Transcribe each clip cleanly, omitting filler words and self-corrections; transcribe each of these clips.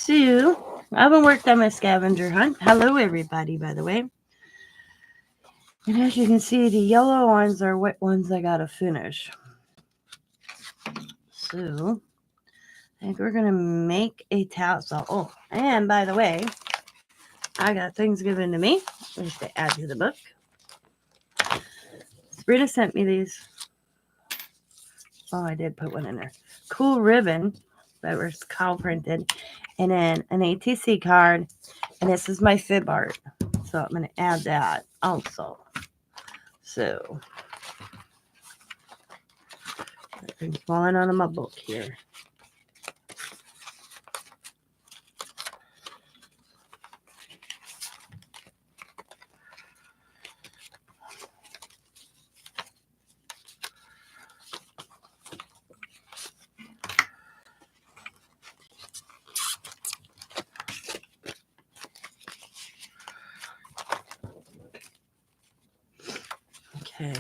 So, I haven't worked on my scavenger hunt. Hello, everybody, by the way. And as you can see, the yellow ones are what ones I gotta finish. So, I think we're gonna make a tassel. Oh, and by the way, I got things given to me, which to add to the book. Sabrina sent me these. Oh, I did put one in there. Cool ribbon that was cow printed, and then an ATC card, and this is my fib art. So I'm gonna add that also. So everything's falling out of my book here. Okay.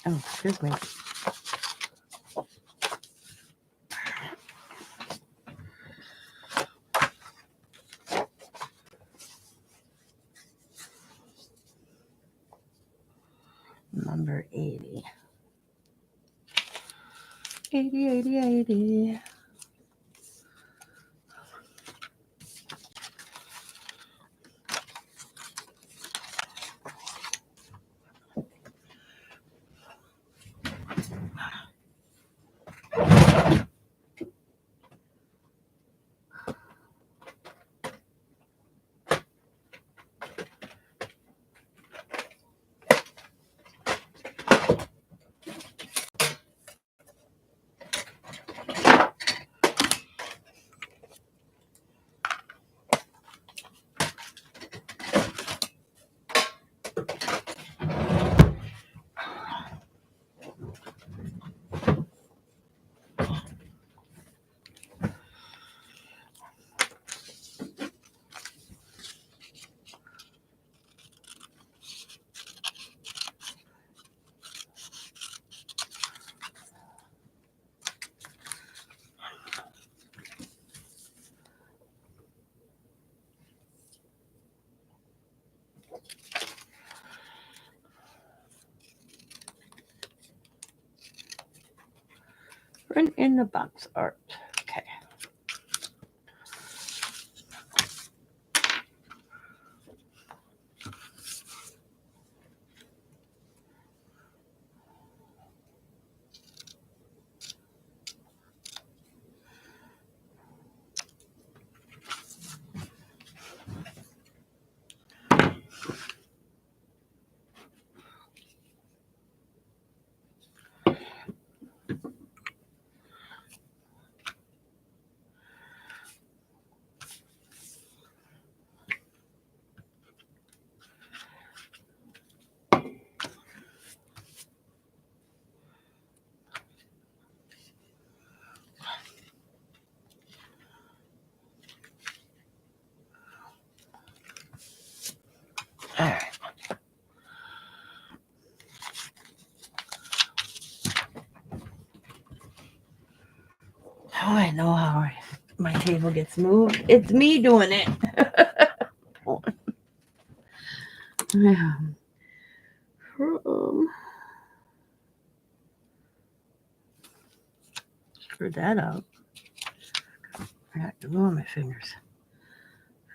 Oh, excuse me. Number 80. 80, 80, 80. Print in the box art. Okay. I know how my table gets moved. It's me doing it. Yeah. Screw that up. I got glue on my fingers.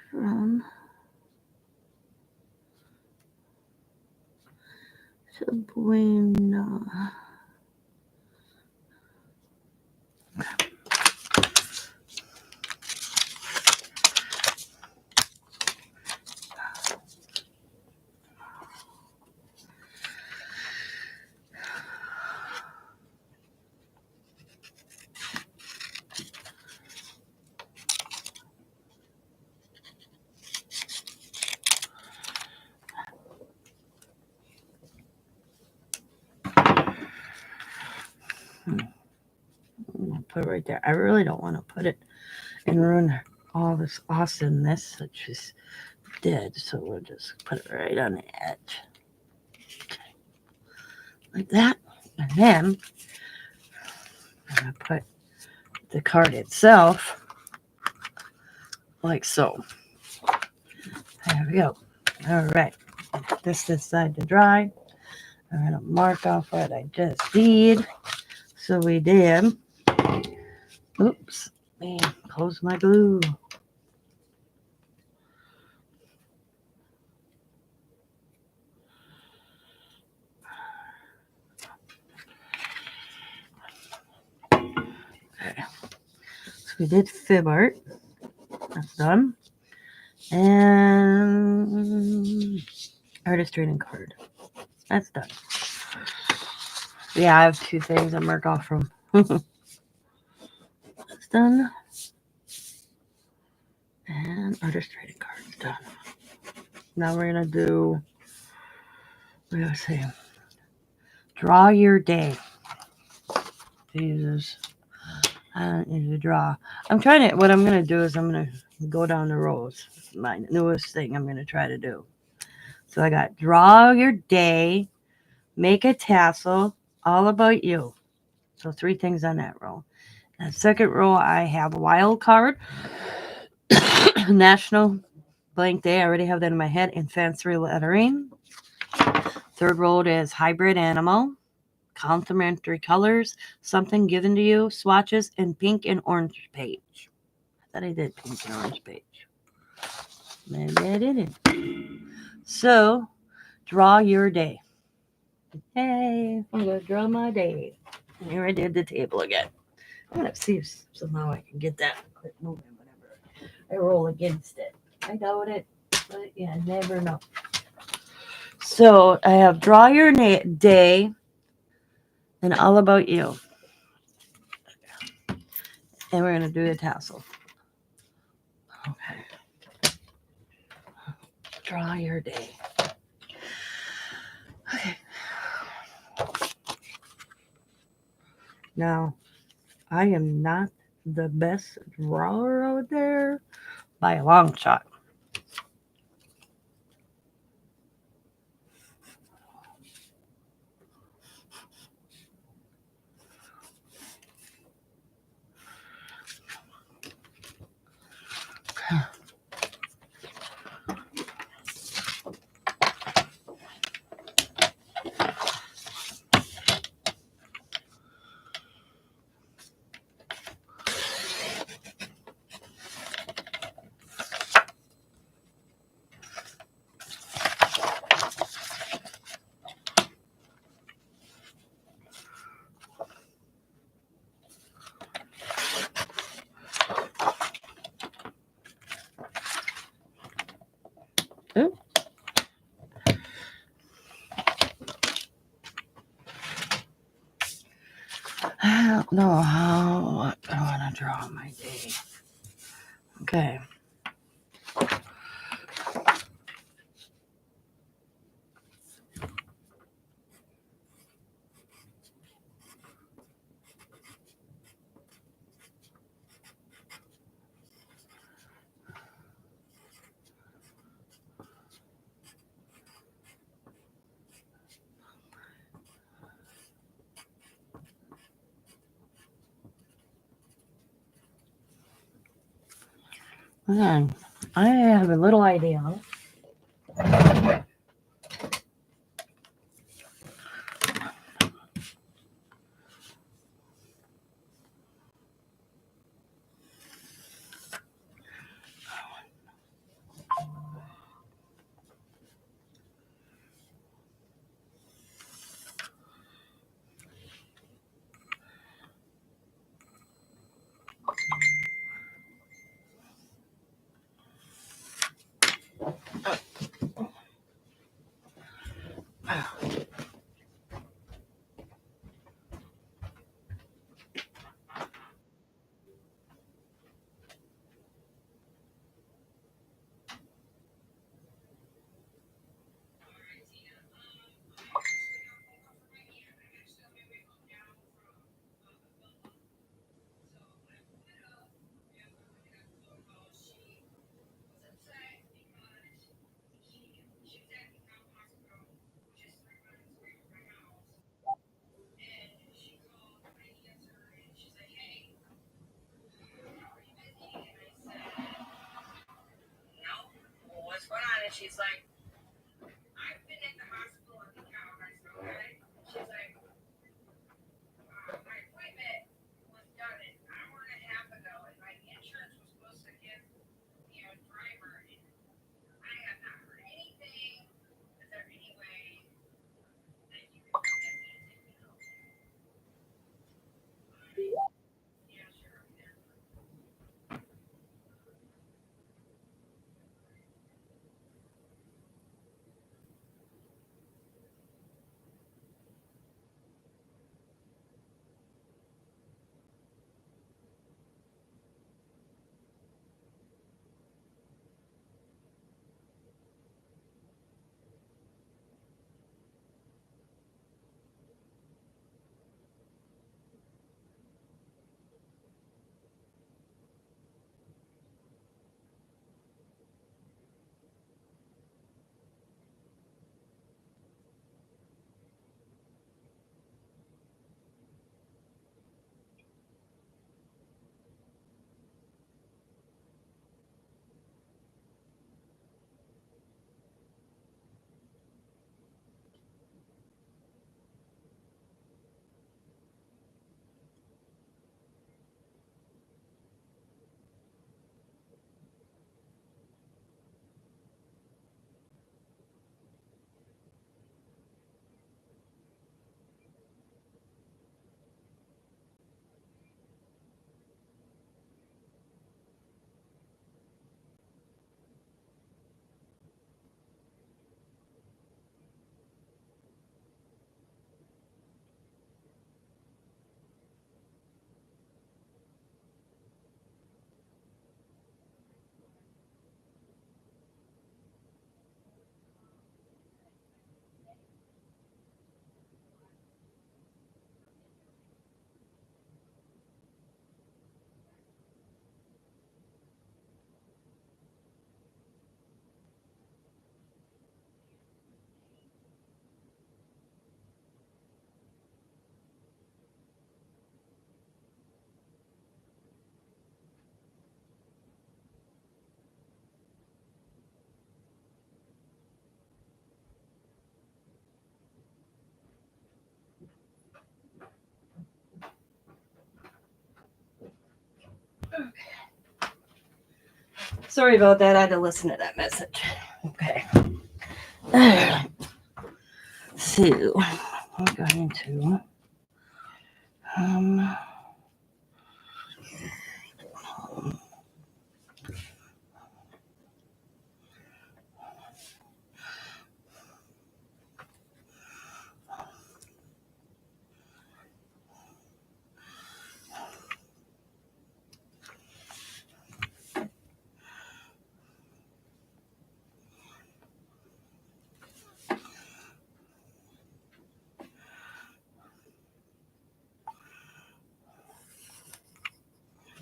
From Sabrina. I'll put it right there. I really don't want to put it and ruin all this awesomeness that just did. So we'll just put it right on the edge. Okay. Like that. And then I'm going to put the card itself like so. There we go. All right. Put this side to dry. I'm going to mark off what I just did. So we did. Oops. Man, close my glue. Okay. So we did fib art. That's done. And artist trading card. That's done. Yeah, I have 2 things I mark off from. That's done. And artist trading card done. Now we're gonna do. What do I say? Draw your day. Jesus, I don't need to draw. I'm trying to. What I'm gonna do is I'm gonna go down the rows. My newest thing I'm gonna try to do. So I got draw your day, make a tassel, all about you. So 3 things on that row. And second row, I have wild card, national blank day. I already have that in my head, and fancy lettering. Third row is hybrid animal, complementary colors, something given to you, swatches, and pink and orange page. I thought I did pink and orange page. Maybe I didn't. So, draw your day. Hey, I'm going to draw my day. Here I did the table again. I'm going to see if somehow I can get that quit moving whenever I roll against it. I doubt it, but yeah, never know. So I have draw your day and all about you. And we're going to do a tassel. Okay. Draw your day. Okay. Now, I am not the best drawer out there by a long shot. Ooh. I don't know how I want to draw my day. Okay. Again, I have a little idea. Sorry about that. I had to listen to that message. Okay. So, I'm going to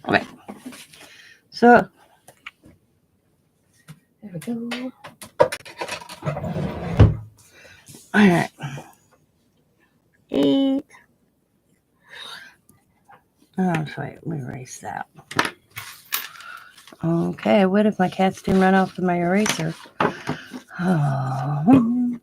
okay. So there we go. All right. 8. Oh, sorry. Let me erase that. Okay, what if my cats didn't run off with my eraser? Oh.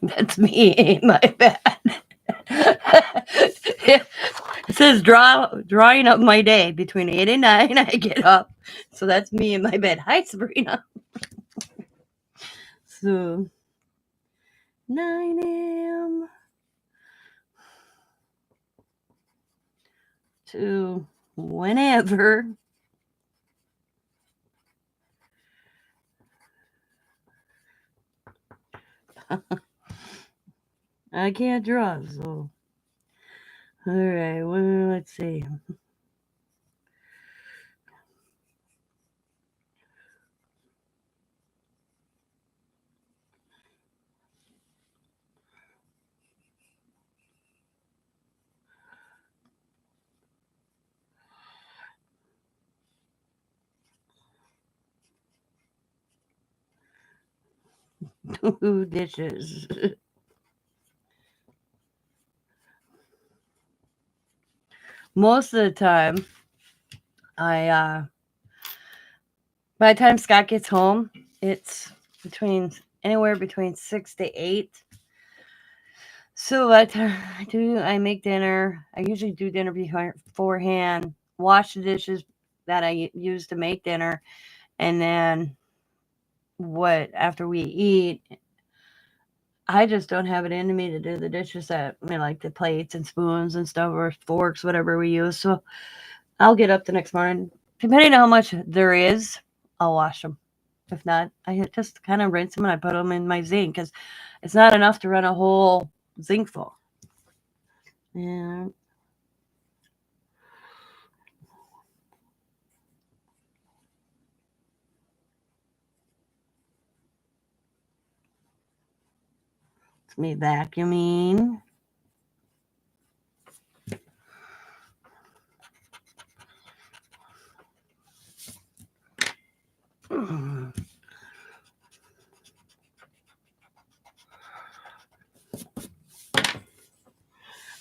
That's me, my bad. It says drawing up my day between 8 and 9. I get up. So that's me in my bed. Hi, Sabrina. So 9 a.m. to whenever. I can't draw, so. All right, well, let's see. Two dishes. Most of the time, by the time Scott gets home, it's anywhere between 6 to 8. So by the time I make dinner. I usually do dinner beforehand, wash the dishes that I use to make dinner, and then after we eat, I just don't have it in me to do the dishes like the plates and spoons and stuff, or forks, whatever we use. So I'll get up the next morning. Depending on how much there is, I'll wash them. If not, I just kind of rinse them and I put them in my zinc, because it's not enough to run a whole zinc full. Yeah. It's me vacuuming.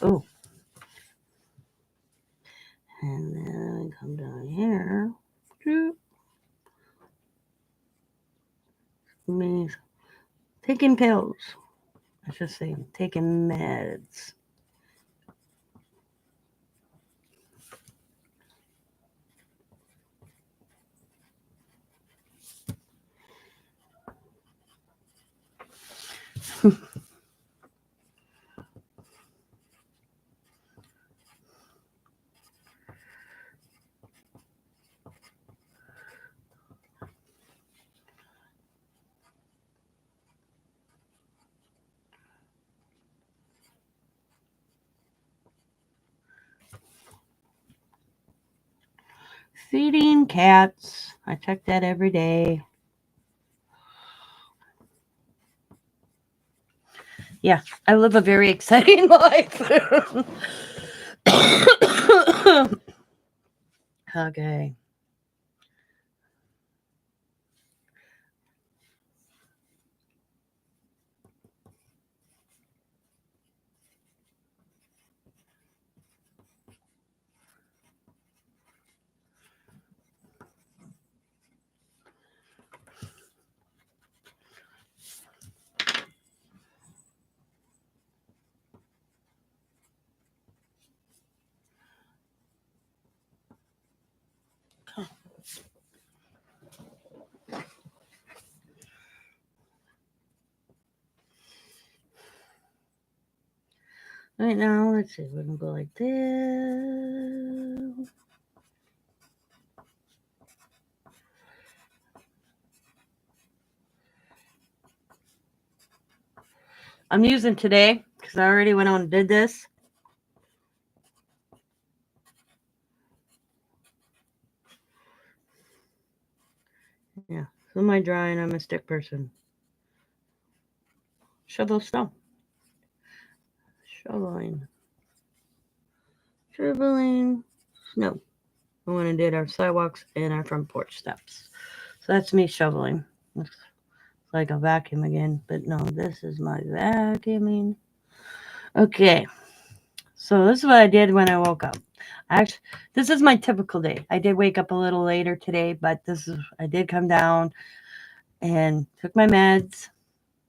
Oh. And then I come down here. Me taking pills. I should say taking meds. Feeding cats. I check that every day. Yeah, I live a very exciting life. Okay. Right now, let's see. We're going to go like this. I'm using today because I already went on and did this. Yeah. So am I drawing? I'm a stick person. Shovel snow. Shoveling snow. When I did our sidewalks and our front porch steps. So that's me shoveling. Looks like a vacuum again, but no, this is my vacuuming. Okay. So this is what I did when I woke up. Actually, this is my typical day. I did wake up a little later today, but I did come down and took my meds,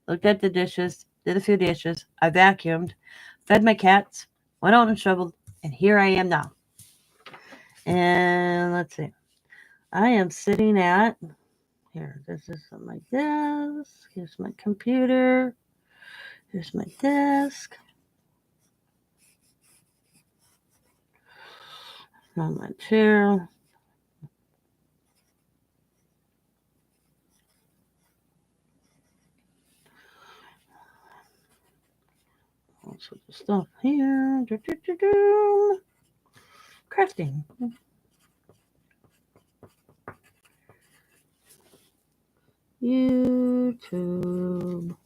looked at the dishes, did a few dishes. I vacuumed, fed my cats, went out and shoveled, and here I am now. And let's see. I am sitting at here. This is my desk. Here's my computer. Here's my desk. On my chair. All sorts of stuff here. Crafting. YouTube.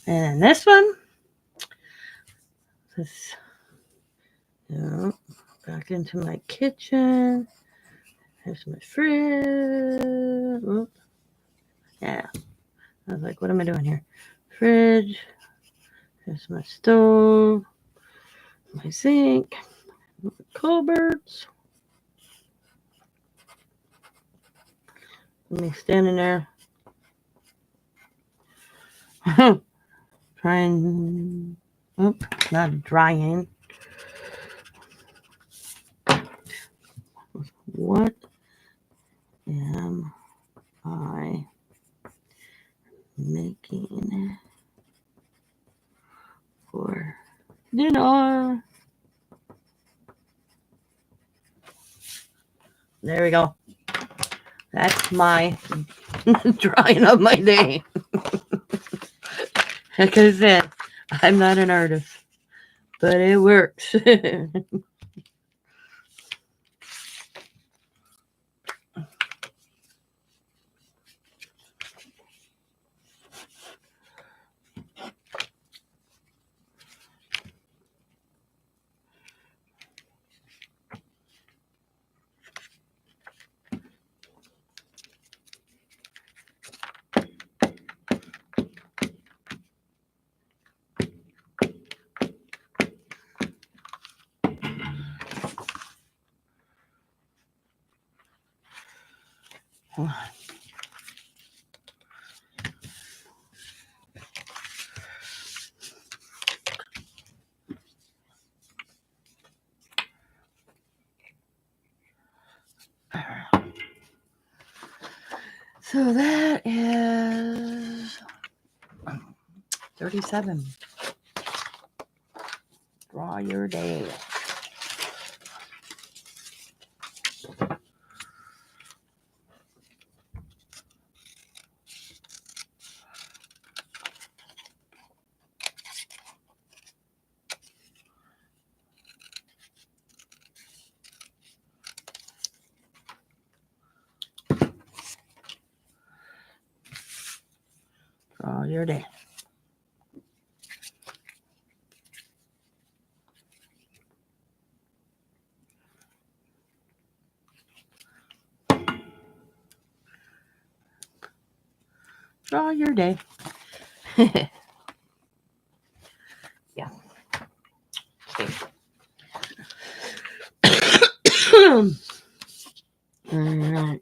And this one. This. Yeah. Back into my kitchen. Here's my fridge. Oop. Yeah. I was like, what am I doing here? Fridge. Here's my stove. My sink. My cupboards. Me standing there. Trying. Oop. Not drying. What am I making for dinner? There we go. That's my drawing of my day. Like I said, I'm not an artist, but it works. So that is 37. Draw your day. Draw your day. Draw your day. Yeah. All right.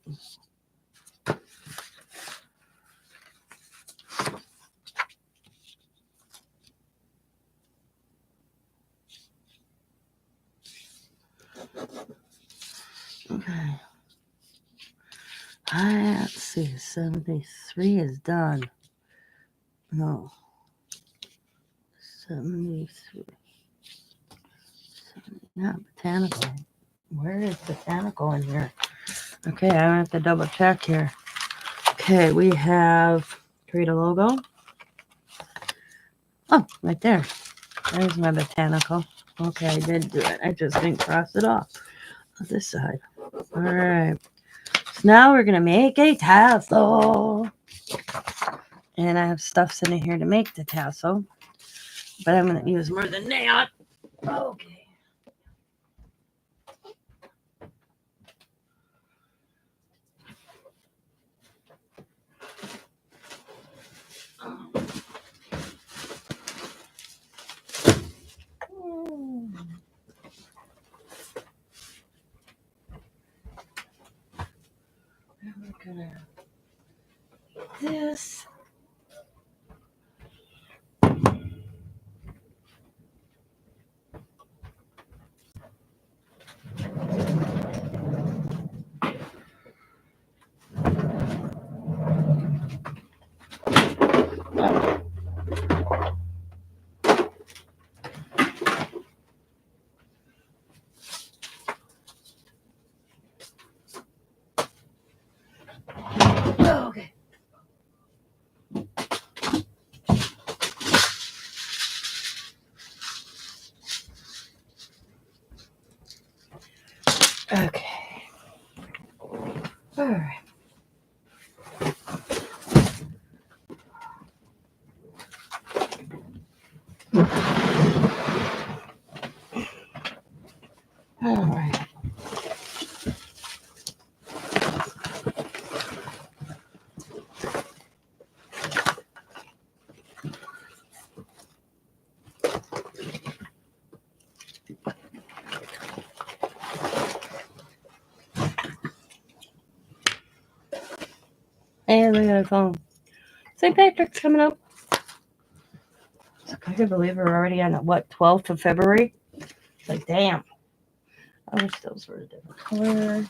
Okay. Let's see. 73 is done. No. 73. Not botanical. Where is botanical in here? Okay, I have to double check here. Okay, we have create a logo. Oh, right there. There's my botanical. Okay, I did do it. I just didn't cross it off on this side. All right. So now we're going to make a tassel. And I have stuff sitting here to make the tassel. But I'm going to use more than that. Okay. We're going to this. Okay. Okay. All right. All right. Hey, look at the phone. St. Patrick's coming up. I can't believe we're already on, what, 12th of February? It's like, damn. I wish those were a different color.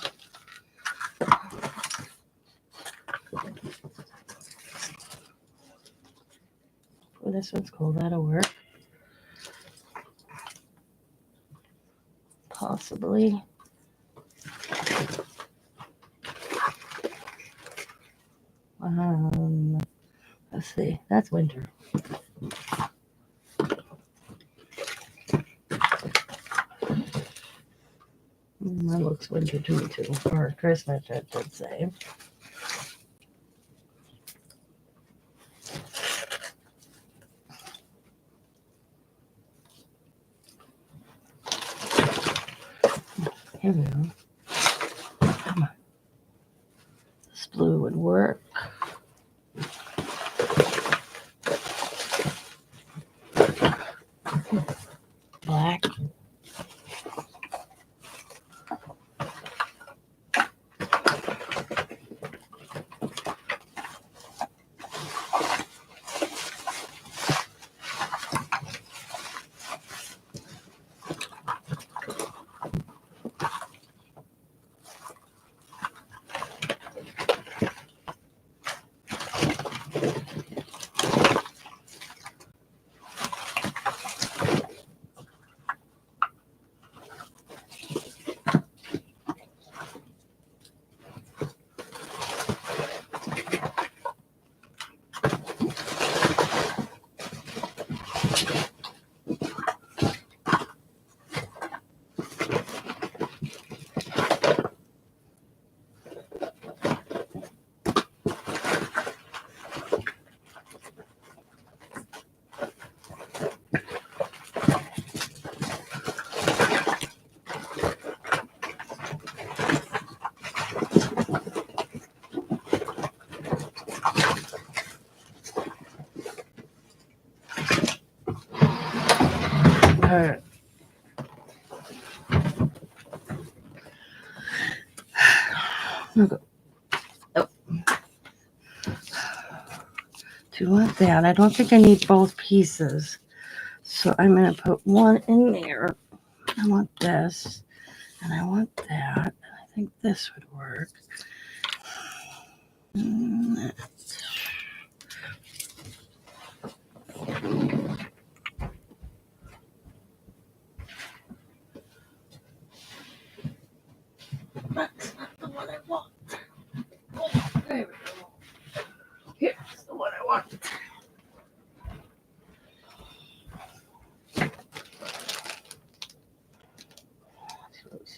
Oh, this one's cool. That'll work. Possibly. Let's see. That's winter. That looks winter to me too. Or Christmas, I should say. Here we go. Come on. This blue would work. Black. Alright. Oh. Do you want that? I don't think I need both pieces. So I'm going to put one in there. I want this. And I want that. I think this would work.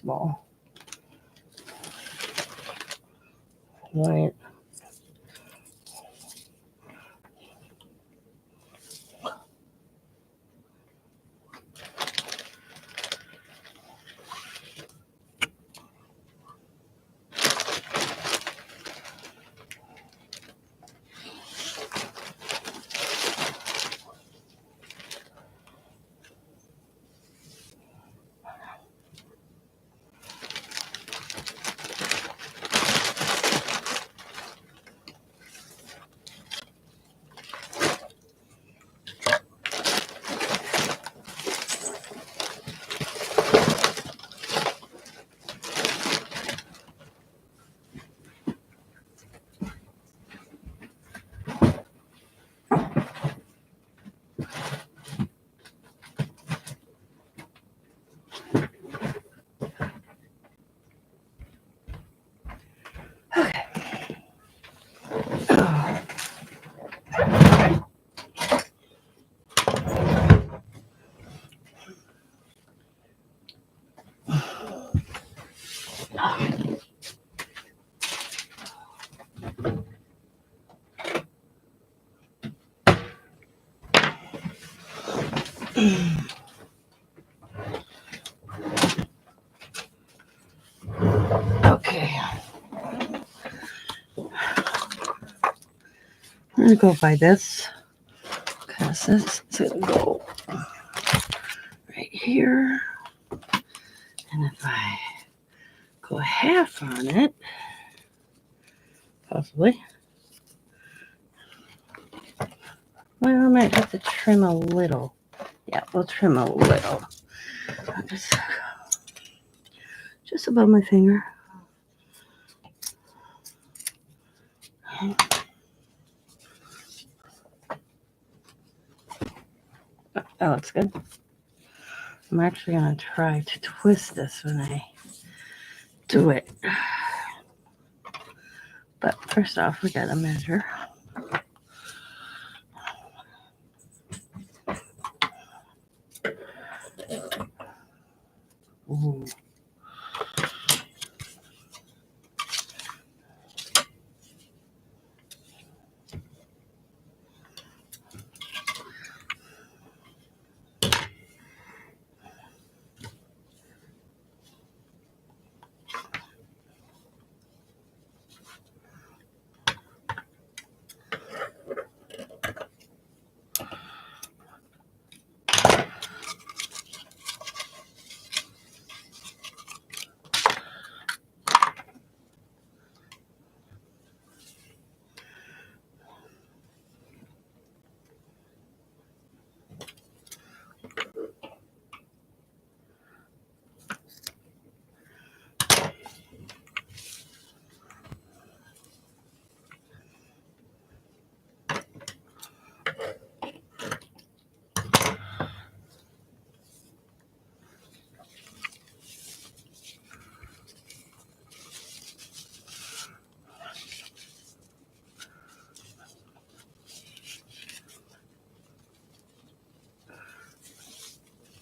possible. Right. Okay. I'm going to go by this because this is going to go right here. And if I go half on it, possibly, well, I might have to trim a little. Yeah, we'll trim a little. Just above my finger. That looks good. I'm actually going to try to twist this when I do it. But first off, we got to measure. Ooh.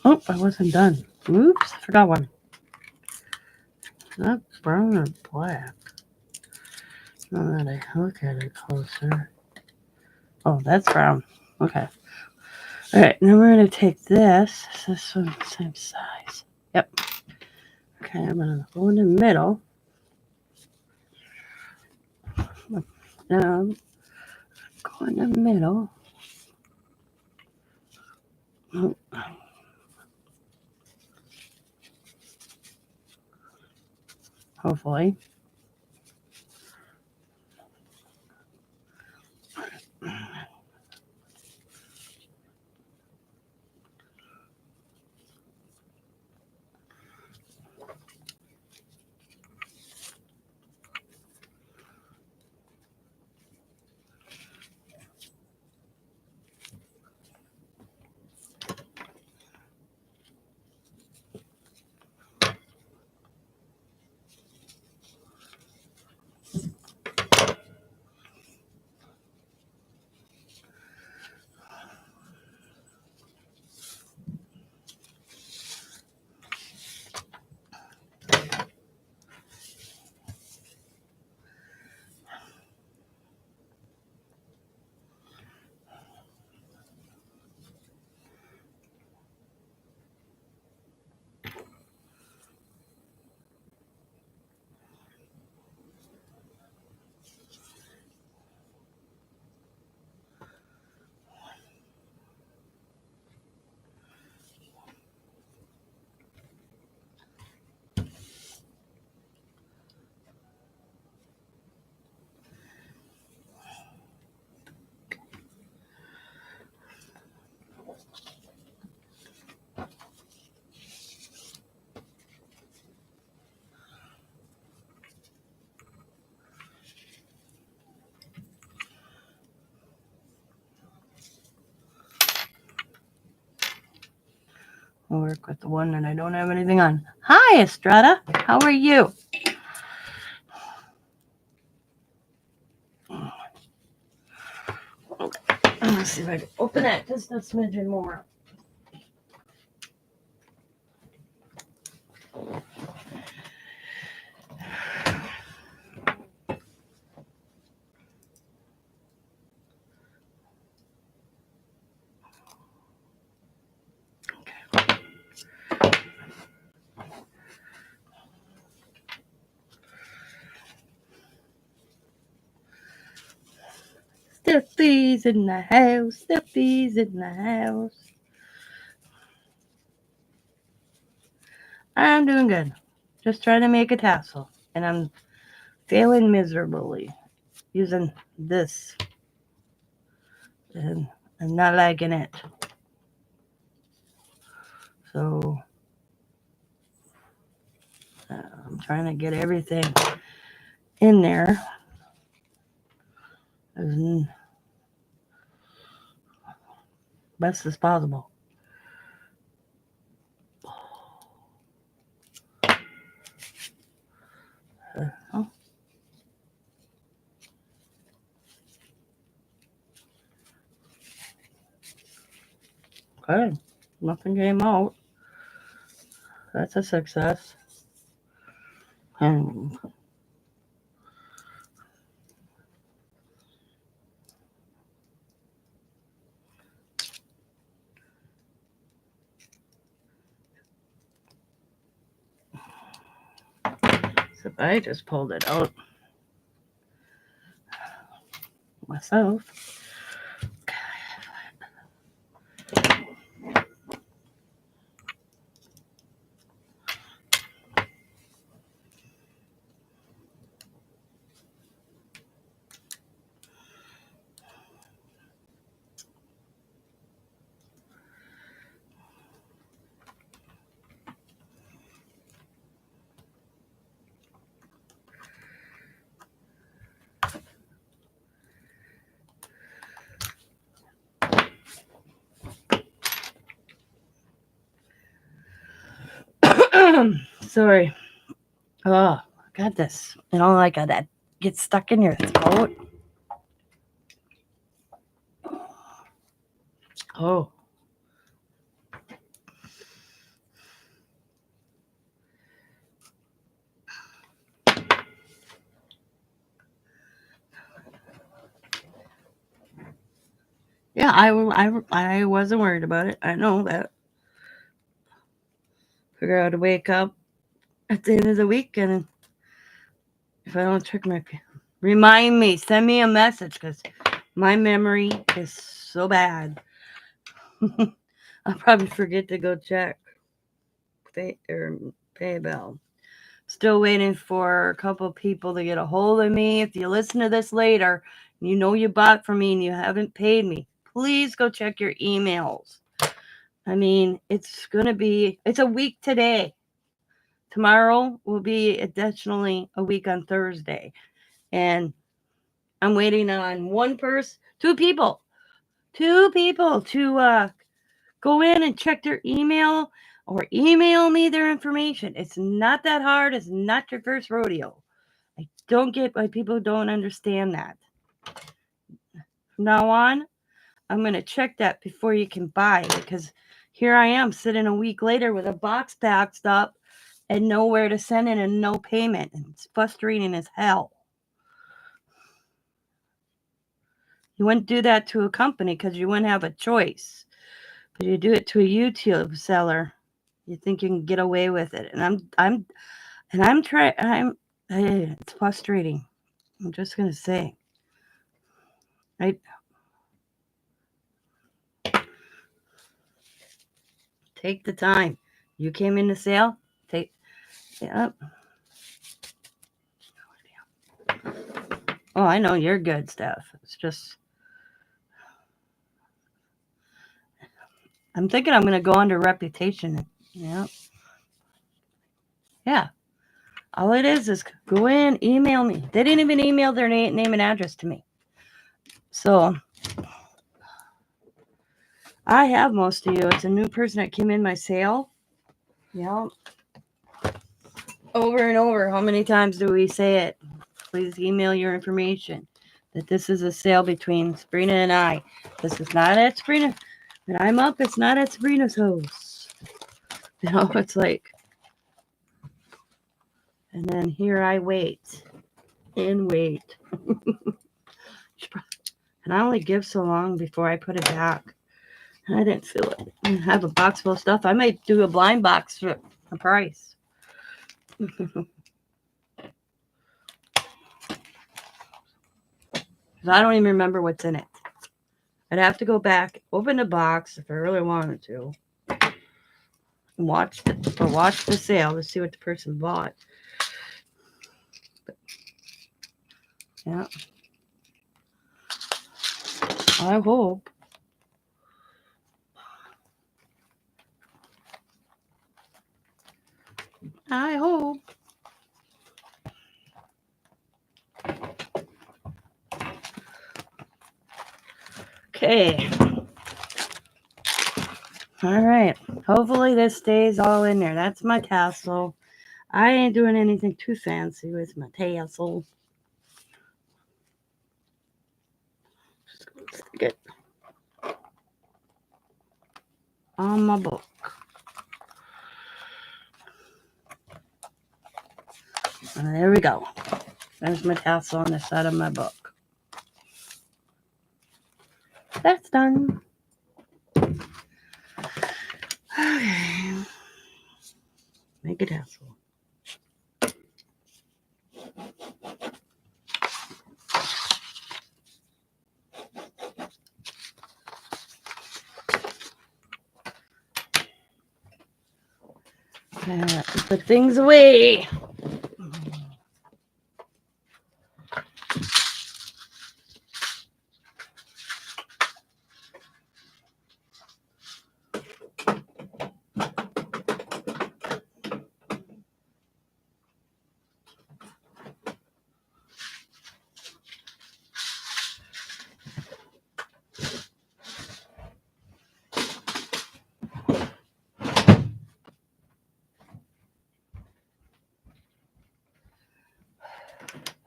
Oh, I wasn't done. Oops, I forgot one. Not brown or black. Now that I look at it closer. Oh, that's brown. Okay. All right, now we're going to take this. This one's the same size. Yep. Okay, I'm going to go in the middle. Now, go in the middle. Oh. Hopefully. I'll work with the one that I don't have anything on. Hi, Estrada. How are you? Let's see if I can open that just a smidgen more. Steffi's in the house. Steffi's in the house. I'm doing good. Just trying to make a tassel. And I'm failing miserably using this. And I'm not liking it. So I'm trying to get everything in there as best as possible. Oh. Okay, nothing came out. That's a success. And so I just pulled it out myself. Sorry. Oh, I got this. You know, like that gets stuck in your throat. Oh. Yeah, I wasn't worried about it. I know that. Figure out to wake up at the end of the week, and if I don't check my, remind me, send me a message, because my memory is so bad. I'll probably forget to go check pay bill. Still waiting for a couple people to get a hold of me. If you listen to this later, and you know you bought from me and you haven't paid me, please go check your emails. I mean, it's a week today. Tomorrow will be additionally a week on Thursday. And I'm waiting on two people to go in and check their email or email me their information. It's not that hard. It's not your first rodeo. I don't get why people don't understand that. From now on, I'm going to check that before you can buy, because here I am sitting a week later with a box packed up and nowhere to send it and no payment. And it's frustrating as hell. You wouldn't do that to a company because you wouldn't have a choice. But you do it to a YouTube seller, you think you can get away with it. And it's frustrating. I'm just gonna say. Take the time. You came in the sale, yep. Oh, I know you're good stuff. It's just I'm thinking I'm gonna go under reputation. Yeah. Yeah. All it is go in, email me. They didn't even email their name and address to me. So I have most of you. It's a new person that came in my sale. Yep. Over and over. How many times do we say it? Please email your information. That this is a sale between Sabrina and I. This is not at Sabrina. When I'm up, it's not at Sabrina's house. You know, it's like, and then here I wait and wait. And I only give so long before I put it back. And I didn't feel it. I have a box full of stuff. I might do a blind box for a price. I don't even remember what's in it. I'd have to go back, open the box if I really wanted to, and watch the sale to see what the person bought. But, yeah. I hope. I hope. Okay. All right. Hopefully this stays all in there. That's my tassel. I ain't doing anything too fancy with my tassel. Just gonna stick it on my book. And there we go. There's my tassel on the side of my book. That's done. Okay. Make a tassel. Put things away.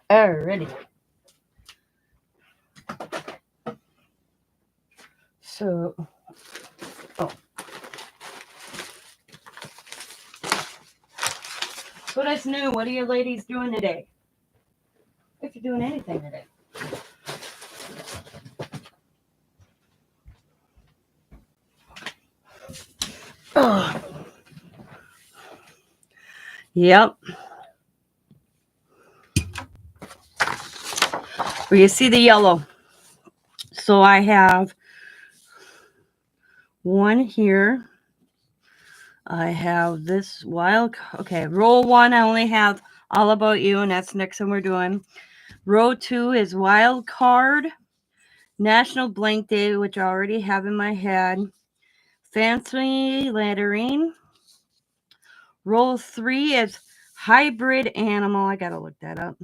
Alrighty. So, so that's new. What are you ladies doing today? If you're doing anything today. Oh. Yep. Well, you see the yellow. So I have one here. I have this wild. Okay, row 1, I only have All About You, and that's the next one we're doing. Row 2 is Wild Card, National Blank Day, which I already have in my head. Fancy Lettering. Row 3 is Hybrid Animal. I gotta look that up.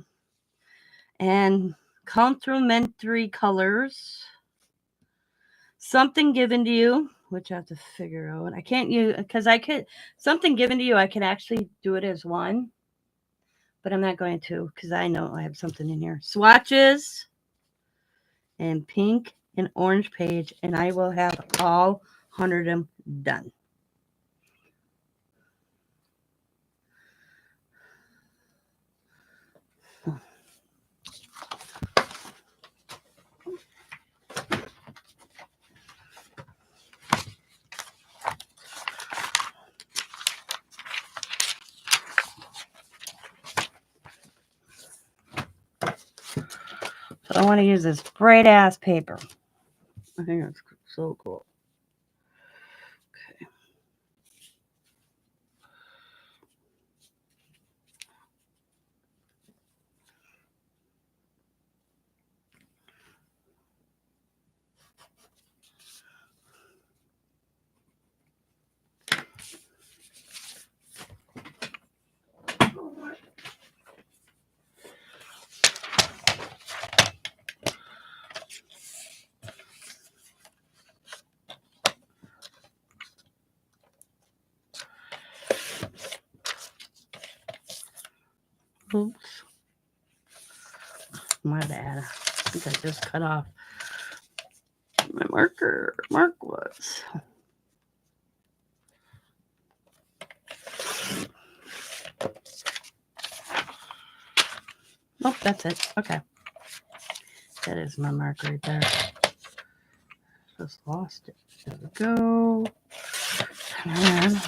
And Complementary Colors. Something Given to You, which I have to figure out. I can't use, because I could, Something Given to You, I could actually do it as one. But I'm not going to, because I know I have something in here. Swatches and pink and orange page, and I will have all 100 of them done. So I want to use this bright ass paper. I think that's so cool. Okay. Oops. My bad. I think I just cut off my marker. Mark was. Oh, that's it. Okay. That is my mark right there. Just lost it. There we go. And then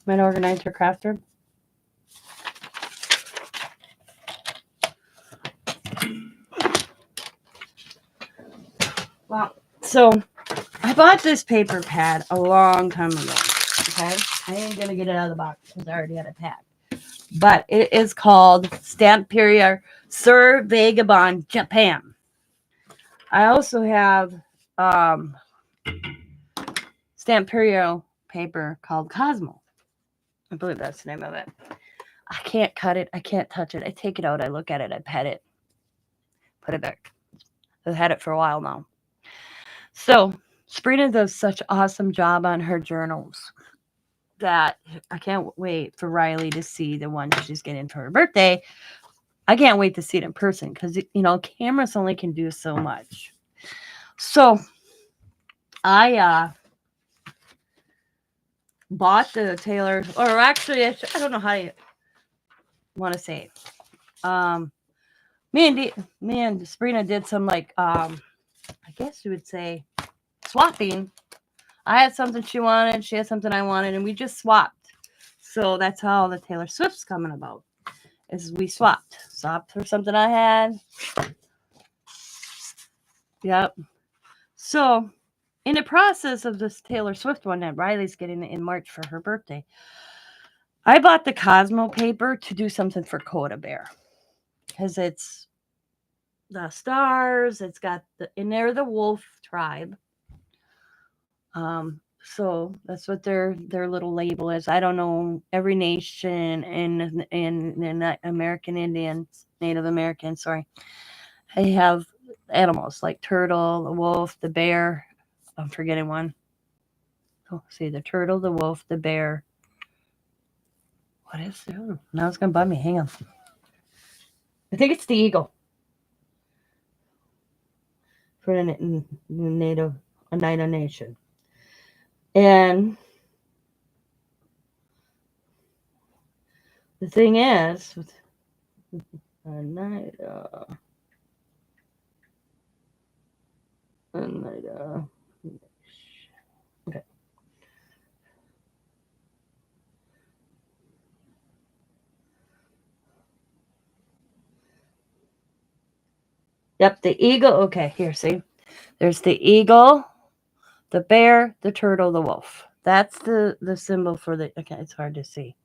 might organize your crafter. Well, so I bought this paper pad a long time ago. Okay, I ain't gonna get it out of the box because I already had it packed. But it is called Stamperia Sir Vagabond Japan. I also have Stamperio paper called Cosmo. I believe that's the name of it. I can't cut it. I can't touch it. I take it out. I look at it. I pet it. Put it back. I've had it for a while now. So Sabrina does such an awesome job on her journals that I can't wait for Riley to see the one she's getting for her birthday. I can't wait to see it in person because, cameras only can do so much. So I bought the Taylor, or actually, I don't know how you want to say it. Me and Sabrina did some I guess you would say swapping. I had something she wanted, she had something I wanted, and we just swapped. So that's how the Taylor Swift's coming about. Is we swapped for something I had. Yep. So in the process of this Taylor Swift one that Riley's getting in March for her birthday, I bought the Cosmo paper to do something for Coda Bear. Because it's the stars, it's got in there the wolf tribe. So that's what their little label is. I don't know every nation in American Indians, Native Americans, sorry. They have animals like turtle, the wolf, the bear. I'm forgetting one. Oh, see, the turtle, the wolf, the bear. What is it? Oh, now it's gonna bug me. Hang on. I think it's the eagle. For the Native Oneida Nation. And the thing is, with Oneida, okay. Yep, the eagle. Okay, here, see? There's the eagle, the bear, the turtle, the wolf. That's the symbol for the, okay, it's hard to see.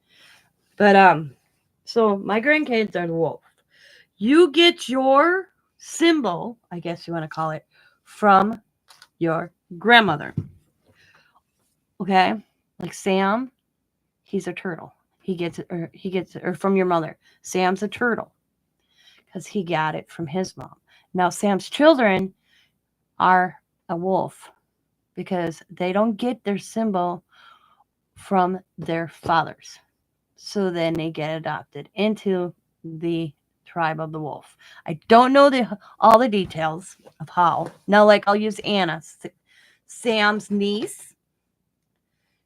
But, so my grandkids are the wolf. You get your symbol, I guess you want to call it, from your grandmother. Okay? Like Sam, he's a turtle. He gets it from your mother. Sam's a turtle because he got it from his mom. Now Sam's children are a wolf because they don't get their symbol from their fathers. So then they get adopted into the tribe of the wolf. I don't know all the details of how. Now, like I'll use Anna, Sam's niece.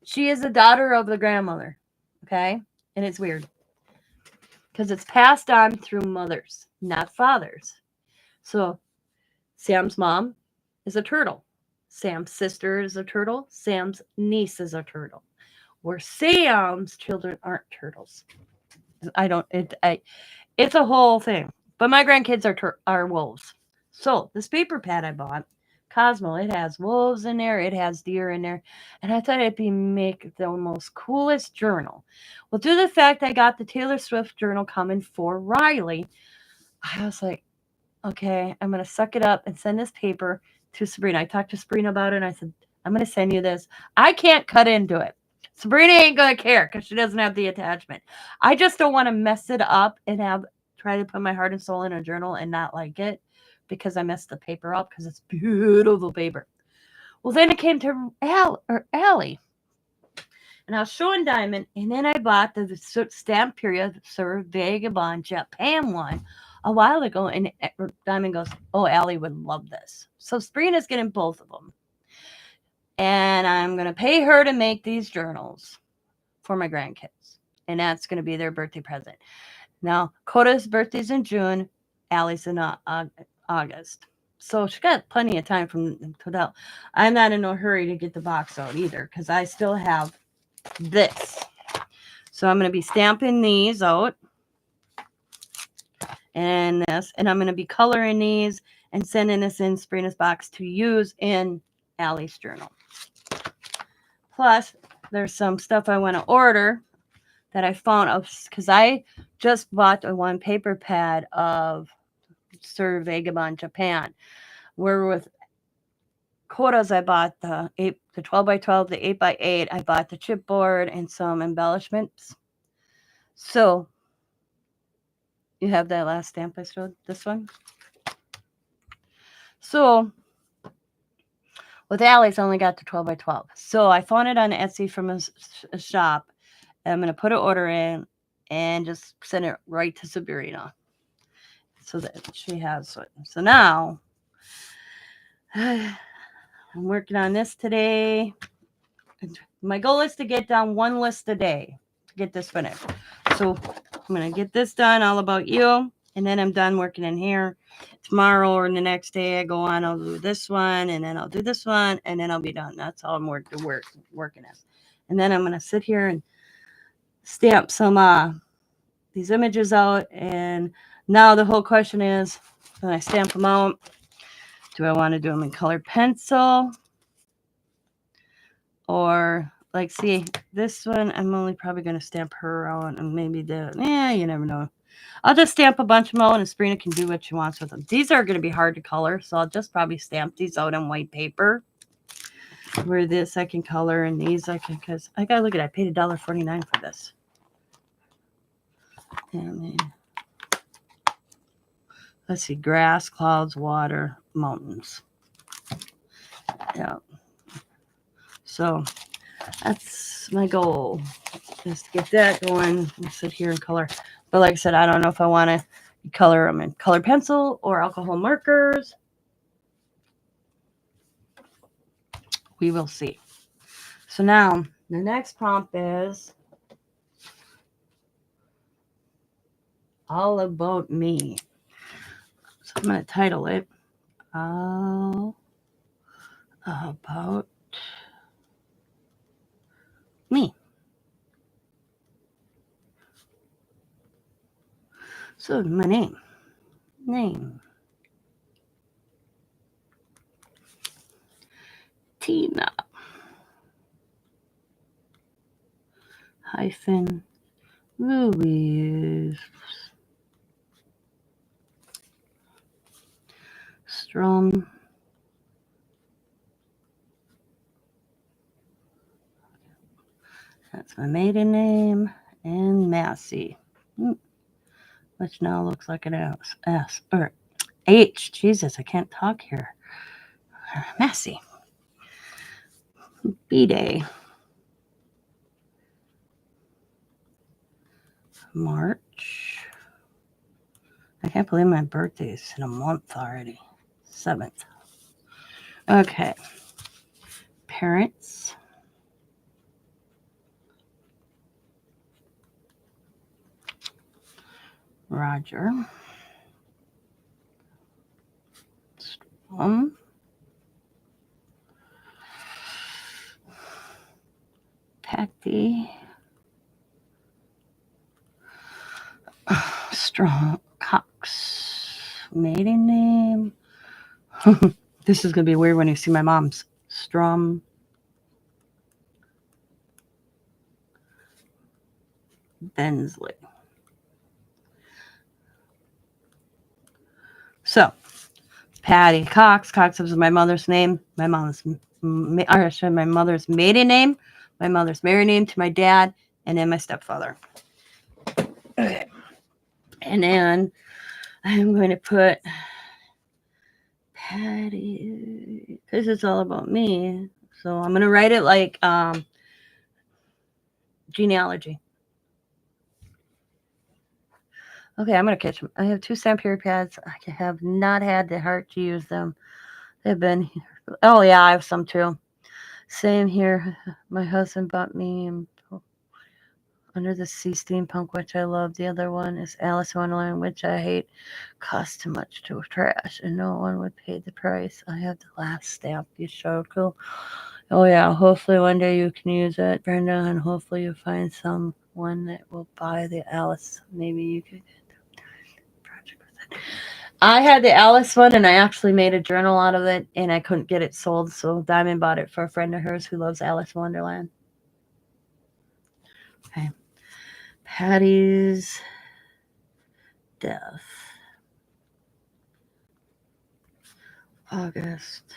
She is a daughter of the grandmother. Okay? And it's weird. Because it's passed on through mothers, not fathers. So Sam's mom is a turtle. Sam's sister is a turtle. Sam's niece is a turtle. Where Sam's children aren't turtles. It's a whole thing. But my grandkids are wolves. So this paper pad I bought, Cosmo, it has wolves in there, it has deer in there, and I thought it'd make the most coolest journal. Well, due to the fact I got the Taylor Swift journal coming for Riley, I was like, Okay, I'm going to suck it up and send this paper to Sabrina. I talked to Sabrina about it and I said, I'm going to send you this. I can't cut into it. Sabrina ain't going to care because she doesn't have the attachment. I just don't want to mess it up and try to put my heart and soul in a journal and not like it because I messed the paper up because it's beautiful paper. Well, then it came to Allie. And I was showing Diamond, and then I bought the stamp period Sir Vagabond Japan one a while ago, and Diamond goes, "Oh, Allie would love this." So Sabrina's getting both of them, and I'm gonna pay her to make these journals for my grandkids, and that's gonna be their birthday present. Now, Coda's birthday's in June, Allie's in August. So she got plenty of time from Toadell. I'm not in no hurry to get the box out either because I still have this. So I'm going to be stamping these out and this, and I'm going to be coloring these and sending this in Sabrina's box to use in Allie's journal. Plus, there's some stuff I want to order that I found because I just bought a one paper pad of Sir Vagabond Japan. Where with Koda's, I bought the 12 by 12, the 8 by 8. I bought the chipboard and some embellishments. So you have that last stamp I showed, this one. So with Allie's, I only got the 12 by 12. So I found it on Etsy from a shop. And I'm going to put an order in and just send it right to Sabrina so that she has it. So now I'm working on this today. My goal is to get down one list a day to get this finished. So I'm going to get this done, all about you. And then I'm done working in here. Tomorrow or the next day I go on, I'll do this one, and then I'll do this one, and then I'll be done. That's all I'm working as. And then I'm going to sit here and stamp some these images out. And now the whole question is, when I stamp them out, do I want to do them in colored pencil? Or, like, see, this one, I'm only probably going to stamp her out and maybe you never know. I'll just stamp a bunch of them out and Sabrina can do what she wants with them. These are going to be hard to color, so I'll just probably stamp these out on white paper. Where this I can color and these I can, because I got to look at it. I paid $1.49 for this. And then, let's see, grass, clouds, water, mountains. Yeah. So that's my goal, is to get that going and sit here and color. But like I said, I don't know if I want to color them in colored pencil or alcohol markers. We will see. So now the next prompt is all about me. So I'm going to title it All About Me. So my name. Tina hyphen Louise Strum. That's my maiden name. And Massey, which now looks like an S or H. Jesus, I can't talk here. Massey. B-Day. March. I can't believe my birthday is in a month already. 7th. Okay. Parents. Roger. Strum. Patty. Strong Cox. Maiden name. This is going to be weird when you see my mom's. Strum. Bensley. So, Patty Cox. Cox was my mother's name. My mother's maiden name, my mother's married name to my dad, and then my stepfather. Okay. And then I'm going to put Patty, because it's all about me. So I'm going to write it like genealogy. Okay, I'm going to catch them. I have 2 sandpaper pads. I have not had the heart to use them. They've been, oh yeah, I have some too. Same here. My husband bought me Under the Sea Steampunk, which I love. The other one is Alice in Wonderland, which I hate. Cost too much to trash, and no one would pay the price. I have the last stamp you showed. Cool. Oh yeah, hopefully one day you can use it, Brenda, and hopefully you find someone that will buy the Alice. Maybe you could get the project with it. I had the Alice one, and I actually made a journal out of it, and I couldn't get it sold, so Diamond bought it for a friend of hers who loves Alice in Wonderland. Okay. Patty's death. August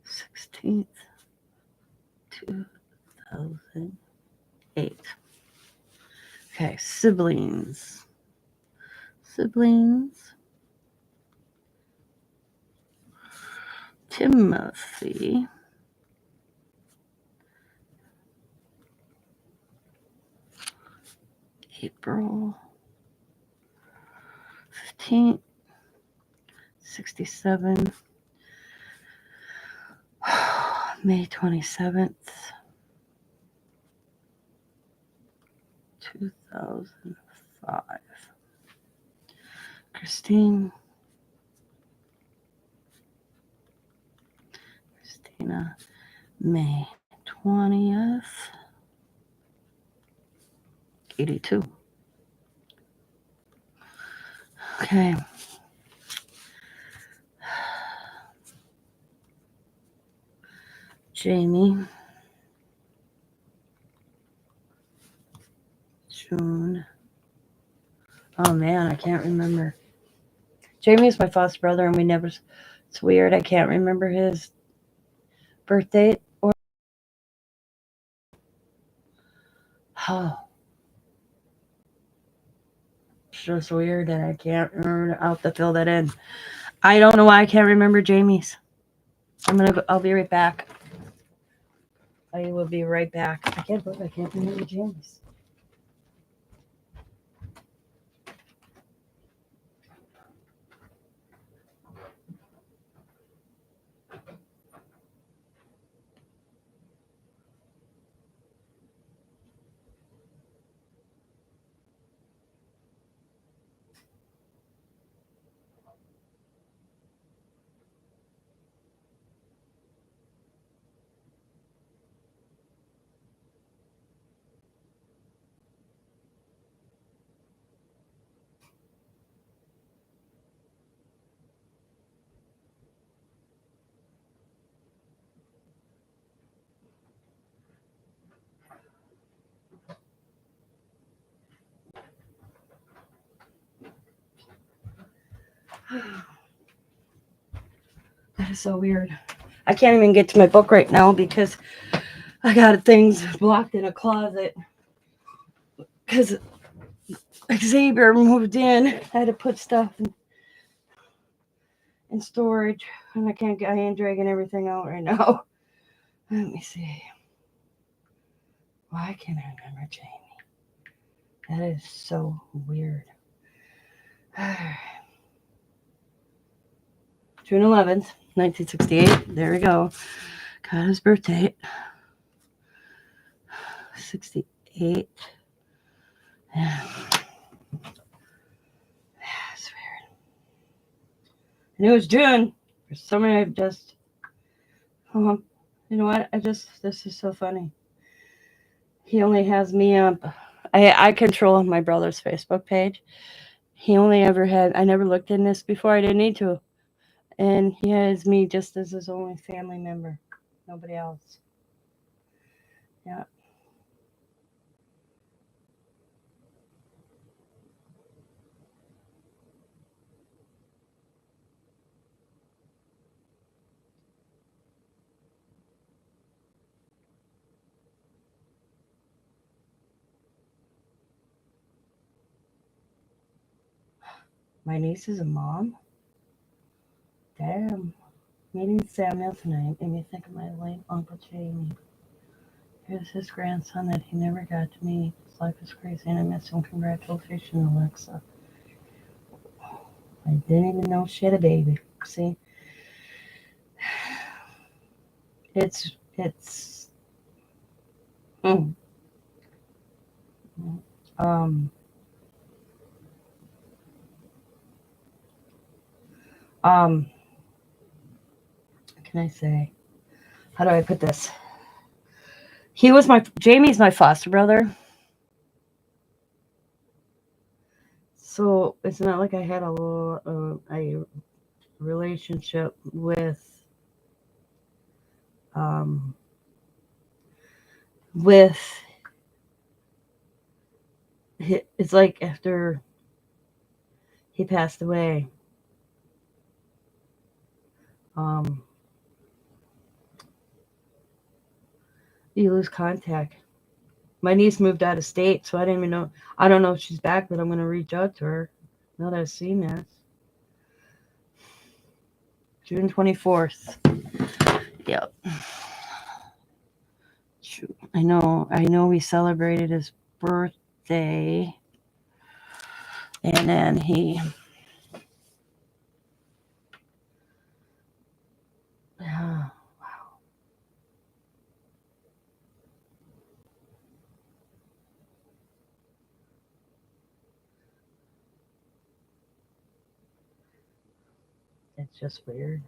16th, 2008. Okay, siblings. Timothy. April 15th, 67. May 27th, 2005. Christina, May 20th, 82. Okay. Jamie, June. Oh man, I can't remember. Jamie is my foster brother, and we never. It's weird. I can't remember his birth date or. Oh. It's just weird that I can't remember. I'll have to fill that in. I don't know why I can't remember Jamie's. I'll be right back. I will be right back. I can't believe I can't remember Jamie's. That is so weird. I can't even get to my book right now because I got things blocked in a closet. Because Xavier moved in, I had to put stuff in storage, and I ain't dragging everything out right now. Let me see. Why can't I remember Jamie? That is so weird. June 11th, 1968. There we go. Got his birthday. 68. Yeah. That's weird. And it was June. For some reason, I just. You know what? This is so funny. He only has me up. I control my brother's Facebook page. He only ever had. I never looked in this before. I didn't need to. And he has me just as his only family member. Nobody else. Yeah. My niece is a mom. Damn. Meeting Samuel tonight made me think of my late Uncle Jamie. Here's his grandson that he never got to meet. His life is crazy and I miss him. Congratulations, Alexa. I didn't even know she had a baby. See? It's mm, um what can I say? How do I put this? Jamie's my foster brother. So it's not like I had a relationship um with it's like after he passed away, um you lose contact. My niece moved out of state, so I didn't even know. I don't know if she's back, but I'm gonna reach out to her now that I've seen this. June 24th. Yep. I know we celebrated his birthday, and then wow, it's just weird.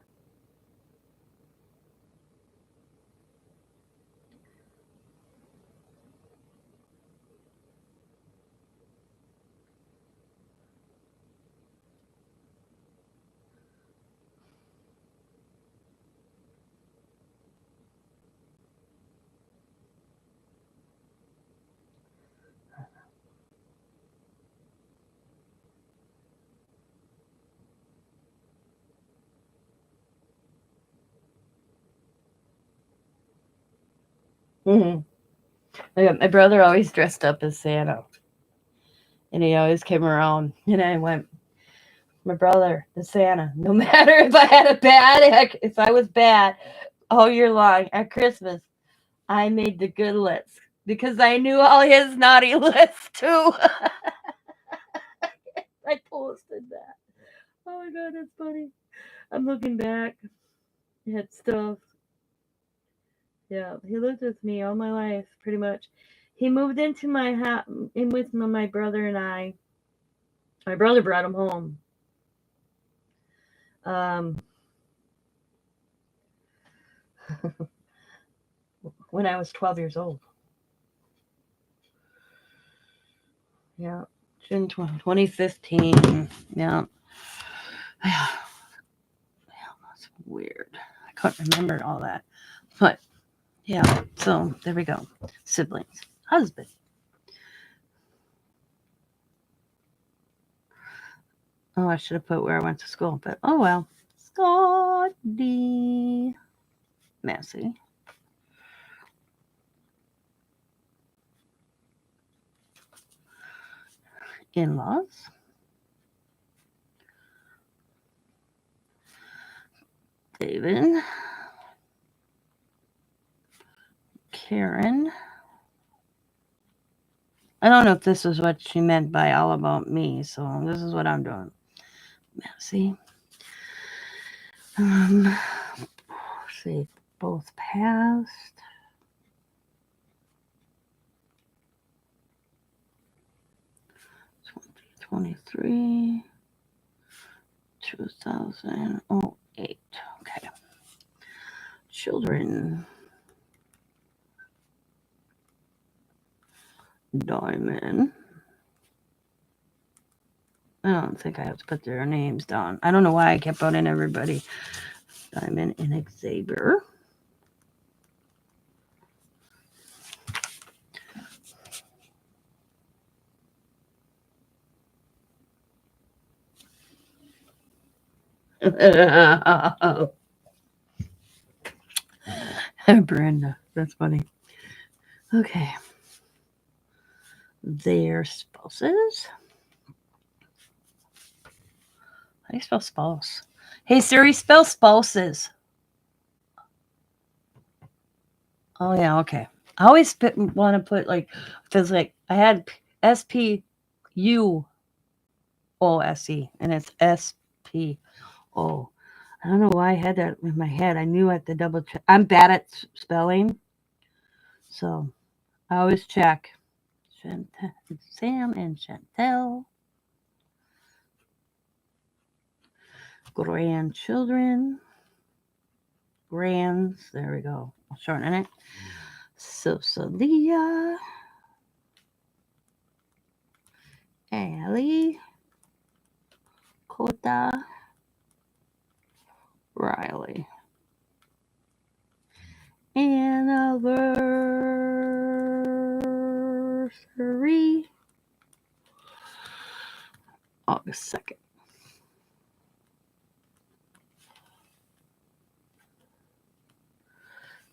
Hmm. My brother always dressed up as Santa, and he always came around, and I went, my brother, the Santa. No matter if I had a if I was bad all year long at Christmas, I made the good list because I knew all his naughty lists too. I posted that. Oh my god, that's funny. I'm looking back at stuff. Yeah, he lived with me all my life, pretty much. He moved into my house in with my brother and I. My brother brought him home. Um, when I was 12 years old. Yeah, June 2015. Yeah. Yeah, that's weird. I couldn't remember all that. But yeah, so there we go. Siblings. Husband. Oh, I should have put where I went to school, but oh well. Scotty. Massey. In laws. David. Karen. I don't know if this is what she meant by all about me, so this is what I'm doing. Massey. Um, see, both passed. 2023, 2008. Okay. Children. Diamond. I don't think I have to put their names down. I don't know why I kept putting everybody. Diamond and Xavier. Brenda. That's funny. Okay. Their spouses. How do you spell spouse? Hey Siri, spell spouses. Oh yeah, okay. I always want to put like, because like I had SPUOSE and it's SPO. I don't know why I had that in my head. I knew I had to double check. I'm bad at spelling, so I always check. Sam and Chantel. Grandchildren. Grands. There we go. I'll shorten it. Sosalia. Allie. Kota. Riley. Anniversary. August 2nd.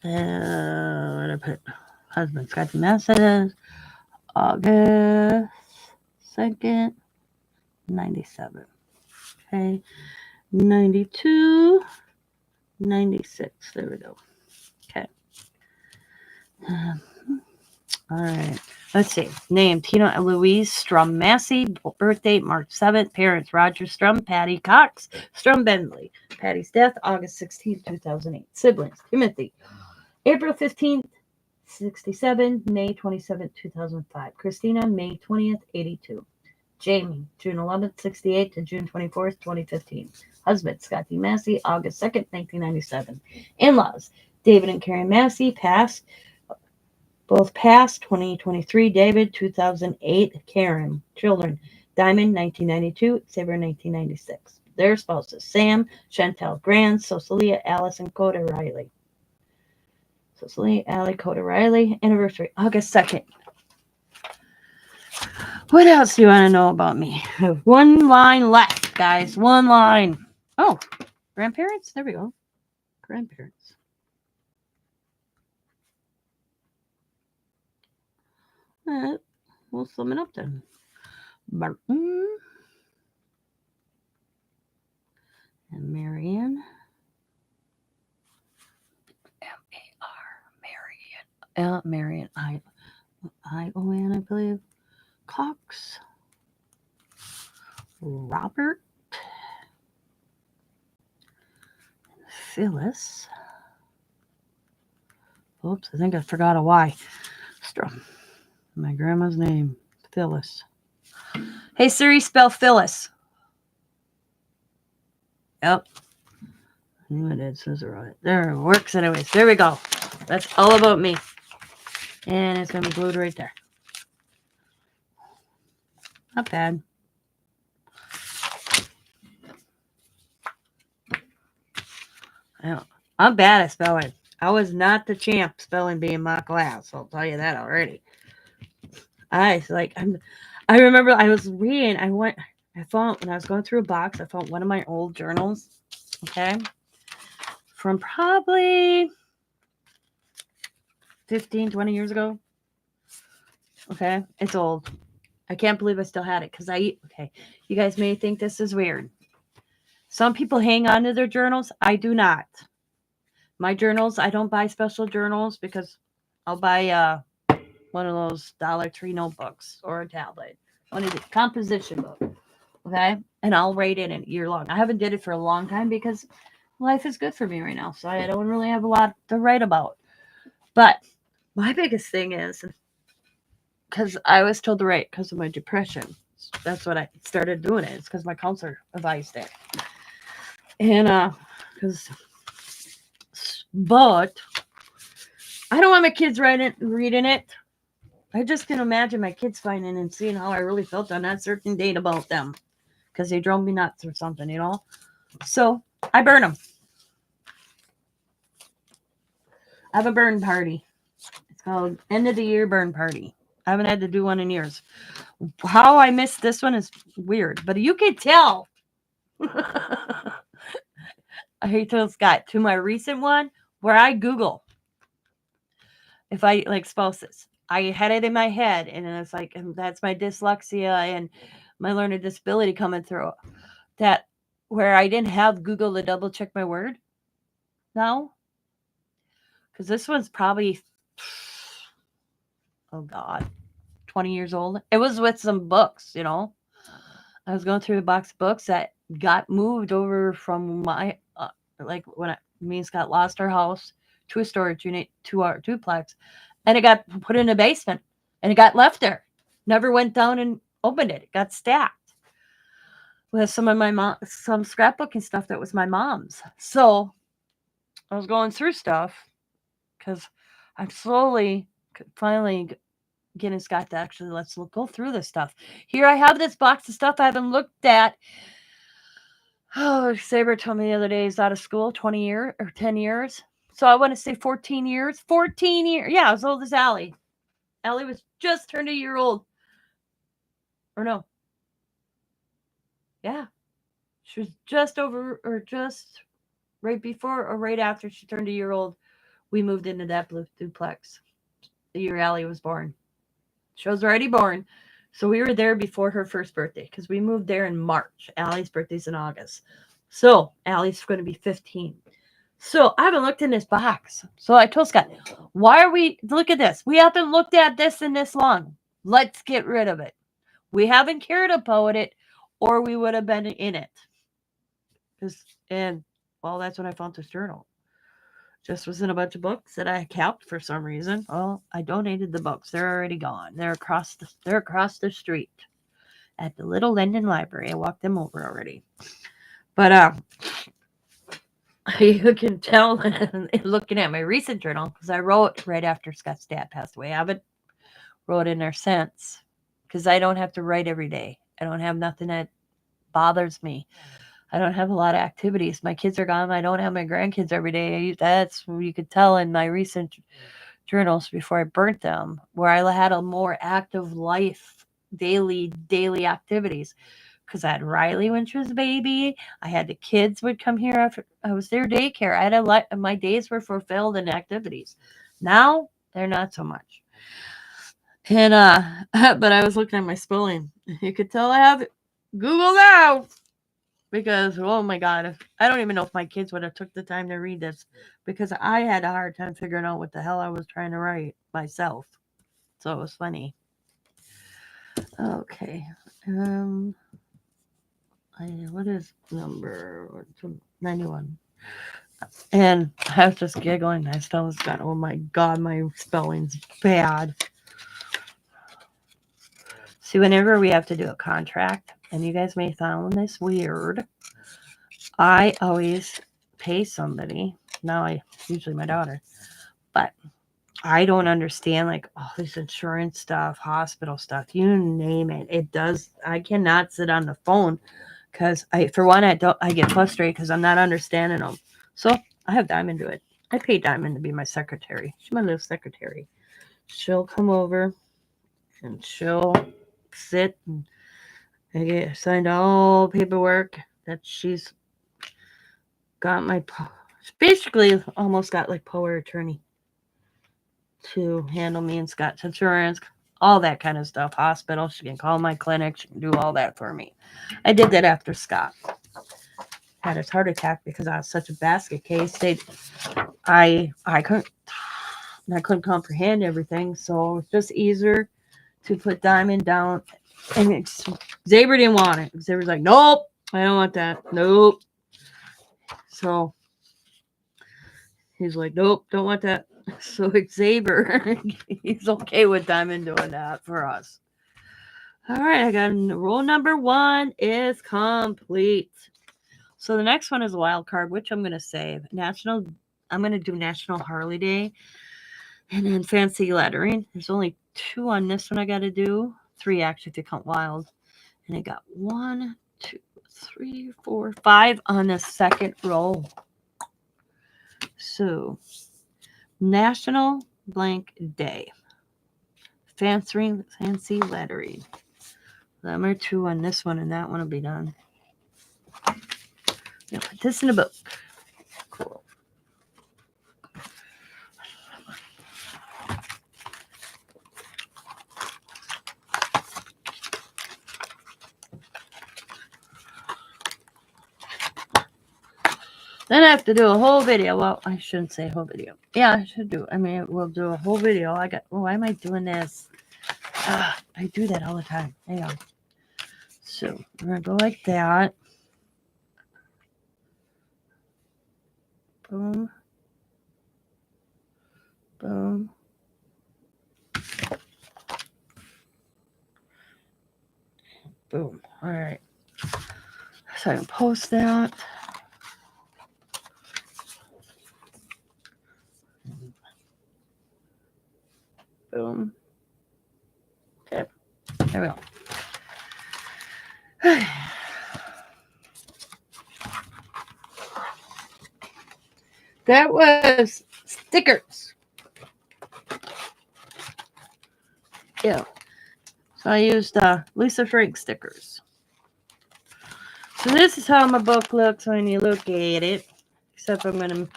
What I put? Husband Scotty messages. August 2nd. 97. Okay. 92. 96. There we go. Okay. All right. Let's see. Name Tina Louise Strum Massey. Birthday March 7th. Parents Roger Strum, Patty Cox, Strum Bentley. Patty's death August 16th, 2008. Siblings Timothy. April 15th, 67. May 27th, 2005. Christina May 20th, 82. Jamie June 11th, 68 to June 24th, 2015. Husband Scotty Massey August 2nd, 1997. In-laws David and Karen Massey passed. Both passed 2023. David 2008. Karen. Children Diamond 1992. Xavier 1996. Their spouses Sam, Chantel Grand, Sosalia, Alice, and Coda Riley. Sosalia, Allie, Coda Riley. Anniversary August 2nd. What else do you want to know about me? I have one line left, guys. One line. Oh, grandparents? There we go. Grandparents. We'll sum it up then. Barton and Marianne. M-A-R. Marianne. I-O-N, I believe. Cox. Robert. Phyllis. Oops, I think I forgot a Y. My grandma's name, Phyllis. Hey Siri, spell Phyllis. Yep. I knew it did. Says it right. There it works anyways. There we go. That's all about me. And it's going to be glued right there. Not bad. I'm bad at spelling. I was not the champ spelling bee in my class. I'll tell you that already. I remember I was reading. I found when I was going through a box. I found one of my old journals. Okay, from probably 15, 20 years ago. Okay, it's old. I can't believe I still had it because you guys may think this is weird. Some people hang on to their journals. I do not. My journals, I don't buy special journals because I'll buy one of those Dollar Tree notebooks or a tablet. One of the composition book. Okay? And I'll write it in year long. I haven't did it for a long time because life is good for me right now. So I don't really have a lot to write about. But my biggest thing is because I was told to write because of my depression. That's what I started doing it. It's because my counselor advised it. And but I don't want my kids reading it. I just can imagine my kids finding and seeing how I really felt on that certain date about them because they drove me nuts or something, you know. So I burn them. I have a burn party. It's called End of the Year Burn Party. I haven't had to do one in years. How I missed this one is weird, but you can tell. I hate to Scott to my recent one where I Google if I like spouses. I had it in my head, and it's like, and that's my dyslexia and my learning disability coming through. That where I didn't have Google to double check my word now. Because this one's probably, oh God, 20 years old. It was with some books, you know. I was going through a box of books that got moved over from my, like when me and Scott lost our house to a storage unit to our duplex, and it got put in the basement, and it got left there. Never went down and opened it. It got stacked with some of some scrapbooking stuff that was my mom's. So I was going through stuff because I'm finally getting Scott to actually go through this stuff. Here I have this box of stuff I haven't looked at. Oh, Saber told me the other day he's out of school 20 years or 10 years. So I want to say 14 years. 14 years. Yeah, as old as Allie. Allie was just turned a year old. Or no. Yeah. She was just over or just right before or right after she turned a year old. We moved into that blue duplex the year Allie was born. She was already born. So we were there before her first birthday because we moved there in March. Allie's birthday's in August. So Allie's going to be 15. So I haven't looked in this box. So I told Scott, why are we, look at this. We haven't looked at this in this long. Let's get rid of it. We haven't cared about it or we would have been in it. And, well, that's when I found this journal. Just was in a bunch of books that I kept for some reason. Well, I donated the books. They're already gone. They're across the street at the Little Linden Library. I walked them over already. But you can tell looking at my recent journal because I wrote right after Scott's dad passed away. I haven't wrote in there since because I don't have to write every day. I don't have nothing that bothers me. I don't have a lot of activities. My kids are gone. I don't have my grandkids every day. That's what you could tell in my recent journals before I burnt them, where I had a more active life, daily activities. Because I had Riley when she was a baby. I had the kids would come here after I was their daycare. I had my days were fulfilled in activities. Now they're not so much. And but I was looking at my spelling. You could tell I have Google now. Because, oh my God, I don't even know if my kids would have took the time to read this because I had a hard time figuring out what the hell I was trying to write myself. So it was funny. Okay. What is number 91? And I was just giggling. I still was got, oh my God, my spelling's bad. See, whenever we have to do a contract, and you guys may find this weird, I always pay somebody. Now usually my daughter, but I don't understand like all this insurance stuff, hospital stuff, you name it. It does. I cannot sit on the phone because I get frustrated because I'm not understanding them. So I have Diamond do it. I pay Diamond to be my secretary. She's my little secretary. She'll come over and she'll sit and I get signed all paperwork that she's got basically almost got like power attorney to handle me and Scott's insurance, all that kind of stuff. Hospital, she can call my clinic, she can do all that for me. I did that after Scott had his heart attack because I was such a basket case. I couldn't comprehend everything, so it was just easier to put Diamond down. And Xavier didn't want it. Xavier's like, nope, I don't want that. Nope. So he's like, nope, don't want that. So Xavier, he's okay with Diamond doing that for us. All right, I got rule number 1 is complete. So the next one is a wild card, which I'm going to save. I'm going to do National Harley Day and then fancy lettering. There's only 2 on this one I got to do. 3 actually if you count wild. And I got 1, 2, 3, 4, 5 on the second row. So National Blank Day. Fancy lettering. Number 2 on this one, and that one will be done. I'll put this in a book. Cool. Then I have to do a whole video. Well, I shouldn't say whole video. Yeah, I should do. I mean, we'll do a whole video. Why am I doing this? I do that all the time. Hang on. So we're going to go like that. Boom. Boom. Boom. All right. So I can post that. Boom. Okay. There we go. That was stickers. Yeah. So I used Lisa Frank stickers. So this is how my book looks when you look at it. Except I'm going to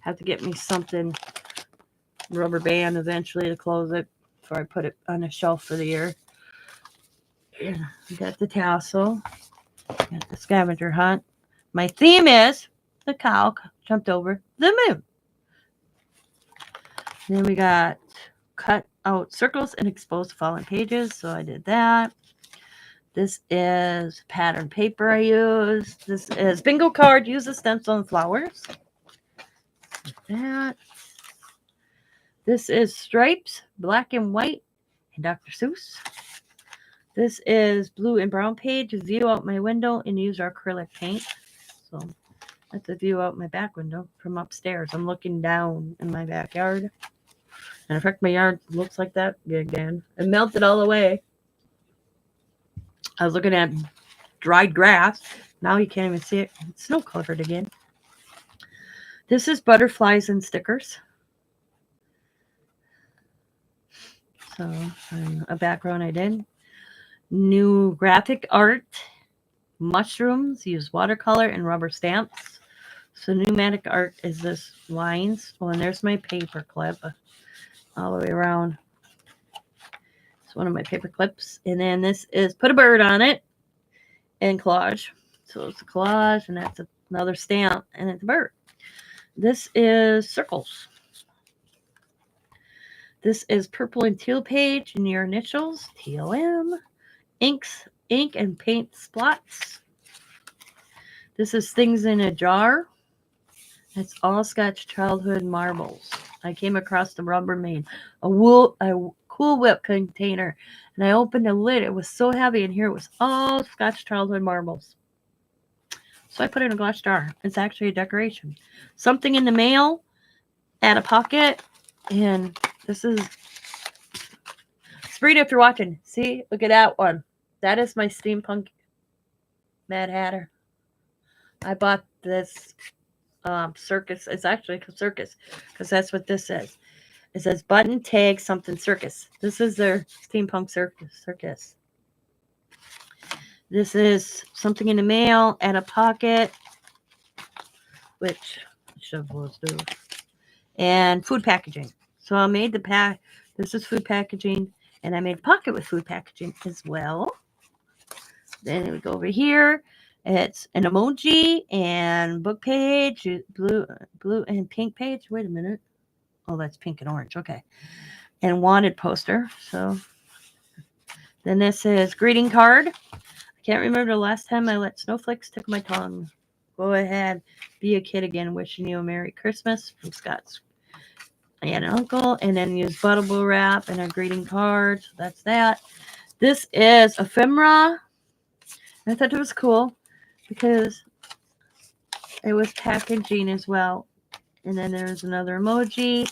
have to get me something, rubber band eventually to close it before I put it on a shelf for the year. I got the tassel. Got the scavenger hunt. My theme is the cow jumped over the moon. Then we got cut out circles and expose fallen pages. So I did that. This is pattern paper I use. This is bingo card. Use a stencil and flowers. That. This is stripes, black and white, and Dr. Seuss. This is blue and brown page. View out my window and use our acrylic paint. So that's a view out my back window from upstairs. I'm looking down in my backyard. And in fact, my yard looks like that again. It melted all away. I was looking at dried grass. Now you can't even see it. It's snow covered again. This is butterflies and stickers. So a background I did. New graphic art. Mushrooms. Use watercolor and rubber stamps. So pneumatic art is this lines. Well, and there's my paper clip all the way around. It's one of my paper clips. And then this is put a bird on it and collage. So it's a collage and that's another stamp and it's a bird. This is circles. This is purple and teal page and your initials, TOM. Ink and paint splots. This is things in a jar. It's all Scotch childhood marbles. I came across the Rubbermaid, a Cool Whip container, and I opened the lid. It was so heavy in here. It was all Scotch childhood marbles. So I put it in a glass jar. It's actually a decoration. Something in the mail, add a pocket, and this is Sabrina, if you're watching. See, look at that one. That is my steampunk Mad Hatter. I bought this circus. It's actually a circus because that's what this says. It says button tag something circus. This is their steampunk circus. This is something in the mail and a pocket, which shovels do, and food packaging. So I made the pack. This is food packaging, and I made a pocket with food packaging as well. Then we go over here. It's an emoji and book page, blue and pink page. Wait a minute. Oh, that's pink and orange. Okay. And wanted poster. So then this is greeting card. I can't remember the last time I let snowflakes tickle my tongue. Go ahead. Be a kid again. Wishing you a Merry Christmas from Scott's aunt and uncle. And then use bubble wrap and a greeting card. So that's that. This is ephemera. I thought it was cool because it was packaging as well. And then there's another emoji.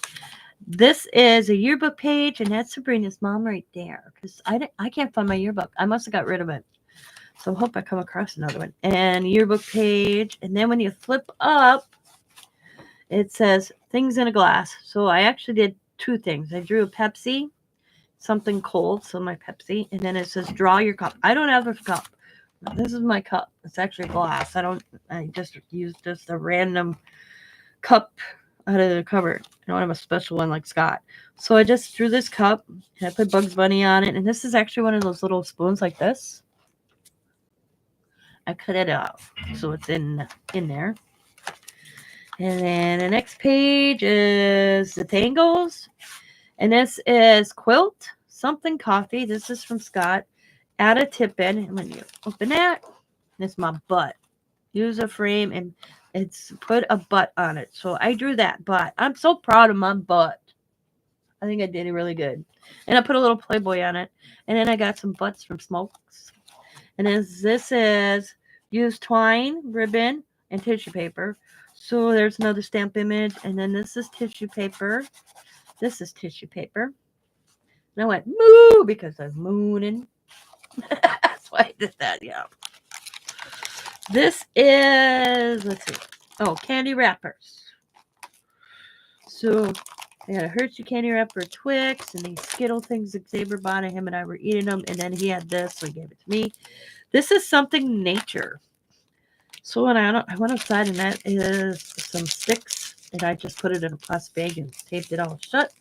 This is a yearbook page, and that's Sabrina's mom right there. Because I can't find my yearbook. I must have got rid of it. So I hope I come across another one. And yearbook page. And then when you flip up, it says things in a glass. So I actually did two things. I drew a Pepsi, something cold, so my Pepsi. And then it says draw your cup. I don't have a cup. This is my cup. It's actually glass. I just used just a random cup out of the cupboard. I don't have a special one like Scott. So I just drew this cup and I put Bugs Bunny on it. And this is actually one of those little spoons like this. I cut it out so it's in there. And then the next page is the Tangles. And this is Quilt Something Coffee. This is from Scott. Add a tip in. And when you open that, it's my butt. Use a frame and it's put a butt on it. So I drew that butt. I'm so proud of my butt. I think I did it really good. And I put a little Playboy on it. And then I got some butts from Smokes. And this is use twine, ribbon, and tissue paper. So there's another stamp image. And then this is tissue paper. This is tissue paper. And I went moo because I was mooning. That's why I did that, yeah. This is, let's see. Oh, candy wrappers. So I got a Hershey candy wrapper, Twix, and these Skittle things that Xavier bought, and him and I were eating them. And then he had this, so he gave it to me. This is something nature. So when I went outside, and that is some sticks, and I just put it in a plastic bag and taped it all shut.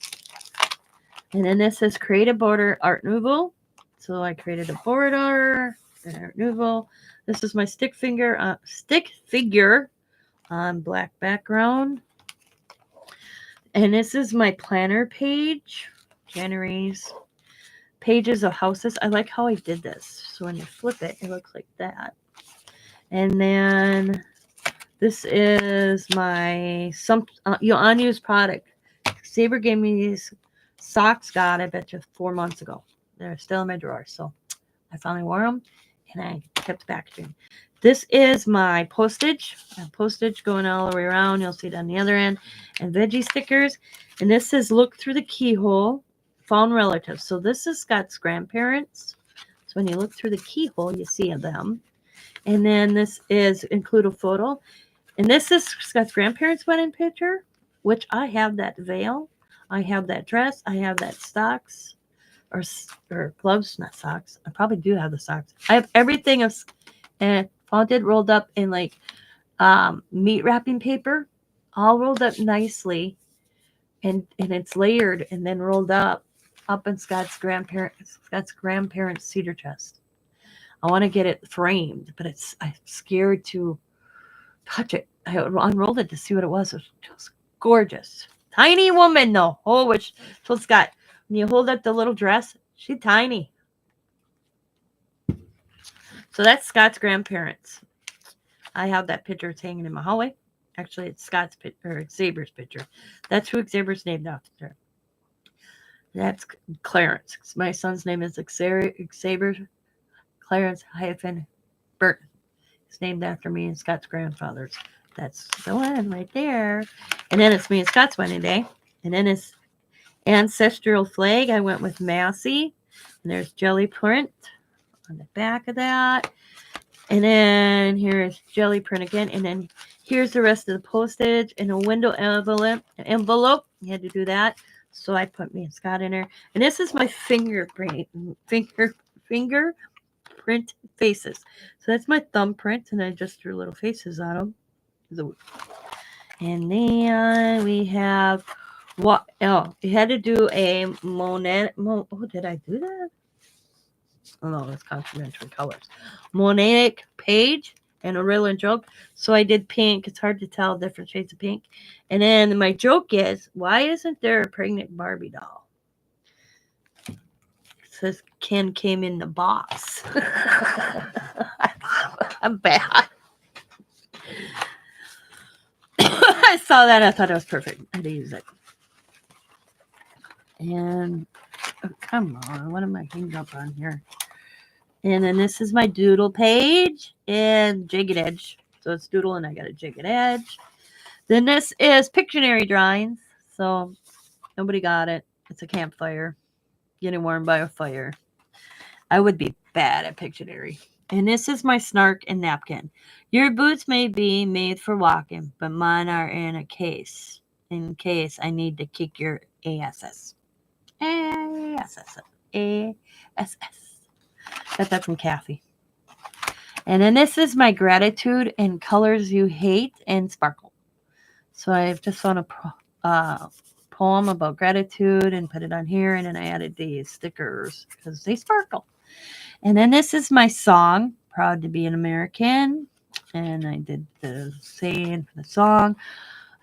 And then this is Create a Border Art Nouveau. So I created a border, an Art Nouveau. This is my stick figure on black background. And this is my planner page, January's pages of houses. I like how I did this. So when you flip it, it looks like that. And then this is my unused product. Saber gave me these socks, God, I bet you 4 months ago. They're still in my drawer. So I finally wore them and I kept the packaging. This is my postage. I have postage going all the way around. You'll see it on the other end. And veggie stickers. And this says look through the keyhole, found relatives. So this is Scott's grandparents. So when you look through the keyhole, you see them. And then this is include a photo. And this is Scott's grandparents' wedding picture, which I have that veil. I have that dress. I have that socks or gloves, not socks. I probably do have the socks. I have everything of folded, rolled up in like meat wrapping paper, all rolled up nicely, and it's layered and then rolled up in Scott's grandparents' cedar chest. I want to get it framed, but I'm scared to touch it. I unrolled it to see what it was. It was just gorgeous. Tiny woman, though. Oh, which so Scott, when you hold up the little dress, she's tiny. So that's Scott's grandparents. I have that picture. It's hanging in my hallway. Actually, it's Scott's picture, or Xavier's picture. That's who Xavier's named after. That's Clarence. My son's name is Xavier Clarence hyphen Burton. It's named after me and Scott's grandfather's. That's the one right there. And then it's me and Scott's wedding day. And then it's ancestral flag. I went with Massey. And there's jelly print on the back of that. And then here's jelly print again. And then here's the rest of the postage and a window envelope. You had to do that. So I put me and Scott in there. And this is my fingerprint faces. So that's my thumbprint, and I just drew little faces on them. And then we have what? Oh, you had to do a Monet. Oh, did I do that? Oh no, it's complementary colors. Monet page and a real and joke. So I did pink. It's hard to tell different shades of pink. And then my joke is, why isn't there a pregnant Barbie doll? It says Ken came in the box. I'm bad. I saw that. I thought it was perfect. I had to use it. And oh, come on, what am I hanging up on here? And then this is my doodle page and jagged edge. So it's doodle and I got a jagged edge. Then this is Pictionary drawings. So nobody got it. It's a campfire. Getting warmed by a fire. I would be bad at Pictionary. And this is my snark and napkin. Your boots may be made for walking, but mine are in a case. In case I need to kick your ass. Ass. Got that from Kathy. And then this is my gratitude and colors you hate and sparkle. So I've just found a poem about gratitude and put it on here. And then I added these stickers because they sparkle. And then this is my song, Proud to be an American. And I did the saying for the song.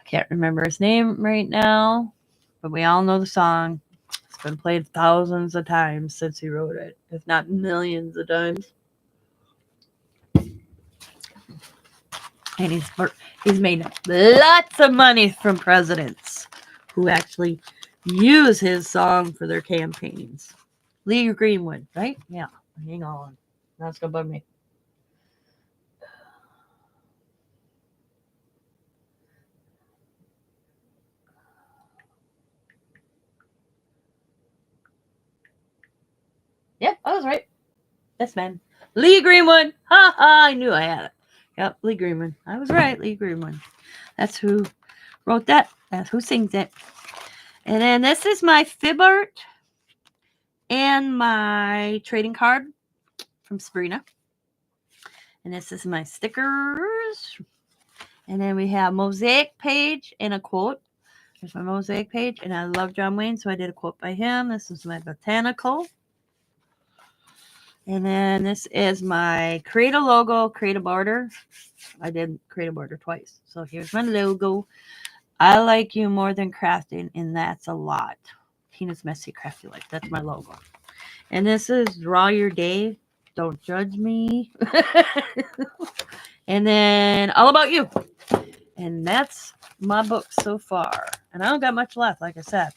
Can't remember his name right now, but we all know the song. It's been played thousands of times since he wrote it, if not millions of times. And he's made lots of money from presidents who actually use his song for their campaigns. Lee Greenwood, right? Yeah. Hang on. That's gonna bug me. Yep, I was right. This man. Lee Greenwood. Ha ha, I knew I had it. Yep, Lee Greenwood. I was right, Lee Greenwood. That's who wrote that. That's who sings it. And then this is my fib art and my trading card from Sabrina. And this is my stickers. And then we have mosaic page and a quote. There's my mosaic page. And I love John Wayne, so I did a quote by him. This is my botanical. And then this is my create a logo, create a border. I did create a border twice. So here's my logo. I like you more than crafting, and that's a lot. Tina's Messy Crafty Life. That's my logo. And this is Draw Your Day. Don't judge me. And then All About You. And that's my book so far. And I don't got much left, like I said.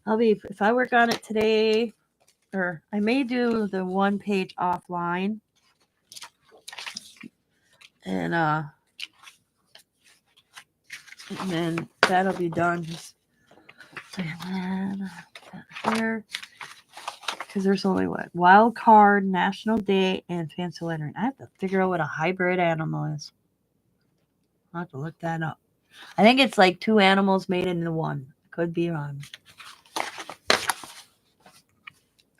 If I work on it today, or I may do the one page offline. And then that'll be done. And then here. Because there's only what? Wild Card, National Day, and Fancy Lettering. I have to figure out what a hybrid animal is. I'll have to look that up. I think it's like two animals made into one. Could be wrong.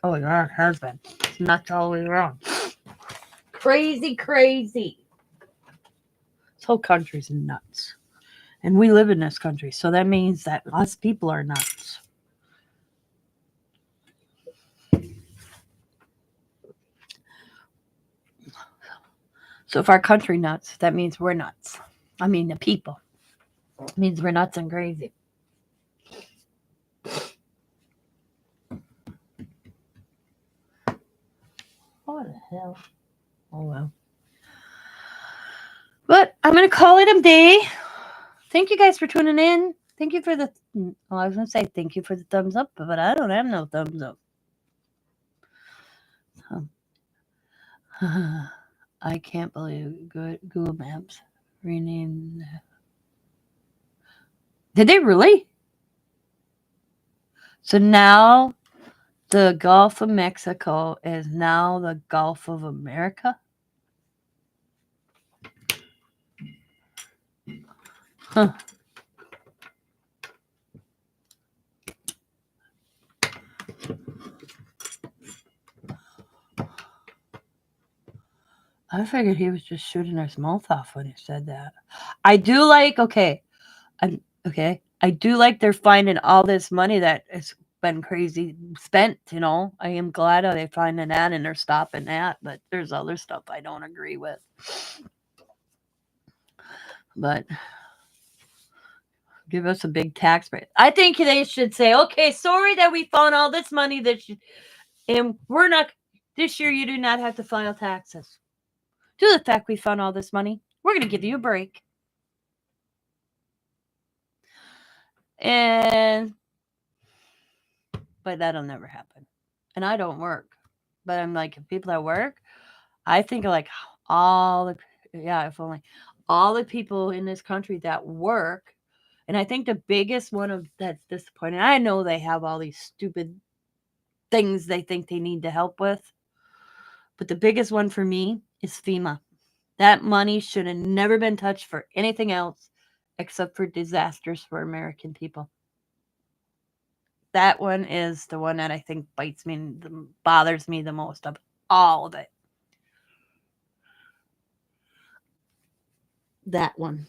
Oh, yeah, it has been. It's not totally wrong. Crazy, crazy. This whole country's nuts. And we live in this country, so that means that us people are nuts. So if our country nuts, that means we're nuts. I mean, the people. It means we're nuts and crazy. What the hell? Oh, well. But I'm going to call it a day. Thank you guys for tuning in. Thank you for the... Well, I was going to say thank you for the thumbs up, but I don't have no thumbs up. I can't believe Google Maps renamed... Did they really? So now the Gulf of Mexico is now the Gulf of America? Huh. I figured he was just shooting his mouth off when he said that. I do like, I do like they're finding all this money that has been crazy spent, you know. I am glad they're finding that and they're stopping that, but there's other stuff I don't agree with. But give us a big tax break. I think they should say, okay, sorry that we found all this money and we're not, this year you do not have to file taxes. Due to the fact we found all this money, we're going to give you a break. But that'll never happen. And I don't work. But I'm like, people that work, I think of like if only all the people in this country that work. And I think the biggest one that's disappointing, I know they have all these stupid things they think they need to help with. But the biggest one for me is FEMA. That money should have never been touched for anything else except for disasters for American people. That one is the one that I think bothers me the most of all of it. That one.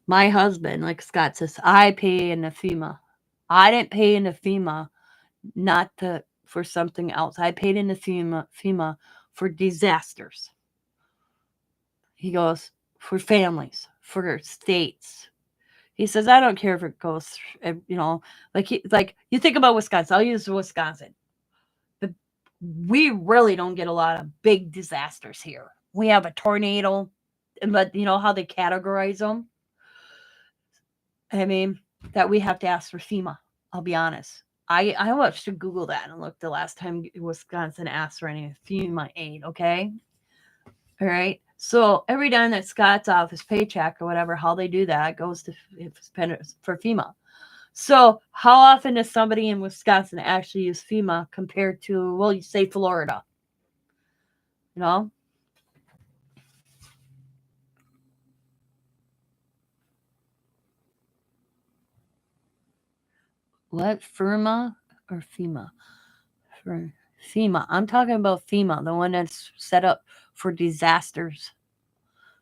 My husband, like Scott says, I pay into FEMA. I didn't pay into FEMA for something else. I paid into FEMA for disasters. He goes, for families. for states. He says, I don't care if it goes, like you think about Wisconsin. I'll use Wisconsin. But we really don't get a lot of big disasters here. We have a tornado, but you know how they categorize them? I mean, that we have to ask for FEMA. I'll be honest. I will have to Google that and look the last time Wisconsin asked for any FEMA aid, okay? All right. So every time that Scott's off his paycheck or whatever, how they do that goes to for FEMA. So how often does somebody in Wisconsin actually use FEMA compared to, well, you say Florida? You know? What? FEMA or FEMA? For FEMA. I'm talking about FEMA, the one that's set up for disasters.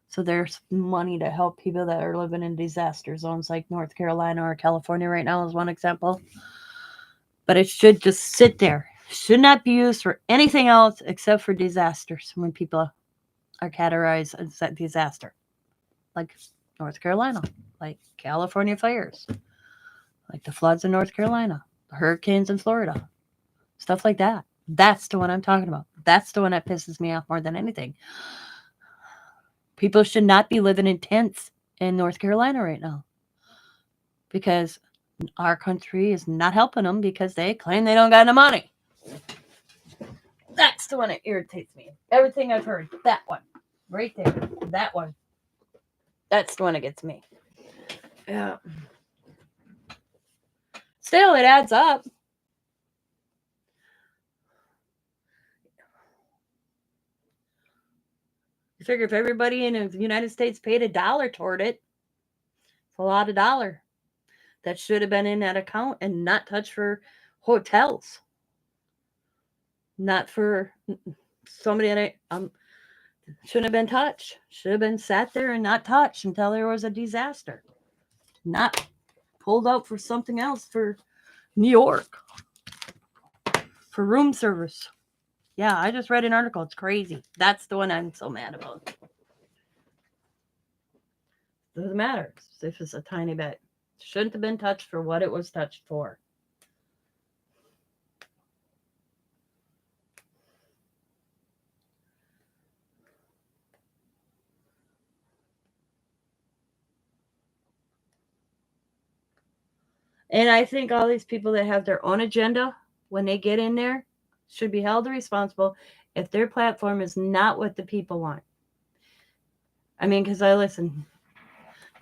So there's money to help people that are living in disaster zones like North Carolina or California right now is one example. But it should just sit there. Should not be used for anything else except for disasters when people are categorized as a disaster. Like North Carolina, like California fires, like the floods in North Carolina, the hurricanes in Florida, stuff like that. That's the one I'm talking about. That's the one that pisses me off more than anything. People should not be living in tents in North Carolina right now because our country is not helping them because they claim they don't got enough money. That's the one that irritates me. Everything I've heard, that one, right there, that one. That's the one that gets me. Yeah. Still, it adds up. You figure if everybody in the United States paid $1 toward it, it's a lot of dollar that should have been in that account and not touched for hotels, not for somebody that shouldn't have been touched. Should have been sat there and not touched until there was a disaster, not pulled out for something else for New York for room service. Yeah, I just read an article. It's crazy. That's the one I'm so mad about. Doesn't matter if it's a tiny bit. Shouldn't have been touched for what it was touched for. And I think all these people that have their own agenda, when they get in there, should be held responsible if their platform is not what the people want. I mean, because I listen,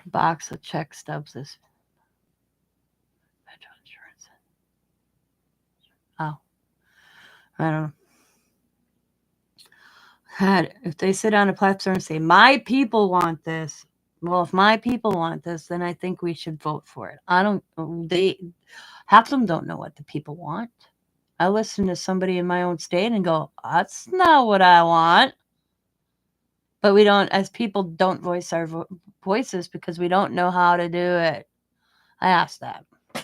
box of check stubs this. Insurance. Oh, I don't know. If they sit on a platform and say, my people want this, well, if my people want this, then I think we should vote for it. Half of them don't know what the people want. I listen to somebody in my own state and go, that's not what I want. But we don't, as people, don't voice our voices because we don't know how to do it. I ask that. I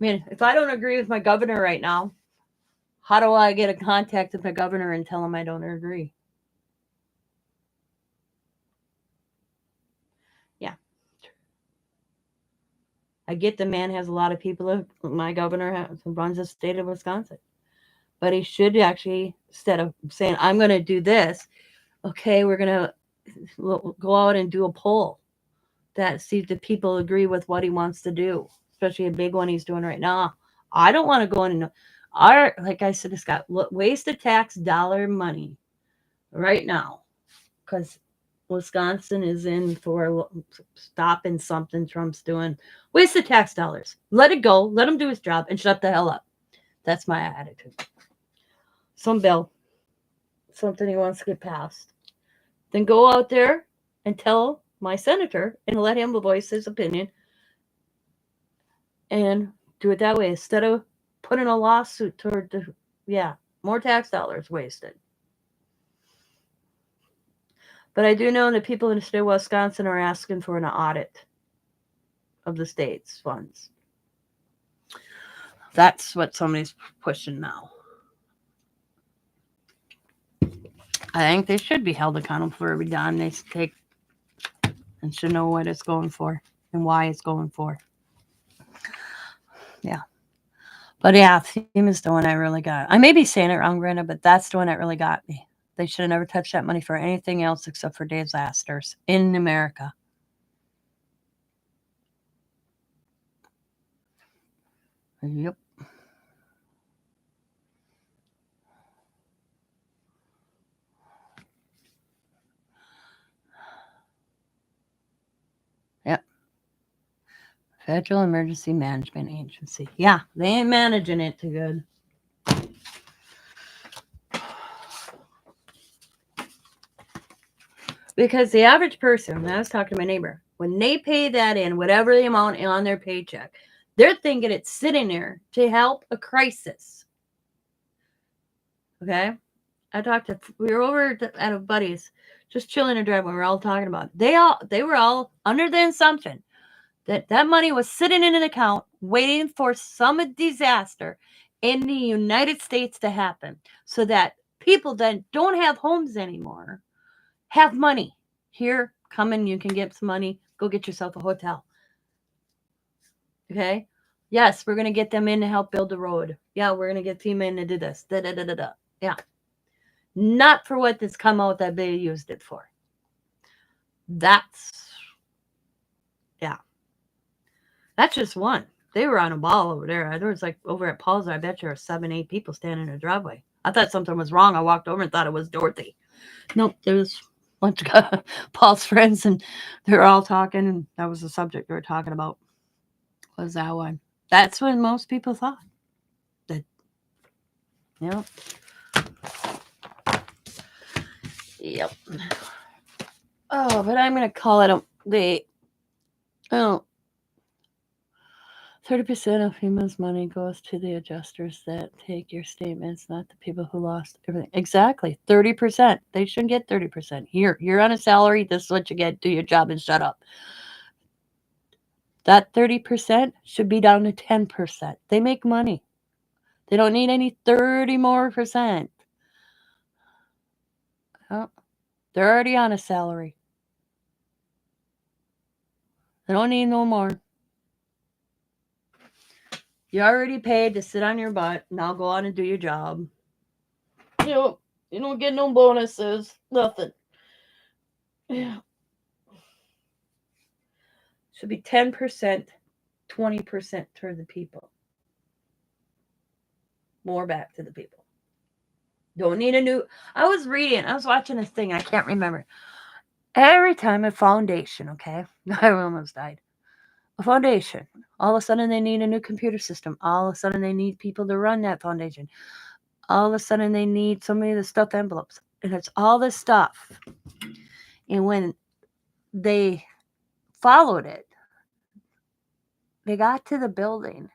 mean, if I don't agree with my governor right now, how do I get in contact with my governor and tell him I don't agree? Yeah. I get the man has a lot of people. My governor runs the state of Wisconsin. But he should actually, instead of saying, I'm going to do this, okay, we're going to go out and do a poll that see if the people agree with what he wants to do, especially a big one he's doing right now. I don't want to go in and like I said, it's got wasted tax dollar money right now because Wisconsin is in for stopping something Trump's doing. Wasted tax dollars. Let it go. Let him do his job and shut the hell up. That's my attitude. Some bill, something he wants to get passed. Then go out there and tell my senator and let him voice his opinion and do it that way instead of putting a lawsuit toward more tax dollars wasted. But I do know that people in the state of Wisconsin are asking for an audit of the state's funds. That's what somebody's pushing now. I think they should be held accountable for every dime they take and should know what it's going for and why it's going for. Yeah. But yeah, FEMA's the one I really got. I may be saying it wrong, Brenda, but that's the one that really got me. They should have never touched that money for anything else except for disasters in America. Yep. Yep. Federal Emergency Management Agency. Yeah, they ain't managing it too good. Because the average person, when I was talking to my neighbor, when they pay that in, whatever the amount on their paycheck, they're thinking it's sitting there to help a crisis. Okay? We were over at a buddy's, just chilling in a driveway. We were all talking about it. They were all under the assumption that money was sitting in an account waiting for some disaster in the United States to happen so that people that don't have homes anymore have money. Here, come in, you can get some money, go get yourself a hotel. Okay? Yes, we're going to get them in to help build the road. Yeah, we're going to get FEMA in to do this. Da, da, da, da, da. Yeah. Not for what this come out that they used it for. That's, yeah. That's just one. They were on a ball over there. There was like over at Paul's, I bet you, 7, 8 people standing in a driveway. I thought something was wrong. I walked over and thought it was Dorothy. Nope, there was a bunch of Paul's friends, and they were all talking, and that was the subject they were talking about. Was that one? That's what most people thought. That, yep. Yep. Oh, but I'm going to call it 30% of FEMA's money goes to the adjusters that take your statements, not the people who lost everything. Exactly. 30%. They shouldn't get 30%. Here, you're on a salary. This is what you get. Do your job and shut up. That 30% should be down to 10%. They make money. They don't need any 30 more percent. Oh, they're already on a salary. They don't need no more. You already paid to sit on your butt. Now go on and do your job. You don't get no bonuses. Nothing. Yeah. Should be 10%, 20% to the people. More back to the people. Don't need a new. I was watching this thing. I can't remember. Every time a foundation, okay, I almost died. A foundation. All of a sudden they need a new computer system. All of a sudden they need people to run that foundation. All of a sudden they need so many of the stuffed envelopes. And it's all this stuff. And when they followed it, they got to the building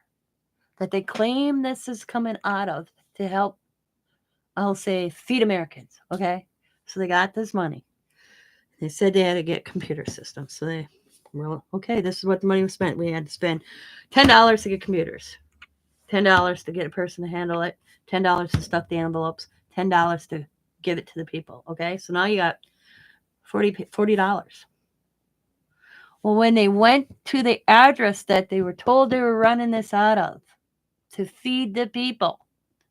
that they claim this is coming out of to help, I'll say, feed Americans. Okay? So they got this money. They said they had to get computer systems. So they were, okay, this is what the money was spent. We had to spend $10 to get computers, $10 to get a person to handle it, $10 to stuff the envelopes, $10 to give it to the people. Okay? So now you got $40. Well, when they went to the address that they were told they were running this out of to feed the people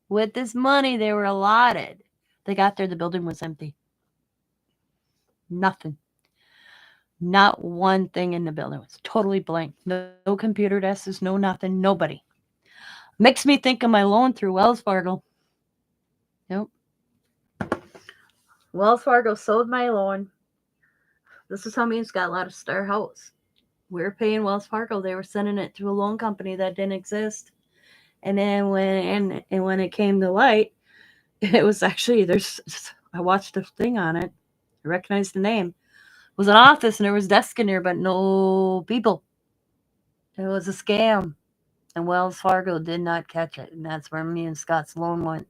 with this money they were allotted, they got there, the building was empty. Nothing. Not one thing in the building. It was totally blank. No computer desks, no nothing, nobody. Makes me think of my loan through Wells Fargo. Nope. Wells Fargo sold my loan. This is how me and Scott lost our house. We were paying Wells Fargo. They were sending it to a loan company that didn't exist. And then when it came to light, it was actually I watched a thing on it. I recognized the name. It was an office and there was desks in there, but no people. It was a scam. And Wells Fargo did not catch it. And that's where me and Scott's loan went.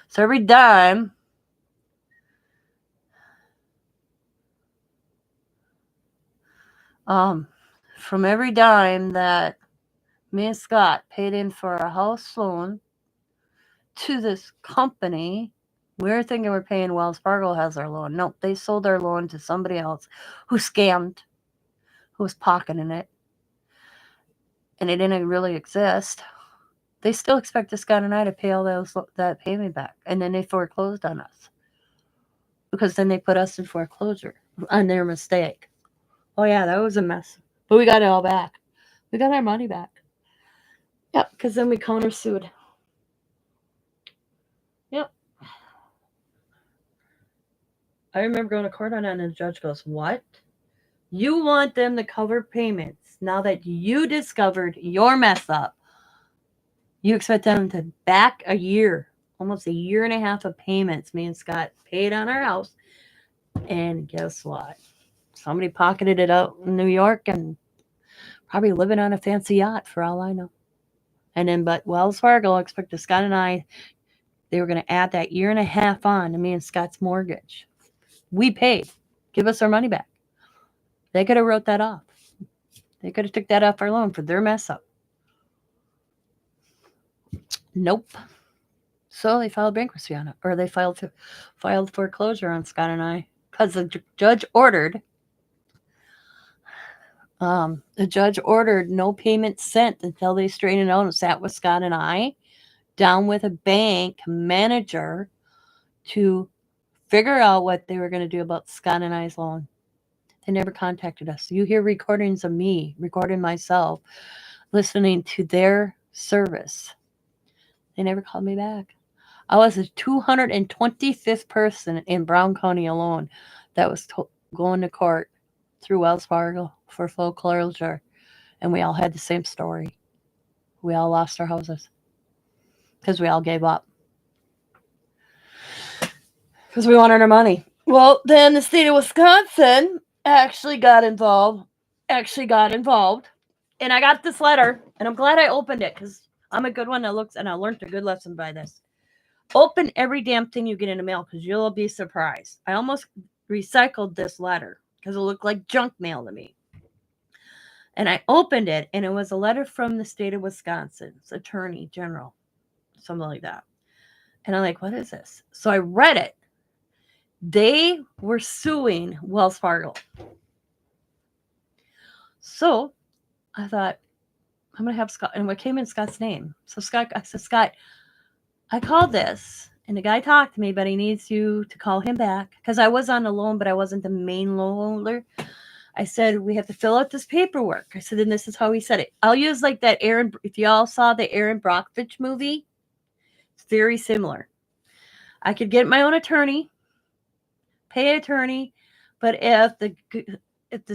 So every dime from every dime that me and Scott paid in for a house loan to this company, we're thinking we're paying Wells Fargo has our loan. Nope, they sold our loan to somebody else who scammed who was pocketing it, and it didn't really exist. They still expected Scott and I to pay all that payment back, and then they foreclosed on us because then they put us in foreclosure on their mistake. Oh yeah, that was a mess, but we got it all back. We got our money back. Yep, because then we countersued. Yep. I remember going to court on that, and the judge goes, "What? You want them to cover payments now that you discovered your mess up? You expect them to back a year, almost a year and a half of payments me and Scott paid on our house. And guess what? Somebody pocketed it out in New York and probably living on a fancy yacht for all I know. And then, but Wells Fargo expected Scott and I, they were going to add that year and a half on to me and Scott's mortgage. We paid. Give us our money back. They could have wrote that off. They could have took that off our loan for their mess up. Nope. So they filed bankruptcy on it, or they filed foreclosure on Scott and I because the judge ordered no payment sent until they straightened out and sat with Scott and I down with a bank manager to figure out what they were going to do about Scott and I's loan. They never contacted us. You hear recordings of me recording myself listening to their service. They never called me back. I was the 225th person in Brown County alone that was going to court through Wells Fargo for foreclosure, and we all had the same story. We all lost our houses because we all gave up because we wanted our money. Well, then the state of Wisconsin actually got involved, and I got this letter, and I'm glad I opened it because I'm a good one that looks, and I learned a good lesson by this. Open every damn thing you get in the mail because you'll be surprised. I almost recycled this letter because it looked like junk mail to me. And I opened it, and it was a letter from the state of Wisconsin's attorney general, something like that. And I'm like, what is this? So I read it. They were suing Wells Fargo. So I thought, I'm going to have Scott, and what came in Scott's name. So I said, Scott, I called this, and the guy talked to me, but he needs you to call him back because I was on the loan, but I wasn't the main loan holder. I said, we have to fill out this paperwork. I said, and this is how he said it. I'll use like that if you all saw the Aaron Brockovich movie, it's very similar. I could get my own attorney, pay an attorney, but if the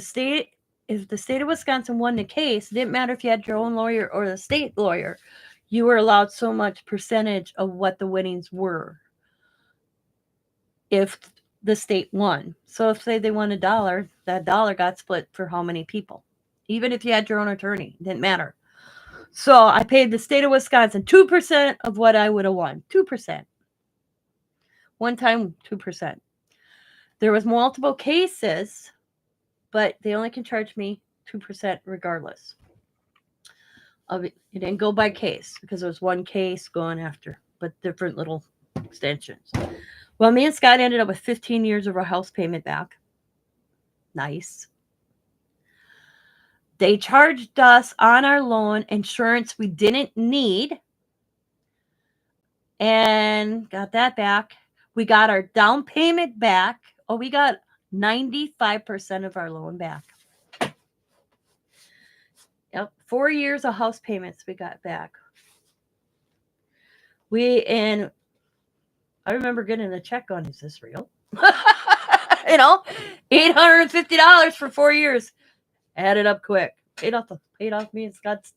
state of Wisconsin won the case, it didn't matter if you had your own lawyer or the state lawyer. You were allowed so much percentage of what the winnings were if the state won. So if, say, they won $1, that dollar got split for how many people? Even if you had your own attorney, it didn't matter. So I paid the state of Wisconsin 2% of what I would have won. 2%. One time, 2%. There was multiple cases, but they only can charge me 2% regardless. It didn't go by case because there was one case going after, but different little extensions. Well, me and Scott ended up with 15 years of our house payment back. Nice. They charged us on our loan insurance we didn't need and got that back. We got our down payment back. Oh, we got 95% of our loan back. Yep, 4 years of house payments we got back. I remember getting a check on, is this real? $850 for 4 years. Added up quick. Paid off me and Scott's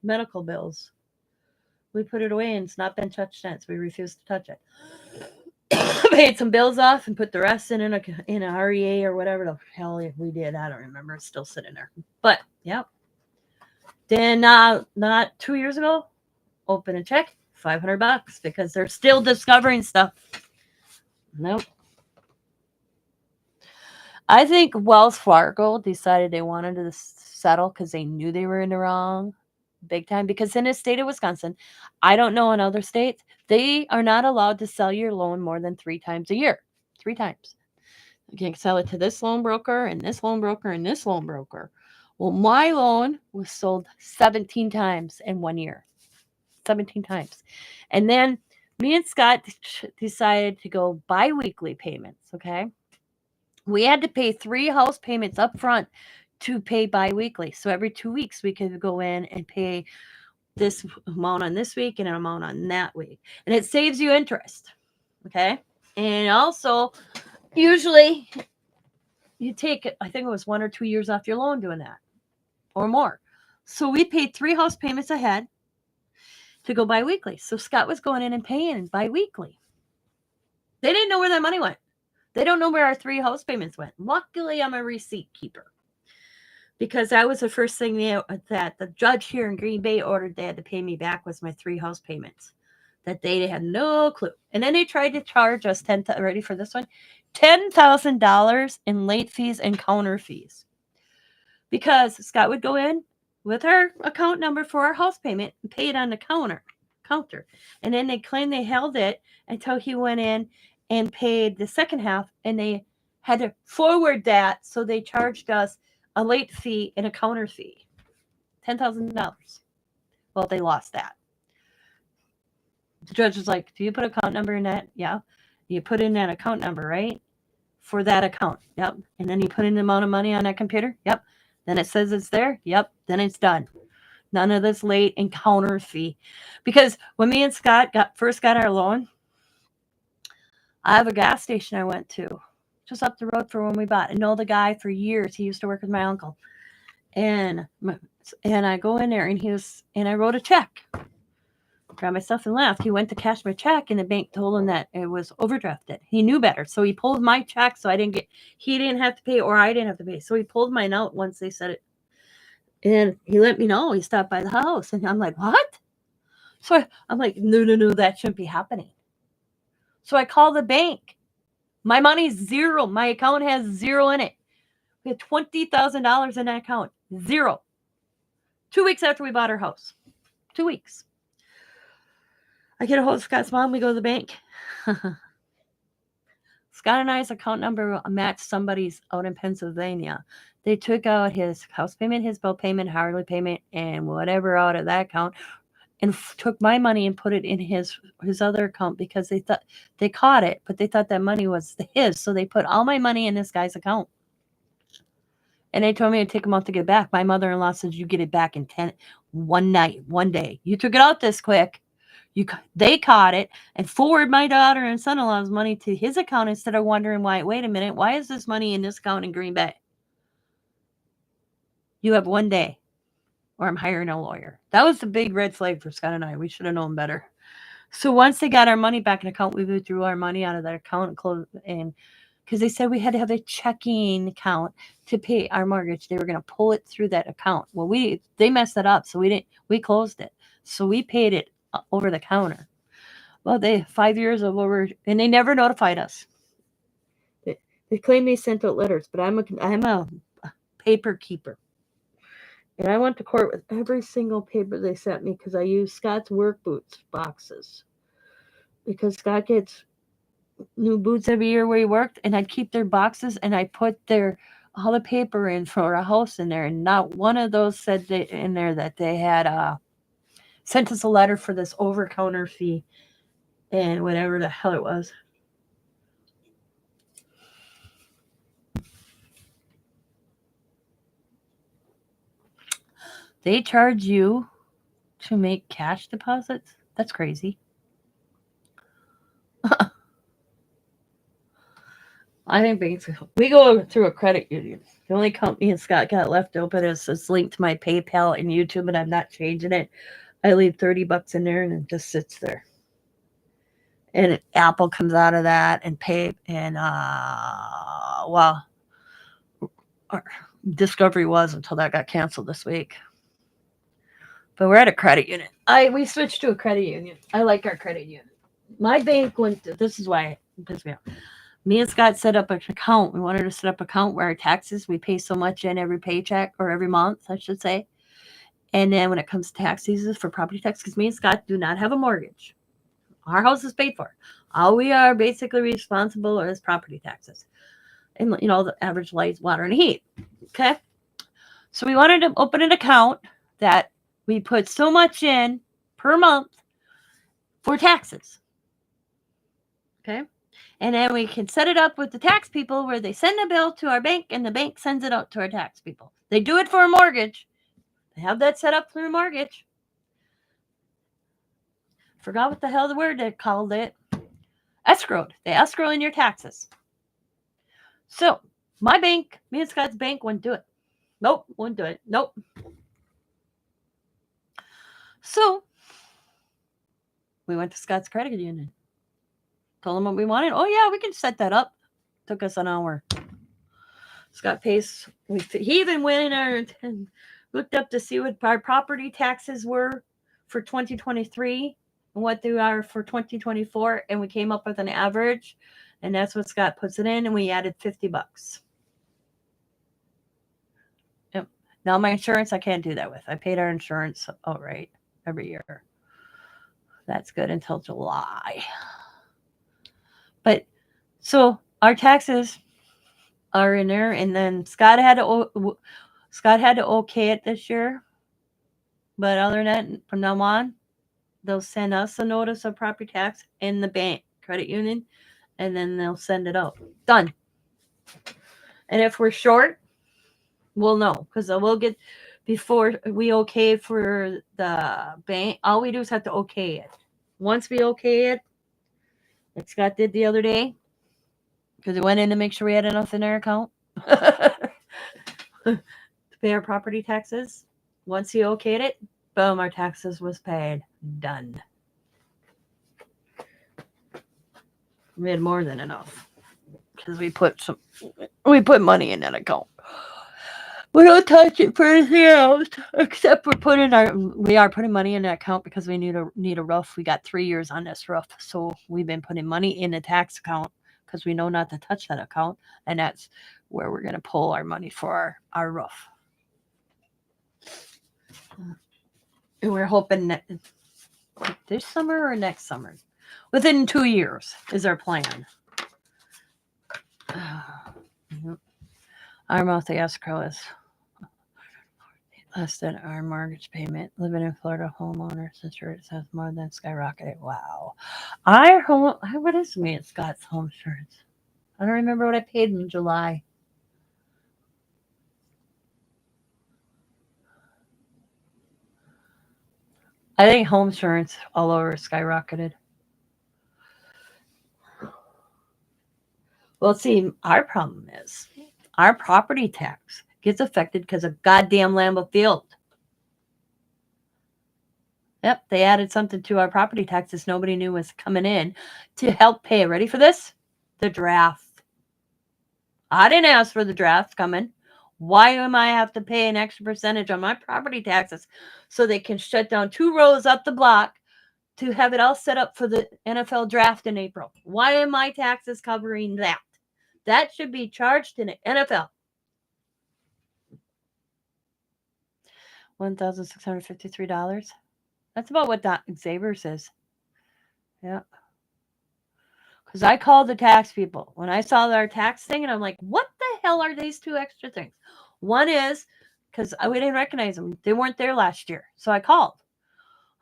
medical bills. We put it away and it's not been touched since. We refused to touch it. Paid some bills off and put the rest in a REA or whatever the hell we did. I don't remember. It's still sitting there. But yeah. Then not 2 years ago, open a check, $500 because they're still discovering stuff. Nope. I think Wells Fargo decided they wanted to settle because they knew they were in the wrong big time. Because in the state of Wisconsin, I don't know in other states, they are not allowed to sell your loan more than 3 times a year. 3 times. You can sell it to this loan broker and this loan broker and this loan broker. Well, my loan was sold 17 times in 1 year. 17 times. And then me and Scott decided to go bi-weekly payments, okay? We had to pay 3 house payments up front to pay bi-weekly. So every 2 weeks we could go in and pay this amount on this week and an amount on that week. And it saves you interest, okay? And also, usually you take, I think it was 1 or 2 years off your loan doing that or more. So we paid 3 house payments ahead to go bi-weekly. So Scott was going in and paying bi-weekly. They didn't know where that money went. They don't know where our 3 house payments went. Luckily, I'm a receipt keeper. Because that was the first thing that the judge here in Green Bay ordered they had to pay me back was my 3 house payments. That they had no clue. And then they tried to charge us ready for this one? $10,000 in late fees and counter fees. Because Scott would go in with our account number for our house payment and pay it on the counter. And then they claimed they held it until he went in and paid the second half, and they had to forward that, so they charged us a late fee and a counter fee. $10,000. Well, they lost that. The judge was like, do you put account number in that? Yeah. You put in that account number, right? For that account. Yep. And then you put in the amount of money on that computer. Yep. Then it says it's there. Yep. Then it's done. None of this late and counter fee. Because when me and Scott first got our loan, I have a gas station I went to just up the road from when we bought. I know the guy for years. He used to work with my uncle. And I go in there and I wrote a check. Grabbed my stuff and left. He went to cash my check and the bank told him that it was overdrafted. He knew better. So he pulled my check so he didn't have to pay or I didn't have to pay. So he pulled mine out once they said it. And he let me know. He stopped by the house and I'm like, what? So I'm like, no, that shouldn't be happening. So I call the bank. My money's zero. My account has zero in it. We had $20,000 in that account. Zero. 2 weeks after we bought our house. 2 weeks. I get a hold of Scott's mom. We go to the bank. Scott and I's account number matched somebody's out in Pennsylvania. They took out his house payment, his bill payment, hourly payment, and whatever out of that account, and took my money and put it in his other account because they thought they caught it, but they thought that money was his. So they put all my money in this guy's account. And they told me to take a month to get it back. My mother-in-law said, you get it back in 1 night, 1 day. You took it out this quick. They caught it and forwarded my daughter and son-in-law's money to his account instead of wondering wait a minute, why is this money in this account in Green Bay? You have 1 day or I'm hiring a lawyer. That was the big red flag for Scott and I. We should have known better. So once they got our money back in account, we withdrew our money out of that account and closed and because they said we had to have a checking account to pay our mortgage. They were going to pull it through that account. Well, they messed it up, so we closed it. So we paid it over the counter. Well, 5 years of and they never notified us. They claim they sent out letters, but I'm a paper keeper. And I went to court with every single paper they sent me because I used Scott's work boots boxes. Because Scott gets new boots every year where he worked, and I'd keep their boxes and I put all the paper in for a house in there, and not one of those said in there that they had sent us a letter for this over-counter fee and whatever the hell it was. They charge you to make cash deposits? That's crazy. I think we go through a credit union. The only company Scott got left open is linked to my PayPal and YouTube, and I'm not changing it. I leave $30 in there, and it just sits there. And Apple comes out of that, and Discovery was until that got canceled this week. But we're at a credit union. We switched to a credit union. I like our credit union. My bank this is why it pissed me off. Me and Scott set up an account. We wanted to set up an account where our taxes, we pay so much in every paycheck or every month, I should say. And then when it comes to tax seasons for property tax, because me and Scott do not have a mortgage. Our house is paid for. All we are basically responsible is property taxes. And, the average lights, water, and heat. Okay? So we wanted to open an account that we put so much in per month for taxes. Okay. And then we can set it up with the tax people where they send a bill to our bank and the bank sends it out to our tax people. They do it for a mortgage. They have that set up for a mortgage. Forgot what the hell the word they called it. Escrowed. They escrow in your taxes. So my bank, me and Scott's bank wouldn't do it. Nope, wouldn't do it. Nope. So we went to Scott's credit union. Told them what we wanted. Oh yeah, we can set that up. Took us an hour. Scott pays. He even went in there and looked up to see what our property taxes were for 2023 and what they are for 2024, and we came up with an average, and that's what Scott puts it in, and we added $50. Yep. Now my insurance, I can't do that with. I paid our insurance outright every year. That's good until July. But so our taxes are in there, and then Scott had to okay it this year. But other than that, from now on, they'll send us a notice of property tax in the bank credit union, and then they'll send it out. Done. And if we're short, we'll know because we'll get before we okay for the bank. All we do is have to okay it. Once we okay it, like Scott did the other day, because he went in to make sure we had enough in our account to pay our property taxes. Once he okayed it, boom, our taxes was paid. Done. We had more than enough because we put money in that account. We don't touch it for anything else except we are putting money in that account because we need a roof. We got 3 years on this roof, so we've been putting money in the tax account because we know not to touch that account, and that's where we're going to pull our money for our roof. And we're hoping that this summer or next summer, within 2 years, is our plan. Our monthly escrow is less than our mortgage payment. Living in Florida, homeowners insurance has more than skyrocketed. Wow. What is me and Scott's home insurance? I don't remember what I paid in July. I think home insurance all over skyrocketed. Well, see, our problem is our property tax gets affected because of goddamn Lambeau Field. Yep, they added something to our property taxes nobody knew was coming in to help pay. Ready for this? The draft. I didn't ask for the draft coming. Why am I have to pay an extra percentage on my property taxes so they can shut down 2 rows up the block to have it all set up for the NFL draft in April? Why am my taxes covering that? That should be charged in the NFL. $1,653. That's about what Xavier says. Yeah. Because I called the tax people when I saw their tax thing, and I'm like, what the hell are these 2 extra things? One is because we didn't recognize them. They weren't there last year. So I called.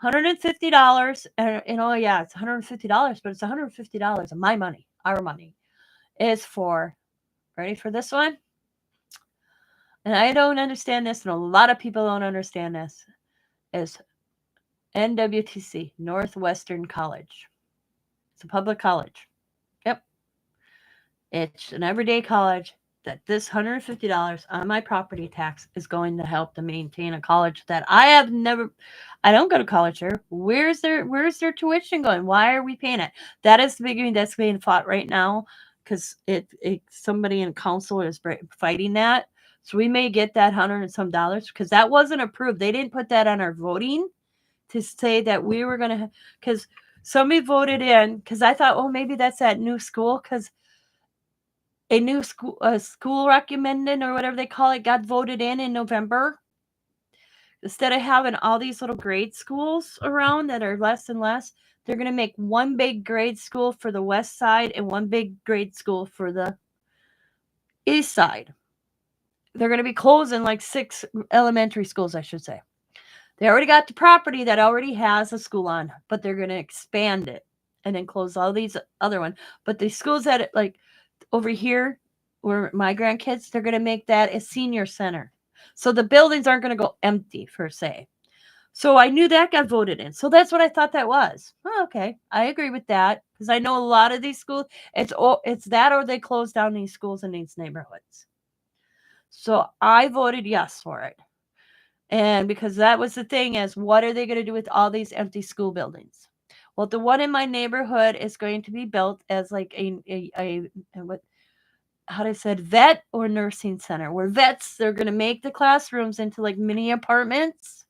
$150. And oh, yeah, it's $150, but it's $150 of my money, our money, is for, ready for this one? And I don't understand this, and a lot of people don't understand this, is NWTC, Northwestern College. It's a public college. Yep. It's an everyday college that this $150 on my property tax is going to help to maintain a college that I don't go to college here. Where's their tuition going? Why are we paying it? That is the beginning that's being fought right now because somebody in council is fighting that. So we may get that $100 and some because that wasn't approved. They didn't put that on our voting to say that we were going to, because somebody voted in, because I thought, oh, maybe that's that new school, because a new school recommended or whatever they call it got voted in November. Instead of having all these little grade schools around that are less and less, they're going to make one big grade school for the west side and one big grade school for the east side. they're going to be closing like 6 elementary schools, I should say. They already got the property that already has a school on, but they're going to expand it and then close all these other ones. But the schools that like over here where my grandkids, they're going to make that a senior center. So the buildings aren't going to go empty per se. So I knew that got voted in. So that's what I thought that was. Oh, okay, I agree with that because I know a lot of these schools. It's that or they close down these schools in these neighborhoods. So I voted yes for it. And because that was the thing is, what are they going to do with all these empty school buildings? Well, the one in my neighborhood is going to be built as like a what how do I said vet or nursing center where vets they're going to make the classrooms into like mini apartments,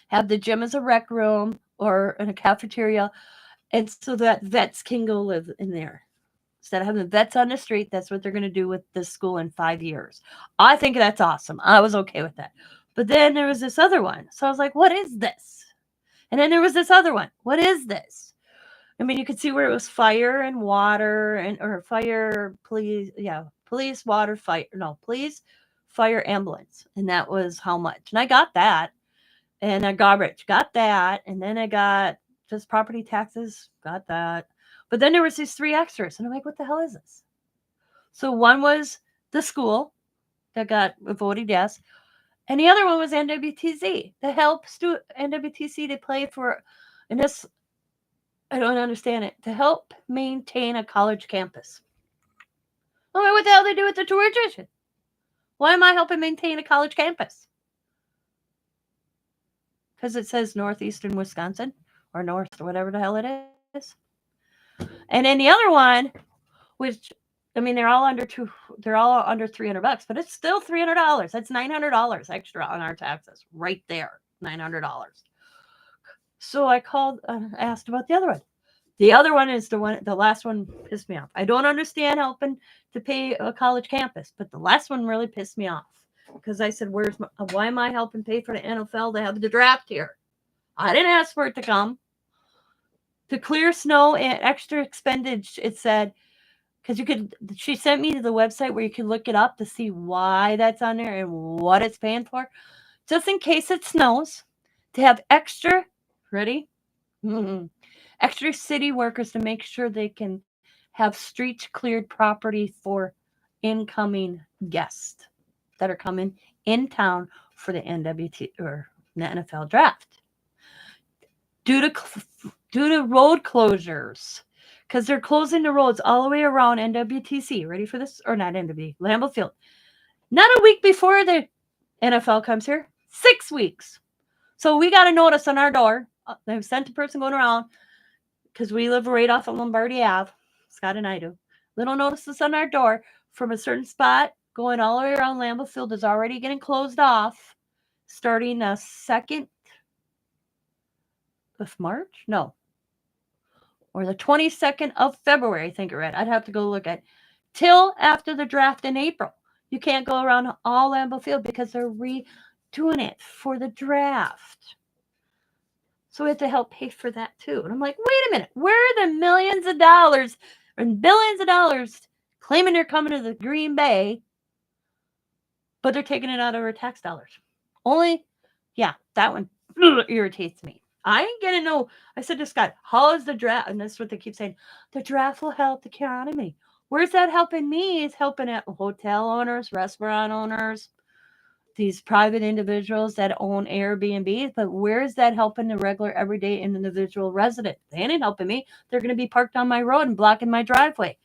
have the gym as a rec room or in a cafeteria, and so that vets can go live in there. Instead of having vets on the street, that's what they're going to do with this school in 5 years. I think that's awesome. I was okay with that. But then there was this other one. So I was like, what is this? And then there was this other one. What is this? I mean, you could see where it was fire and water and or fire, police, yeah, police, water, fire. No, police, fire, ambulance. And that was how much. And I got that. And I garbage, got that. And then I got just property taxes, got that. But then there was these 3 extras. And I'm like, what the hell is this? So one was the school that got voted yes. And the other one was NWTC that helps NWTC to play for, and this, I don't understand it, to help maintain a college campus. Oh, what the hell they do with the tuition? Why am I helping maintain a college campus? Because it says Northeastern Wisconsin or North or whatever the hell it is. And then the other one, which I mean, they're all under $300, but it's still $300. That's $900 extra on our taxes right there. $900. So I called, asked about the other one. The other one is the last one pissed me off. I don't understand helping to pay a college campus, but the last one really pissed me off because I said, why am I helping pay for the NFL to have the draft here? I didn't ask for it to come. To clear snow and extra expenditures, it said, because she sent me to the website where you can look it up to see why that's on there and what it's paying for. Just in case it snows, to have extra, ready? Extra city workers to make sure they can have streets cleared property for incoming guests that are coming in town for the NWT or the NFL draft. Due to road closures, because they're closing the roads all the way around NWTC. Ready for this? Or not NWT, Lambeau Field. Not a week before the NFL comes here, 6 weeks. So we got a notice on our door. They've sent a person going around because we live right off of Lombardi Ave. Scott and I do. Little notices on our door from a certain spot going all the way around Lambeau Field is already getting closed off starting the 2nd of March? No. Or the 22nd of February, I think it read. I'd have to go look at till after the draft in April. You can't go around all Lambeau Field because they're redoing it for the draft. So we have to help pay for that too. And I'm like, wait a minute, where are the millions of dollars and billions of dollars claiming they're coming to the Green Bay, but they're taking it out of our tax dollars? Only, yeah, that one irritates me. I ain't gonna know. I said to Scott, how is the draft? And that's what they keep saying. The draft will help the economy. Where's that helping me? It's helping at hotel owners, restaurant owners, these private individuals that own Airbnbs. But where is that helping the regular, everyday individual resident? They ain't helping me. They're going to be parked on my road and blocking my driveway.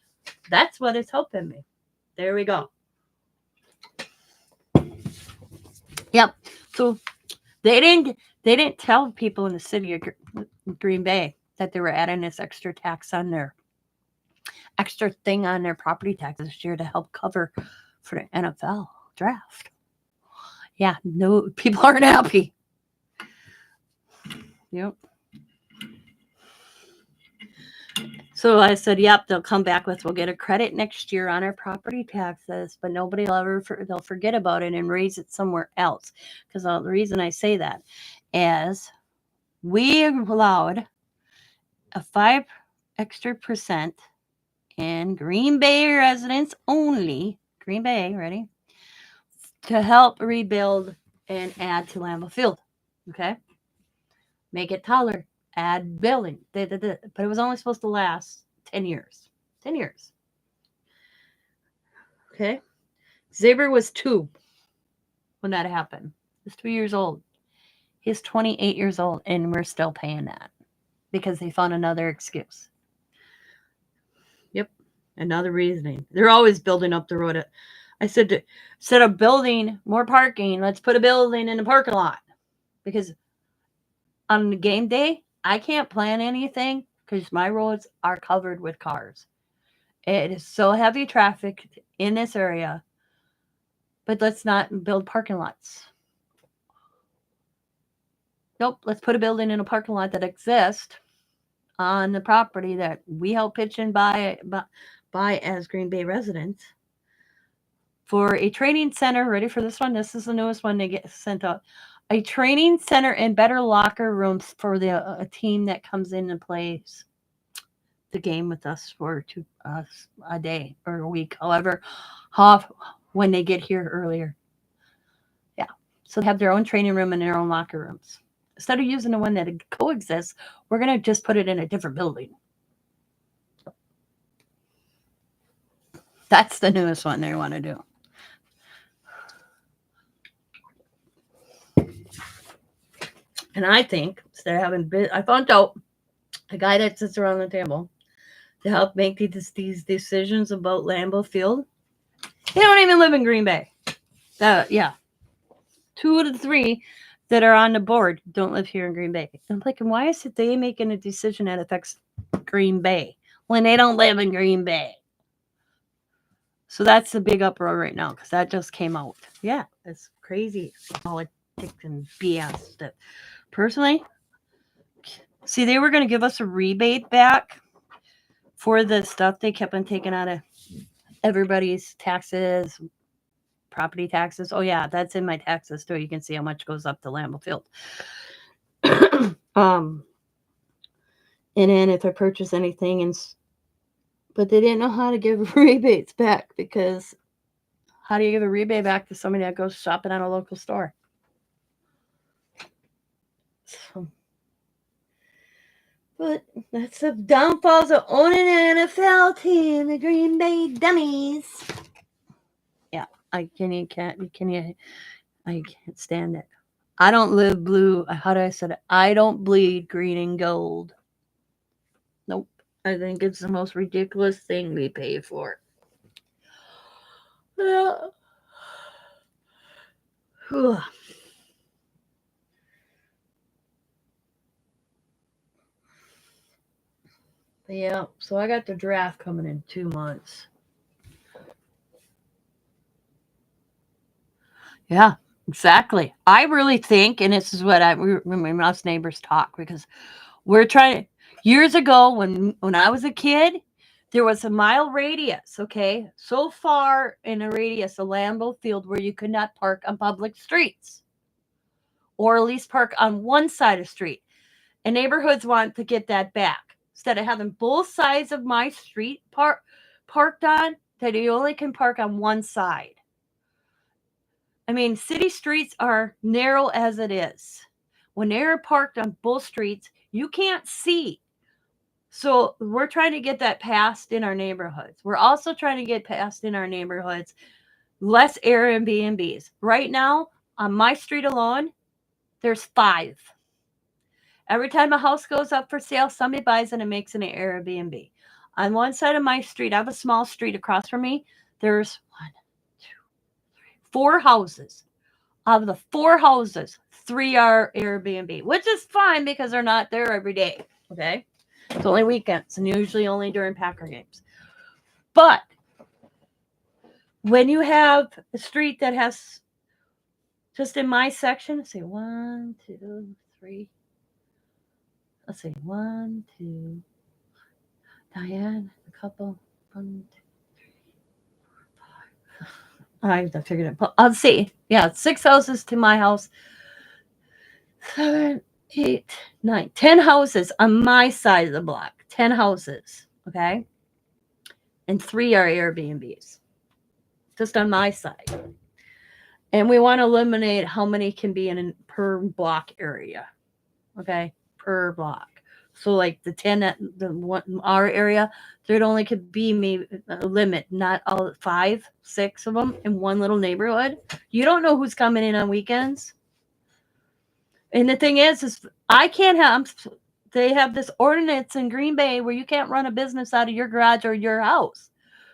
That's what is helping me. There we go. Yep. So they didn't tell people in the city of Green Bay that they were adding this extra tax on their extra thing on their property taxes this year to help cover for the NFL draft. Yeah, no, people aren't happy. Yep. So I said, yep, they'll come back with, we'll get a credit next year on our property taxes, but nobody will they'll forget about it and raise it somewhere else. Because the reason I say that is we allowed a 5% extra in Green Bay residents only. Green Bay, ready? to help rebuild and add to Lambeau Field. Okay? Make it taller, add building. But it was only supposed to last 10 years. 10 years. Okay? Xavier was 2 when that happened. He was 2 years old. He's 28 years old, and we're still paying that because they found another excuse. Yep, another reasoning. They're always building up the road. I said, instead of building more parking, let's put a building in the parking lot. Because on the game day, I can't plan anything because my roads are covered with cars. It is so heavy traffic in this area. But let's not build parking lots. Nope, let's put a building in a parking lot that exists on the property that we help pitch and buy as Green Bay residents for a training center. Ready for this one? This is the newest one they get sent out. A training center and better locker rooms for a team that comes in and plays the game with us for a day or a week, however, when they get here earlier. Yeah, so they have their own training room and their own locker rooms. Instead of using the one that coexists, we're going to just put it in a different building. That's the newest one they want to do. And I think instead of having, I found out a guy that sits around the table to help make these decisions about Lambeau Field. They don't even live in Green Bay. Yeah. 2 of the 3 that are on the board don't live here in Green Bay. I'm like, why is it they making a decision that affects Green Bay when they don't live in Green Bay? So that's the big uproar right now because that just came out. Yeah, it's crazy politics and BS. That personally, see, they were going to give us a rebate back for the stuff they kept on taking out of everybody's taxes, property taxes. Oh yeah, that's in my taxes too. You can see how much goes up to Lambeau Field. And then if I purchase anything, but they didn't know how to give rebates back because how do you give a rebate back to somebody that goes shopping at a local store? So, but that's the downfalls of owning an NFL team, the Green Bay Dummies. Yeah, I can't stand it. I don't live blue. How do I say it? I don't bleed green and gold. Nope. I think it's the most ridiculous thing we pay for. Yeah. Yeah, so I got the draft coming in 2 months. Yeah, exactly. I really think, and this is what us neighbors talk because we're trying. Years ago, when I was a kid, there was a mile radius. Okay, so far in a radius of Lambeau Field where you could not park on public streets, or at least park on one side of the street. And neighborhoods want to get that back. Instead of having both sides of my street parked on, that you only can park on one side. I mean, city streets are narrow as it is. When they're parked on both streets, you can't see. So we're trying to get that passed in our neighborhoods. We're also trying to get passed in our neighborhoods less Airbnbs. Right now, on my street alone, there's 5. Every time a house goes up for sale, somebody buys it and makes it an Airbnb. On one side of my street, I have a small street across from me. There's 1, 2, 3, 4 houses. Of the 4 houses, 3 are Airbnb, which is fine because they're not there every day. Okay, it's only weekends and usually only during Packer games. But when you have a street that has, just in my section, say 1, 2, 3. Let's see, 1, 2. Diane, a couple. 1, 2, 3, 4, 5. I have to figure it out. I'll see. Yeah, 6 houses to my house. 7, 8, 9, 10 houses on my side of the block. 10 houses, okay? And 3 are Airbnbs. Just on my side. And we want to eliminate how many can be in per block area. Okay, per block. So like the 10 at the one our area, there'd only could be maybe a limit, not all 5, 6 of them in one little neighborhood. You don't know who's coming in on weekends. And the thing is I can't have. They have this ordinance in Green Bay where you can't run a business out of your garage or your house.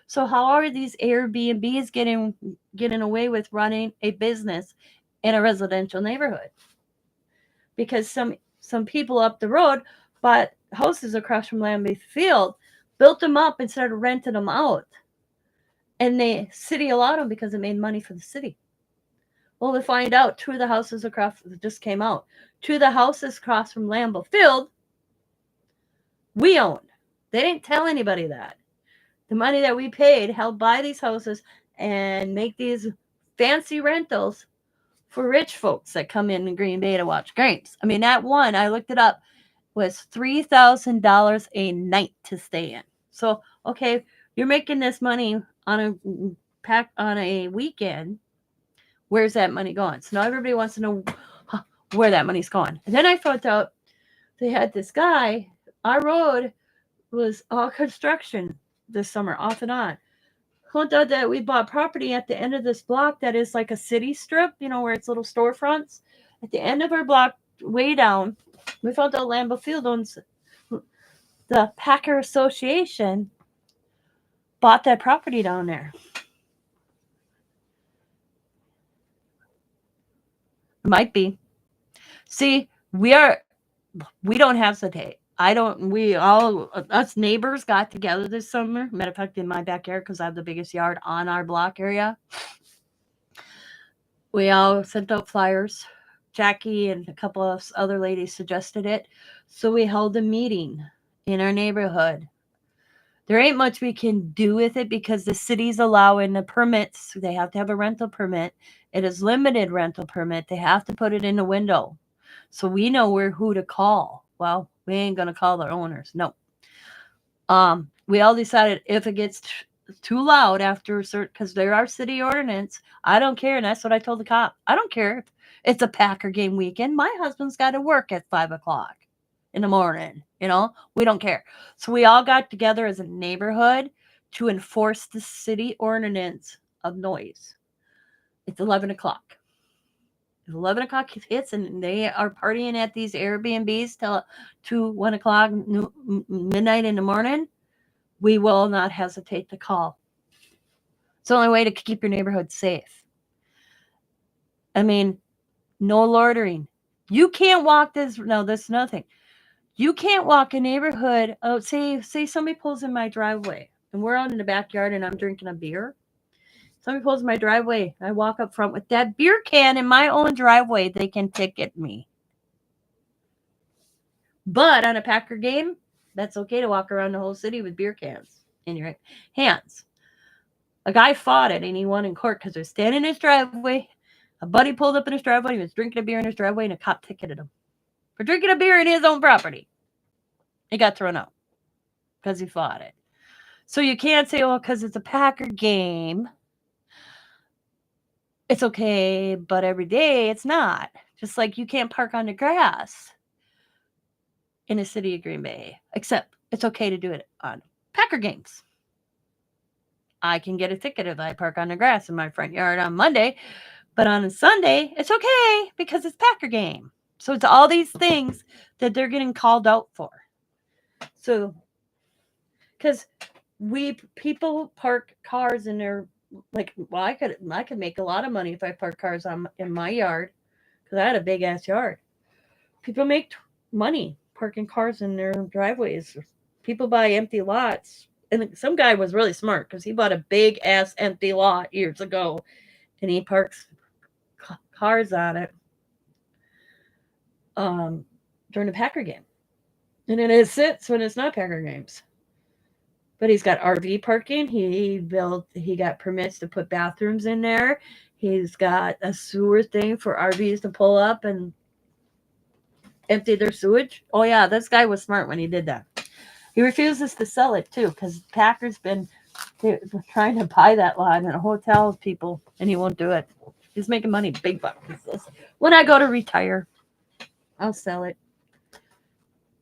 So how are these Airbnbs getting away with running a business in a residential neighborhood? Because some people up the road bought houses across from Lambeth Field, built them up and started renting them out. And the city allowed them because it made money for the city. Well, to find out, two of the houses across just came out. Two of the houses across from Lambeau Field, we owned. They didn't tell anybody that. The money that we paid helped buy these houses and make these fancy rentals for rich folks that come in Green Bay to watch games. I mean, that one, I looked it up, was $3,000 a night to stay in. So, okay, you're making this money on a weekend. Where's that money going? So now everybody wants to know where that money's going. And then I found out they had this guy. Our road was all construction this summer, off and on. Found out that we bought property at the end of this block that is like a city strip, where it's little storefronts. At the end of our block, way down, we found out Lambeau Field owns the Packer Association bought that property down there. Might be. See, we don't hesitate. Us neighbors got together this summer. Matter of fact, in my backyard, because I have the biggest yard on our block area. We all sent out flyers. Jackie and a couple of other ladies suggested it. So we held a meeting in our neighborhood. There ain't much we can do with it because the city's allowing the permits. They have to have a rental permit. It is limited rental permit. They have to put it in the window. So we know who to call. Well, we ain't going to call their owners. No. We all decided if it gets too loud after a certain, because there are city ordinance, I don't care. And that's what I told the cop. I don't care if it's a Packer game weekend. My husband's got to work at 5:00 in the morning. We don't care. So we all got together as a neighborhood to enforce the city ordinance of noise. It's 11:00. 11:00 hits and they are partying at these Airbnbs till 1:00, midnight in the morning. We will not hesitate to call. It's the only way to keep your neighborhood safe. I mean, no loitering. You can't walk this. No, that's nothing. You can't walk a neighborhood. Oh, say somebody pulls in my driveway and we're out in the backyard and I'm drinking a beer. Somebody pulls in my driveway. I walk up front with that beer can in my own driveway. They can ticket me. But on a Packer game, that's okay to walk around the whole city with beer cans in your hands. A guy fought it and he won in court because he was standing in his driveway. A buddy pulled up in his driveway. He was drinking a beer in his driveway and a cop ticketed him for drinking a beer in his own property. He got thrown out because he fought it. So you can't say, well, because it's a Packer game, it's okay, but every day it's not. Just like you can't park on the grass in the city of Green Bay, except it's okay to do it on Packer games. I can get a ticket if I park on the grass in my front yard on Monday, but on a Sunday, it's okay because it's Packer game. So it's all these things that they're getting called out for. So, because people park cars in their, I could make a lot of money if I park cars in my yard because I had a big ass yard. People make money parking cars in their driveways. People buy empty lots. And some guy was really smart because he bought a big ass empty lot years ago and he parks cars on it during the Packer game. And then it sits when it's not Packer games. But he's got RV parking. He got permits to put bathrooms in there. He's got a sewer thing for RVs to pull up and empty their sewage. Oh yeah, this guy was smart when he did that. He refuses to sell it too because Packer's been trying to buy that lot and hotel people, and he won't do it. He's making money, big bucks. When I go to retire, I'll sell it.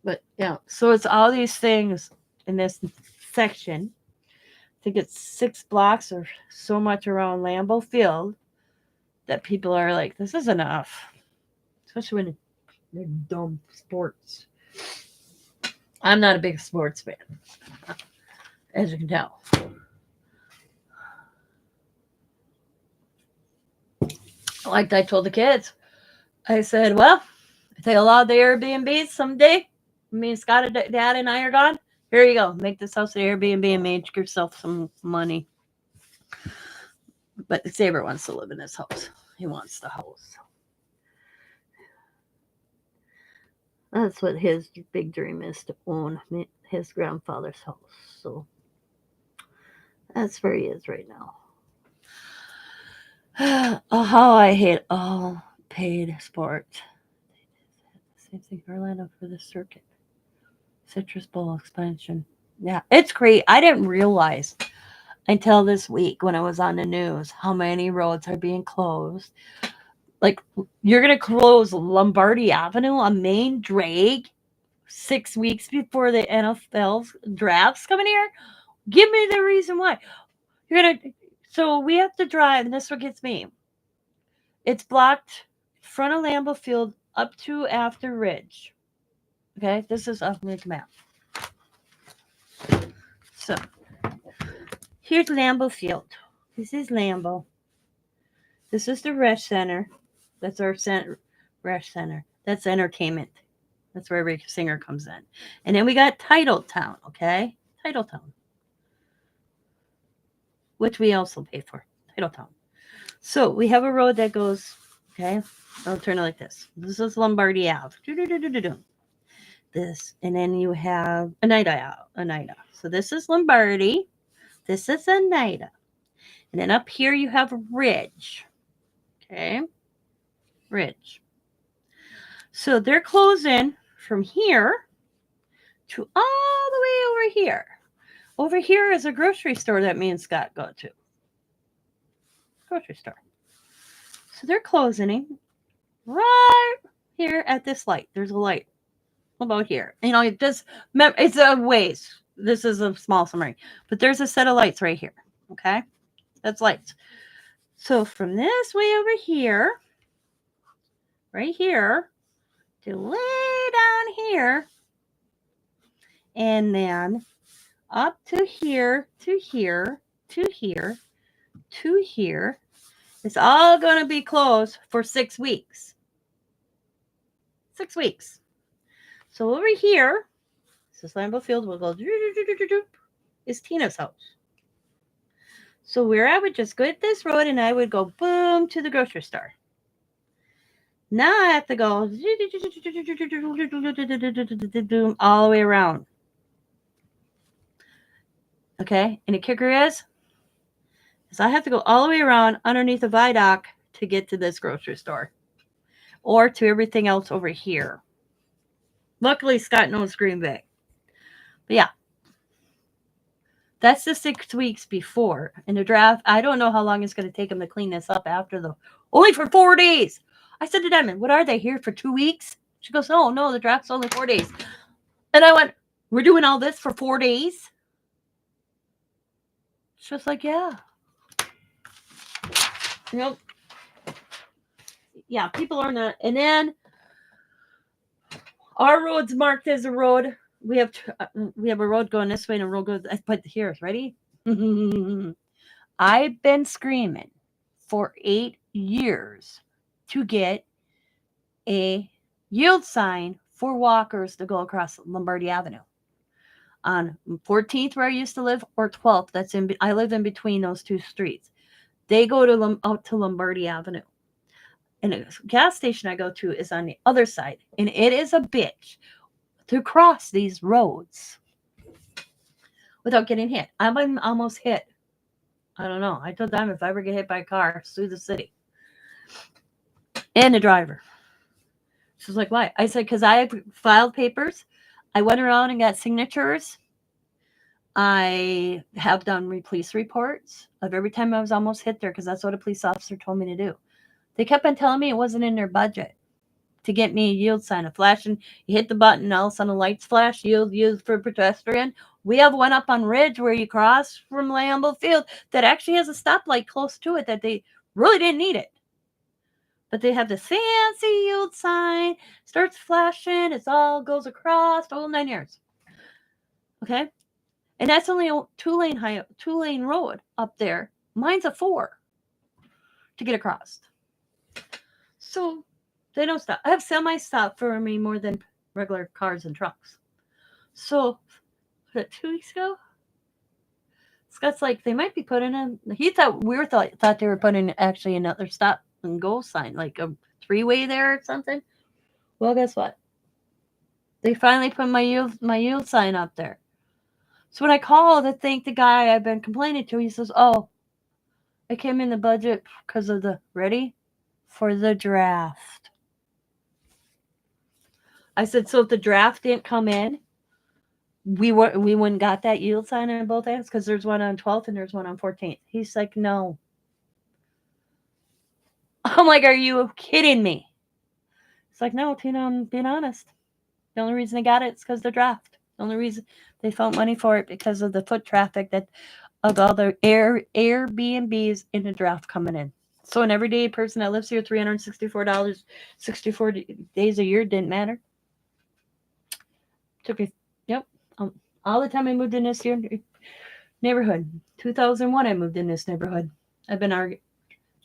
But yeah, so it's all these things in this section. I think it's 6 blocks or so much around Lambeau Field that people are like, this is enough. Especially when they're dumb sports. I'm not a big sports fan, as you can tell. Like I told the kids, I said, well, if they allow the Airbnbs someday, me and Scott, Dad, and I are gone, here you go. Make this house an Airbnb and make yourself some money. But Xavier wants to live in this house. He wants the house. That's what his big dream is, to own his grandfather's house. So that's where he is right now. Oh, how I hate all paid sports. Same thing in Orlando for the circuit. Citrus Bowl expansion. Yeah, it's great. I didn't realize until this week when I was on the news how many roads are being closed. Like, you're going to close Lombardi Avenue, a main drag, 6 weeks before the NFL draft's coming here? Give me the reason why. So we have to drive, and this is what gets me. It's blocked in front of Lambeau Field up to after Ridge. Okay, this is off the map. So here's Lambeau Field. This is Lambeau. This is the Resch Center. That's our Resch Center. That's entertainment. That's where every singer comes in. And then we got Titletown, okay? Titletown. Which we also pay for. Titletown. So we have a road that goes, okay? I'll turn it like this. This is Lombardi Ave. This. And then you have Oneida. So this is Lombardi. This is Oneida. And then up here you have Ridge. Okay? Ridge. So they're closing from here to all the way over here. Over here is a grocery store that me and Scott go to. Grocery store. So they're closing right here at this light. There's a light about here. You know, it's a ways. This is a small summary. But there's a set of lights right here. Okay? That's lights. So from this way over here, right here, to way down here, and then up to here, to here, to here, to here. It's all going to be closed for 6 weeks. 6 weeks. So over here, this is Lambeau Field, we'll go, is Tina's house. So where I would just go at this road and I would go boom to the grocery store. Now I have to go all the way around. Okay, and the kicker is I have to go all the way around underneath the viaduct to get to this grocery store or to everything else over here. Luckily, Scott knows Green Bay. But yeah, that's the 6 weeks before. And the draft, I don't know how long it's going to take them to clean this up after only for 4 days. I said to Diamond, what are they here for 2 weeks? She goes, oh, no, the draft's only 4 days. And I went, we're doing all this for 4 days? She was like, yeah. Nope. Yeah, people are not. And then our road's marked as a road. We have a road going this way and a road goes. I put here. Ready? I've been screaming for 8 years to get a yield sign for walkers to go across Lombardi Avenue on 14th, where I used to live, or 12th. I live in between those two streets. They go out to Lombardi Avenue. And a gas station I go to is on the other side. And it is a bitch to cross these roads without getting hit. I'm almost hit. I don't know. I told them if I ever get hit by a car, sue the city. And the driver. She's like, why? I said, because I filed papers. I went around and got signatures. I have done police reports of every time I was almost hit there because that's what a police officer told me to do. They kept on telling me it wasn't in their budget to get me a yield sign, a flashing. You hit the button, all of a sudden the lights flash, yield for pedestrian. We have one up on Ridge where you cross from Lambeau Field that actually has a stoplight close to it that they really didn't need it. But they have the fancy yield sign, starts flashing, it all goes across, the whole 9 years. Okay? And that's only a two-lane road up there. Mine's a 4 to get across. So they don't stop. I have semi stop for me more than regular cars and trucks. So, was it 2 weeks ago? Scott's like, they might be putting in. He thought thought they were putting actually another stop and go sign, like a 3-way there or something. Well, guess what? They finally put my yield sign up there. So when I called to thank the guy I've been complaining to, he says, "Oh, it came in the budget because of the for the draft." I said, "So if the draft didn't come in, we wouldn't got that yield sign on both ends because there's one on 12th and there's one on 14th." He's like, "No." I'm like, "Are you kidding me?" It's like, "No, Tina, I'm being honest. The only reason they got it is because of the draft. The only reason they found money for it because of the foot traffic that of all the Airbnbs in the draft coming in. So an everyday person that lives here, $364, 64 days a year didn't matter. Took me, yep, all the time I moved in this neighborhood. 2001, I moved in this neighborhood. I've been arguing.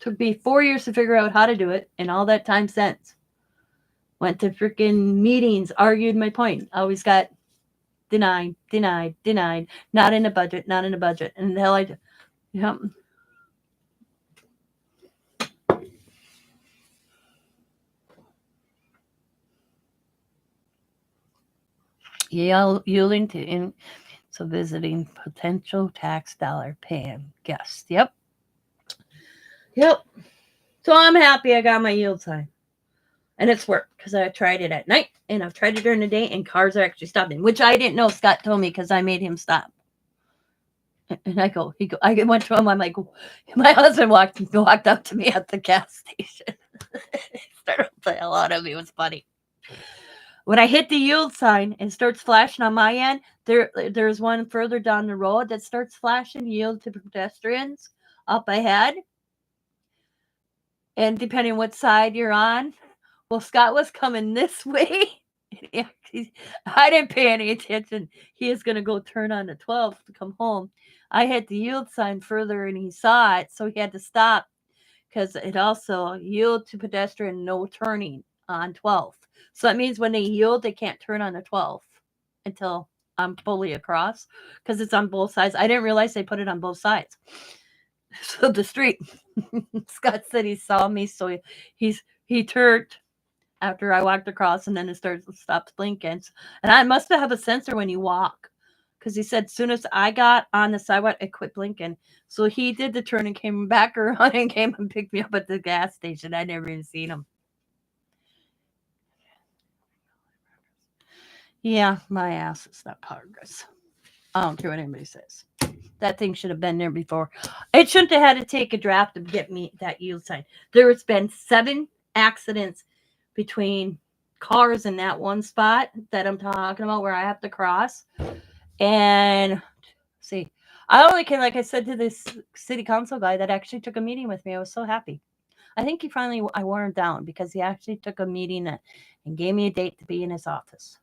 Took me 4 years to figure out how to do it, and all that time since. Went to freaking meetings, argued my point. Always got denied. Not in the budget. And the hell I do. Yep. Yielding to so visiting potential tax dollar paying guests. Yep. So I'm happy I got my yield sign. And it's worked because I tried it at night and I've tried it during the day and cars are actually stopping, which I didn't know. Scott told me because I made him stop. And I went to him. I'm like, my husband walked up to me at the gas station. He started to play a lot of me. It was funny. When I hit the yield sign and starts flashing on my end, there's one further down the road that starts flashing yield to pedestrians up ahead. And depending what side you're on, well, Scott was coming this way. I didn't pay any attention. He is going to go turn on the 12th to come home. I hit the yield sign further and he saw it, so he had to stop because it also yield to pedestrian, no turning on 12th. So that means when they yield, they can't turn on the 12th until I'm fully across because it's on both sides. I didn't realize they put it on both sides. So the street. Scott said he saw me, so he turned after I walked across, and then it stopped blinking. And I must have a sensor when you walk, because he said as soon as I got on the sidewalk, it quit blinking. So he did the turn and came back around and came and picked me up at the gas station. I never even seen him. Yeah, my ass is not progress. I don't care what anybody says. That thing should have been there before. It shouldn't have had to take a draft to get me that yield sign. There has been 7 accidents between cars in that one spot that I'm talking about where I have to cross. And see, I only can, like I said to this city council guy that actually took a meeting with me. I was so happy. I think I wore him down because he actually took a meeting and gave me a date to be in his office.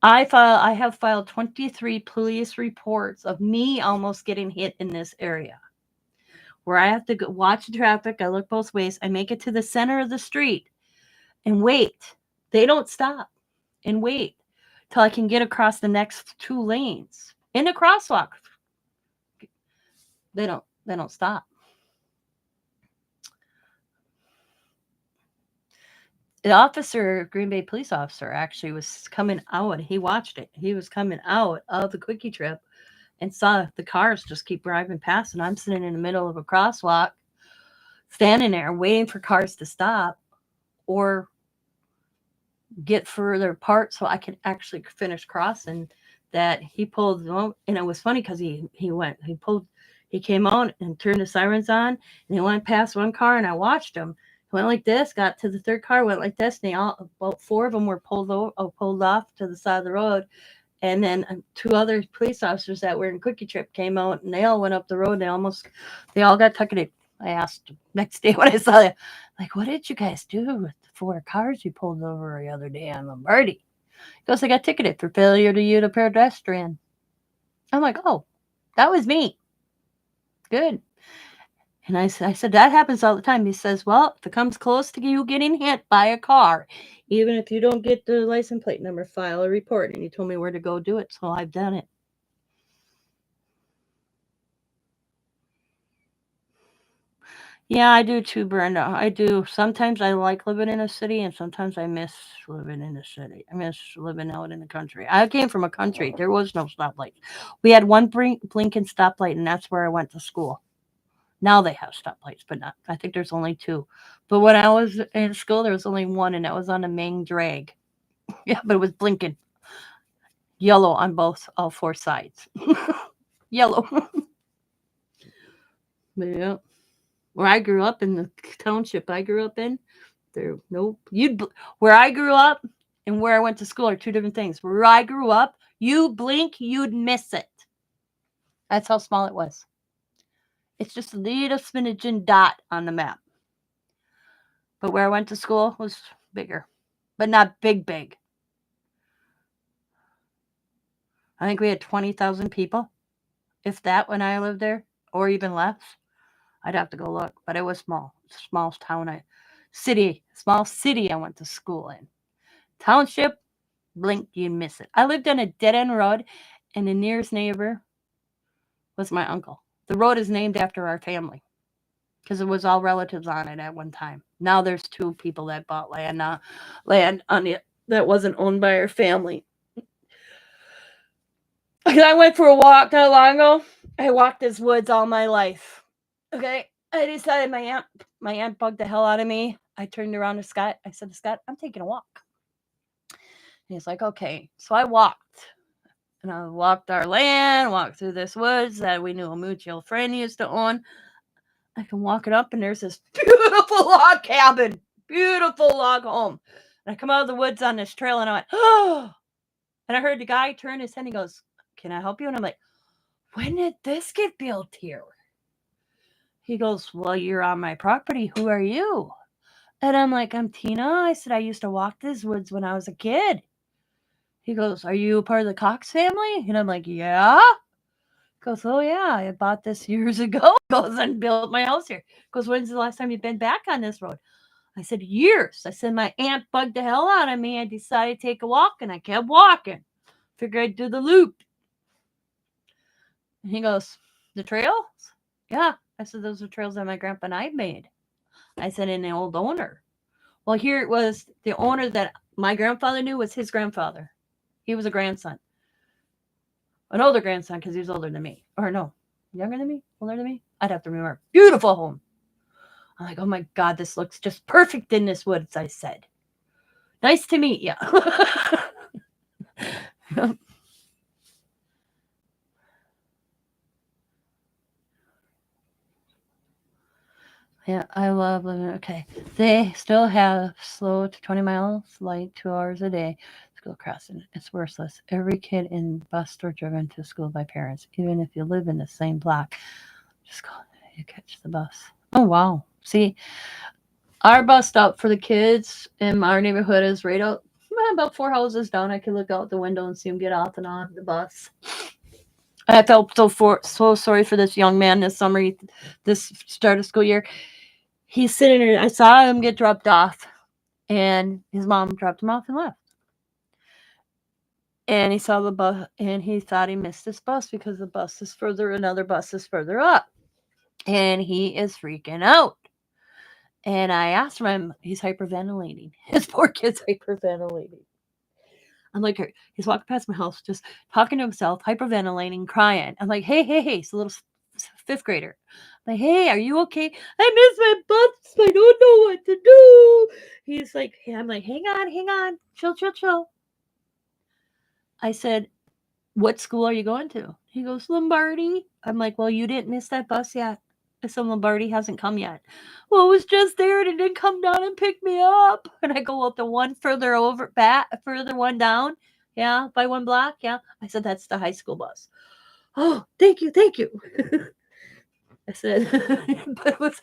I have filed 23 police reports of me almost getting hit in this area where I have to watch the traffic. I look both ways. I make it to the center of the street and wait. They don't stop and wait till I can get across the next 2 lanes in the crosswalk. They don't stop. The officer, Green Bay police officer, actually was coming out. He watched it. He was coming out of the quickie trip and saw the cars just keep driving past, and I'm sitting in the middle of a crosswalk, standing there waiting for cars to stop or get further apart so I can actually finish crossing. That he pulled, and it was funny because he He came out and turned the sirens on, and he went past one car, and I watched him. He went like this, got to the third car, went like this, and about four of them were pulled off to the side of the road. And then two other police officers that were in Quickie Trip came out, and they all went up the road. They all got ticketed. I asked next day when I saw it, like, what did you guys do with the four cars you pulled over the other day on Lombardi? He goes, I got ticketed for failure to use a pedestrian. I'm like, oh, that was me. Good. And I said, that happens all the time. He says, well, if it comes close to you getting hit by a car, even if you don't get the license plate number, file a report. And he told me where to go do it, so I've done it. Yeah, I do too, Brenda. I do. Sometimes I like living in a city, and sometimes I miss living in the city. I miss living out in the country. I came from a country. There was no stoplight. We had one blinking stoplight, and that's where I went to school. Now they have stoplights, but not. I think there's only two. But when I was in school, there was only one, and that was on the main drag. Yeah, but it was blinking yellow on all four sides. Yellow. Yeah. Where I grew up in the township I grew up in, there nope. Where I grew up and where I went to school are two different things. Where I grew up, you blink, you'd miss it. That's how small it was. It's just a little smidgen dot on the map. But where I went to school was bigger, but not big. I think we had 20,000 people, if that, when I lived there, or even less. I'd have to go look, but it was small. Small town, small city I went to school in. Township, blink, you miss it. I lived on a dead end road, and the nearest neighbor was my uncle. The road is named after our family because it was all relatives on it at one time. Now there's two people that bought land on it that wasn't owned by our family. I went for a walk not long ago. I walked this woods all my life. Okay, I decided my aunt bugged the hell out of me. I turned around to Scott. I said to Scott, I'm taking a walk. And he's like, okay. So I walked. And I walked our land, walked through this woods that we knew a mutual friend used to own. I can walk it up, and there's this beautiful log cabin, beautiful log home. And I come out of the woods on this trail, and I went, oh. And I heard the guy turn his head, and he goes, can I help you? And I'm like, when did this get built here? He goes, well, you're on my property. Who are you? And I'm like, I'm Tina. I said, I used to walk these woods when I was a kid. He goes, are you a part of the Cox family? And I'm like, yeah. He goes, oh, yeah, I bought this years ago. He goes, and built my house here. He goes, when's the last time you've been back on this road? I said, years. I said, my aunt bugged the hell out of me. I decided to take a walk, and I kept walking. Figured I'd do the loop. And he goes, the trails? Yeah. I said, those are trails that my grandpa and I made. I said, and the old owner. Well, here it was. The owner that my grandfather knew was his grandfather. He was a grandson. An older grandson because he was older than me. Or no, younger than me? Older than me? I'd have to remember. Beautiful home. I'm like, oh my God, this looks just perfect in this woods, I said. Nice to meet you. Yeah, I love living. Okay. They still have slow to 20 miles, light 2 hours a day. School crossing. It's worthless. Every kid in bus or driven to school by parents, even if you live in the same block. Just go, you catch the bus. Oh, wow. See, our bus stop for the kids in our neighborhood is right out about 4 houses down. I could look out the window and see them get off and on the bus. I felt so sorry for this young man this summer, this start of school year. He's sitting there. I saw him get dropped off, and his mom dropped him off and left. And he saw the bus, and he thought he missed this bus because the bus is further, another bus is further up. And he is freaking out. And I asked him, he's hyperventilating. His poor kid's hyperventilating. I'm like, he's walking past my house, just talking to himself, hyperventilating, crying. I'm like, hey, it's a little 5th grader. I'm like, hey, are you okay? I miss my bus. I don't know what to do. He's like, I'm like, hang on, chill. I said, what school are you going to? He goes, Lombardi. I'm like, well, you didn't miss that bus yet. I said, Lombardi hasn't come yet. Well, it was just there and it didn't come down and pick me up. And I go, well, the one further over, further one down. Yeah, by one block. Yeah. I said, that's the high school bus. Oh, thank you. Thank you. I said, but it was,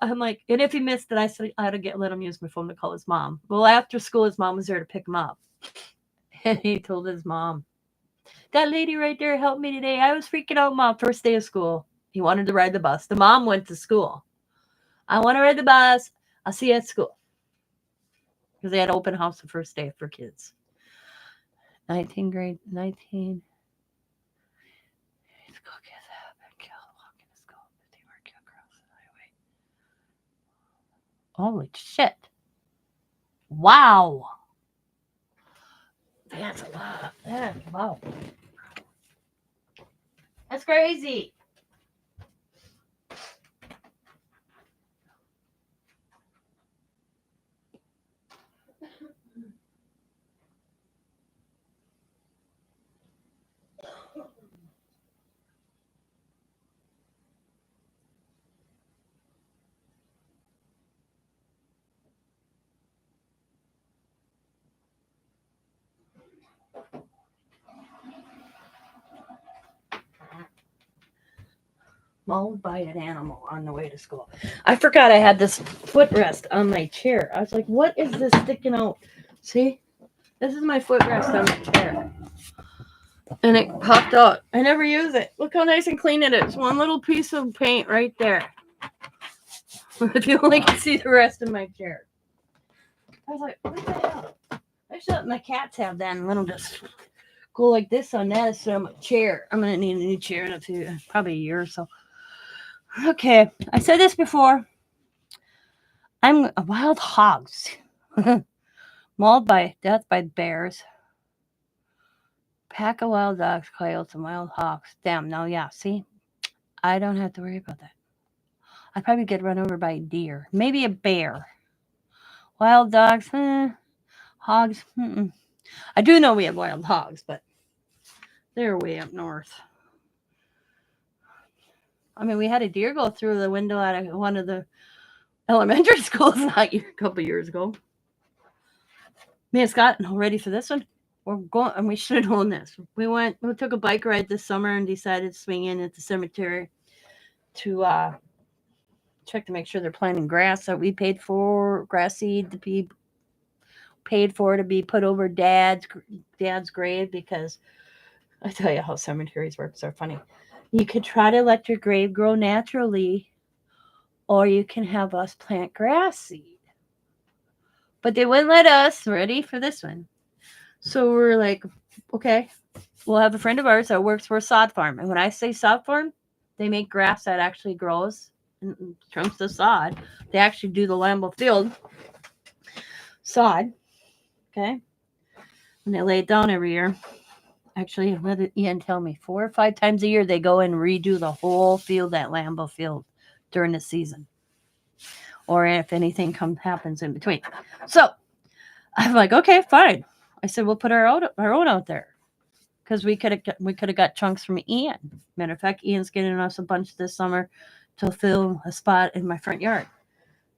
I'm like, and if he missed it, I said, I had to let him use my phone to call his mom. Well, after school, his mom was there to pick him up. And he told his mom, that lady right there helped me today. I was freaking out, Mom. First day of school. He wanted to ride the bus. The mom went to school. I want to ride the bus. I'll see you at school. Because they had open house the first day for kids. 19 grade, 19. Let's go get that. Kill, walk in the school. 15 more kill girls on the highway. Holy shit. Wow. That's a lot. Wow. That's crazy. Mauled by an animal on the way to school. I forgot I had this footrest on my chair. I was like, what is this sticking out? See? This is my footrest on my chair. And it popped out. I never use it. Look how nice and clean it is. One little piece of paint right there. If you only can see the rest of my chair. I was like, what the hell? I should let my cats have that and let them just go like this on that instead of my chair. I'm going to need a new chair in a few, probably a year or so. Okay, I said this before. I'm wild hogs. Mauled by death by bears. Pack of wild dogs, coyotes, and wild hogs. Damn, no, yeah, see? I don't have to worry about that. I'd probably get run over by a deer. Maybe a bear. Wild dogs, hogs, I do know we have wild hogs, but they're way up north. I mean, we had a deer go through the window at one of the elementary schools a couple years ago. Me and Scott, ready for this one? We're going, and we should have known this. We took a bike ride this summer and decided to swing in at the cemetery to check to make sure they're planting grass that we paid for, grass seed to be paid for to be put over Dad's grave, because I tell you how cemeteries work. So funny. You could try to let your grave grow naturally, or you can have us plant grass seed. But they wouldn't let us. Ready for this one? So we're like, okay, we'll have a friend of ours that works for a sod farm. And when I say sod farm, they make grass that actually grows and trumps the sod. They actually do the Lambeau Field sod. Okay. And they lay it down every year. Actually, what did Ian tell me? 4 or 5 times a year, they go and redo the whole field at Lambeau Field during the season. Or if anything happens in between. So I'm like, okay, fine. I said, we'll put our own out there. Because we could have got chunks from Ian. Matter of fact, Ian's getting us a bunch this summer to fill a spot in my front yard.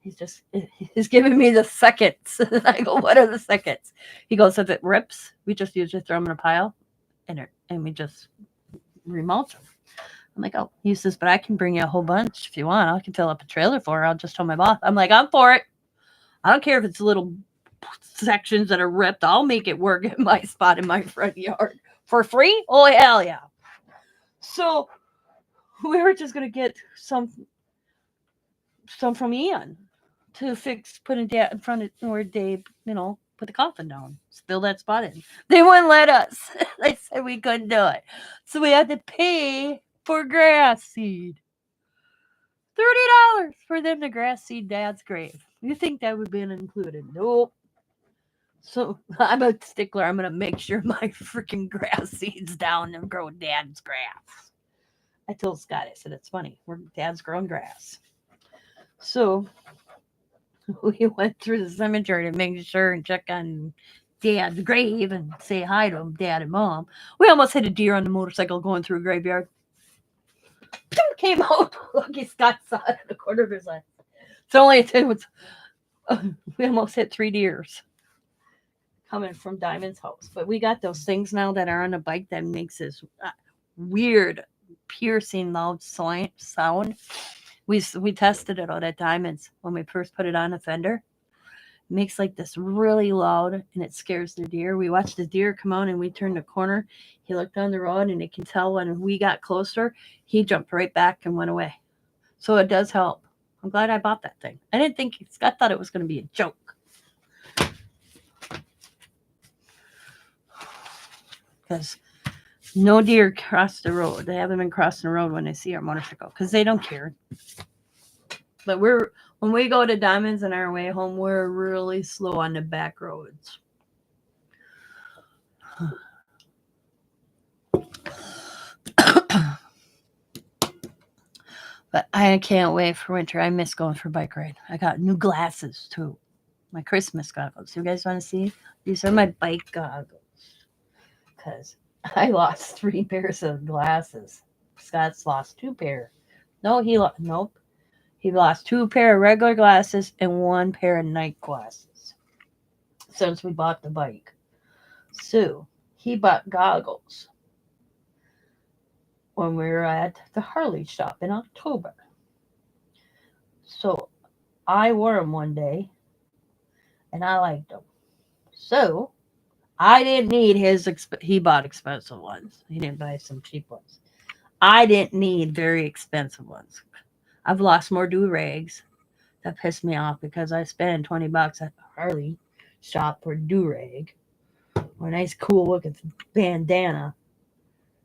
He's giving me the seconds. I go, what are the seconds? He goes, if it rips, we just usually throw them in a pile and we just remulch them. I'm like, oh, he says, but I can bring you a whole bunch if you want. I can fill up a trailer for her. I'll just tell my boss. I'm like, I'm for it. I don't care if it's little sections that are ripped. I'll make it work at my spot in my front yard. For free? Oh, hell yeah. So we were just going to get some from Ian to put it in front of where Dave, put the coffin down, fill that spot in. They wouldn't let us. They said we couldn't do it. So we had to pay for grass seed. $30 for them to grass seed Dad's grave. You think that would be included? Nope. So I'm a stickler. I'm going to make sure my freaking grass seed's down and grow Dad's grass. I told Scott, I said, it's funny. Dad's growing grass. So we went through the cemetery to make sure and check on Dad's grave and say hi to him, Dad and Mom. We almost hit a deer on the motorcycle going through a graveyard. Came out. Lucky Scott saw it in the corner of his eye. It was. We almost hit 3 deers coming from Diamond's house. But we got those things now that are on the bike that makes this weird, piercing, loud sound. We tested it out at Diamond's when we first put it on a fender. It makes like this really loud, and it scares the deer. We watched the deer come out, and we turned the corner. He looked down the road, and it can tell when we got closer, he jumped right back and went away. So it does help. I'm glad I bought that thing. I didn't think Scott thought it was going to be a joke. Because no deer cross the road. They haven't been crossing the road when they see our motorcycle because they don't care. But when we go to Diamonds on our way home, we're really slow on the back roads. But I can't wait for winter. I miss going for a bike ride. I got new glasses too. My Christmas goggles. You guys want to see? These are my bike goggles. Because I lost 3 pairs of glasses. Scott's lost 2 pair. Nope. He lost 2 pair of regular glasses and 1 pair of night glasses since we bought the bike. So he bought goggles when we were at the Harley shop in October. So I wore them one day and I liked them. So I didn't need he bought expensive ones. He didn't buy some cheap ones. I didn't need very expensive ones. I've lost more do-rags. That pissed me off because I spent $20 at the Harley shop for a do-rag or a nice cool looking bandana.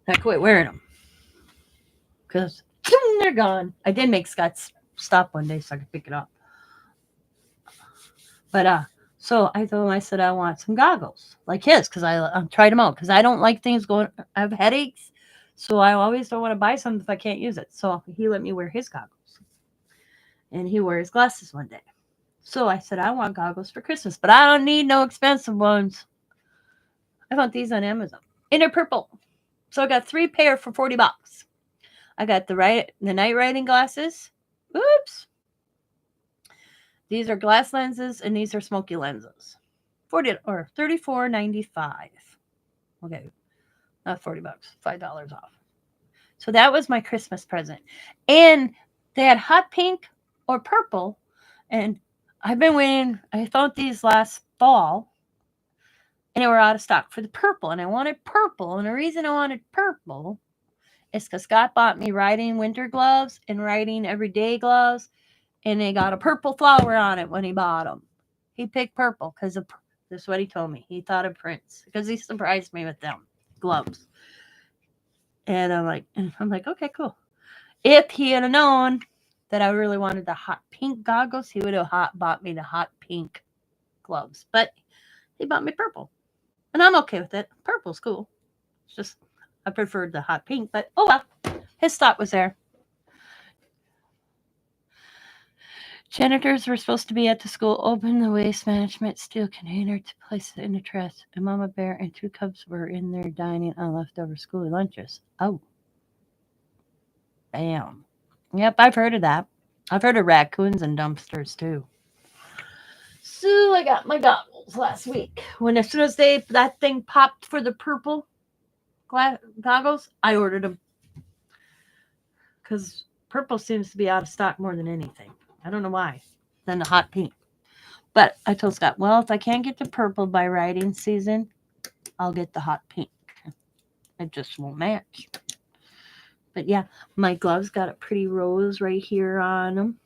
I quit wearing them because they're gone. I did make Scott stop one day so I could pick it up. But so I told him, I said, I want some goggles like his because I tried them out because I don't like things going. I have headaches, so I always don't want to buy something if I can't use it. So he let me wear his goggles, and he wears glasses one day. So I said, I want goggles for Christmas, but I don't need no expensive ones. I found these on Amazon, and they're purple. So I got 3 pair for $40. I got the night riding glasses. Oops. These are glass lenses, and these are smoky lenses. $34.95. Okay, not $40, $5 off. So that was my Christmas present, and they had hot pink or purple, and I've been waiting. I found these last fall, and they were out of stock for the purple, and I wanted purple, and the reason I wanted purple is because Scott bought me riding winter gloves and riding everyday gloves, and they got a purple flower on it when he bought them. He picked purple because this is what he told me. He thought of Prince because he surprised me with them gloves. And I'm like, okay, cool. If he had known that I really wanted the hot pink goggles, he would have bought me the hot pink gloves. But he bought me purple. And I'm okay with it. Purple's cool. It's just, I preferred the hot pink, but oh well. His thought was there. Janitors were supposed to be at the school. Open the waste management steel container to place it in the trash. And Mama Bear and 2 cubs were in there dining on leftover school lunches. Oh. Damn. Yep, I've heard of that. I've heard of raccoons and dumpsters too. So I got my goggles last week. As soon as that thing popped for the purple goggles, I ordered them. Because purple seems to be out of stock more than anything. I don't know why. Than the hot pink. But I told Scott, well, if I can't get the purple by riding season, I'll get the hot pink. It just won't match. But yeah, my gloves got a pretty rose right here on them.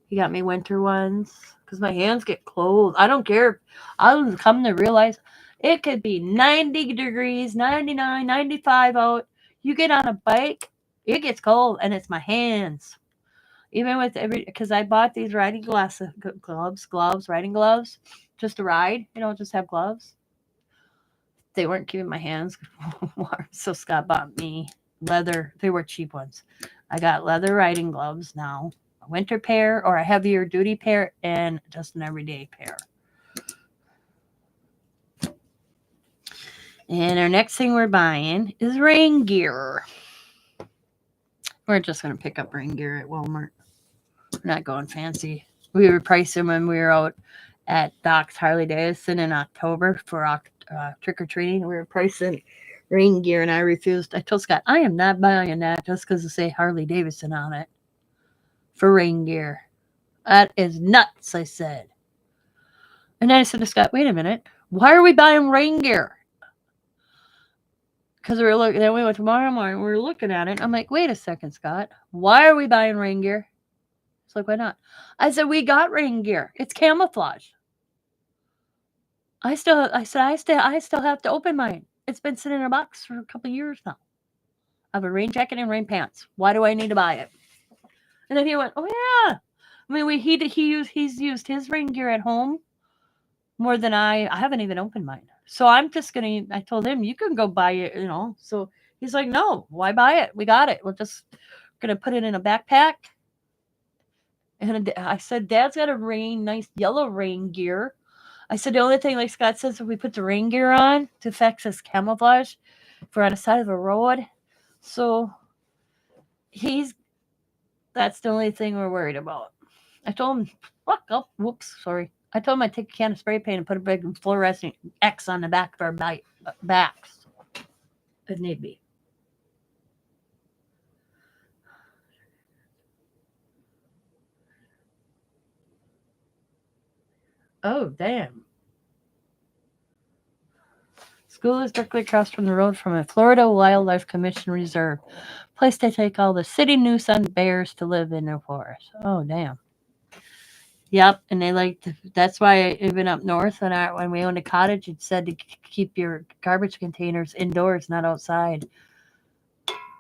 He got me winter ones because my hands get cold. I don't care. I'll come to realize it could be 90 degrees, 99, 95 out. You get on a bike, it gets cold, and it's my hands. Even with because I bought these riding gloves, riding gloves, just to ride. Just have gloves. They weren't keeping my hands warm, so Scott bought me leather. They were cheap ones. I got leather riding gloves now, a winter pair or a heavier duty pair, and just an everyday pair. And our next thing we're buying is rain gear. We're just going to pick up rain gear at Walmart. We're not going fancy. We were pricing when we were out at Doc's Harley Davidson in October for trick or treating. We were pricing rain gear, and I refused. I told Scott, I am not buying that just because it say Harley Davidson on it for rain gear. That is nuts, I said. And then I said to Scott, wait a minute. Why are we buying rain gear? Because we were looking. Then we went tomorrow morning. We were looking at it. And I'm like, wait a second, Scott. Why are we buying rain gear? It's like, why not? I said, we got rain gear. It's camouflage. I still have to open mine. It's been sitting in a box for a couple of years now. I have a rain jacket and rain pants. Why do I need to buy it? And then he went, oh yeah. I mean, he's used his rain gear at home more than I haven't even opened mine. So I'm just gonna. I told him you can go buy it. So he's like, no, why buy it? We got it. We're just gonna put it in a backpack. And I said, Dad's got a nice yellow rain gear. I said, the only thing, like Scott says, if we put the rain gear on to affect us camouflage, if we're on the side of the road. So that's the only thing we're worried about. I told him, sorry. I told him I'd take a can of spray paint and put a big fluorescent X on the back of our backs, if need be. Oh, damn. School is directly across from the road from a Florida Wildlife Commission reserve, place they take all the city nuisance bears to live in their forest. Oh, damn. Yep, and that's why even up north when we owned a cottage, it said to keep your garbage containers indoors, not outside.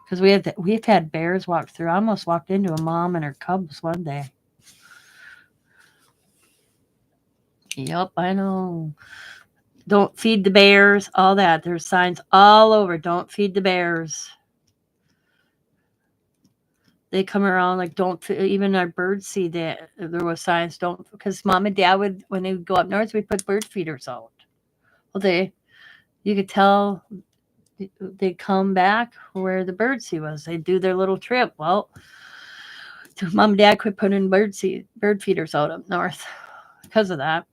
Because we've had bears walk through. I almost walked into a mom and her cubs one day. Yep, I know. Don't feed the bears, all that. There's signs all over. Don't feed the bears. They come around like even our bird seed. There was signs don't, because Mom and Dad when they would go up north, we'd put bird feeders out. Well, you could tell they come back where the bird seed was. They do their little trip. Well, Mom and Dad quit putting bird feeders out up north because of that.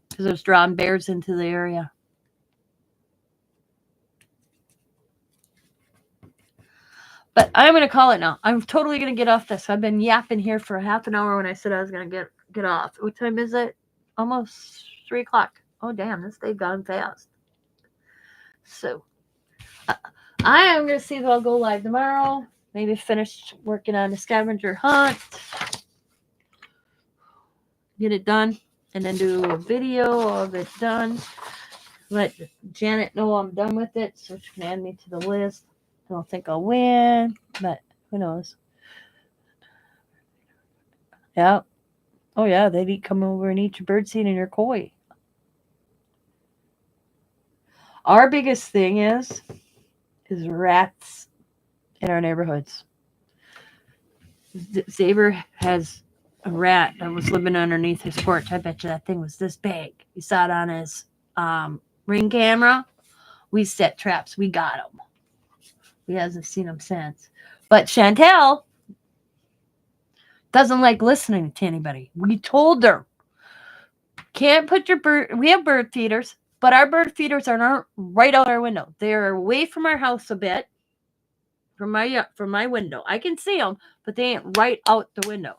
Because it was drawing bears into the area. But I'm going to call it now. I'm totally going to get off this. I've been yapping here for half an hour when I said I was going to get off. What time is it? Almost 3 o'clock. Oh, damn. This day gone fast. So, I am going to see if I'll go live tomorrow. Maybe finish working on the scavenger hunt. Get it done. And then do a video of it done. Let Janet know I'm done with it so she can add me to the list. I don't think I'll win, but who knows? Yeah. Oh, yeah, they'd come over and eat your birdseed in your koi. Our biggest thing is rats in our neighborhoods. Xavier has a rat that was living underneath his porch. I bet you that thing was this big. He saw it on his Ring camera. We set traps. We got him. He hasn't seen him since. But Chantel doesn't like listening to anybody. We told her, can't put your bird. We have bird feeders, but our bird feeders aren't right out our window. They're away from our house a bit, from my window. I can see them, but they ain't right out the window.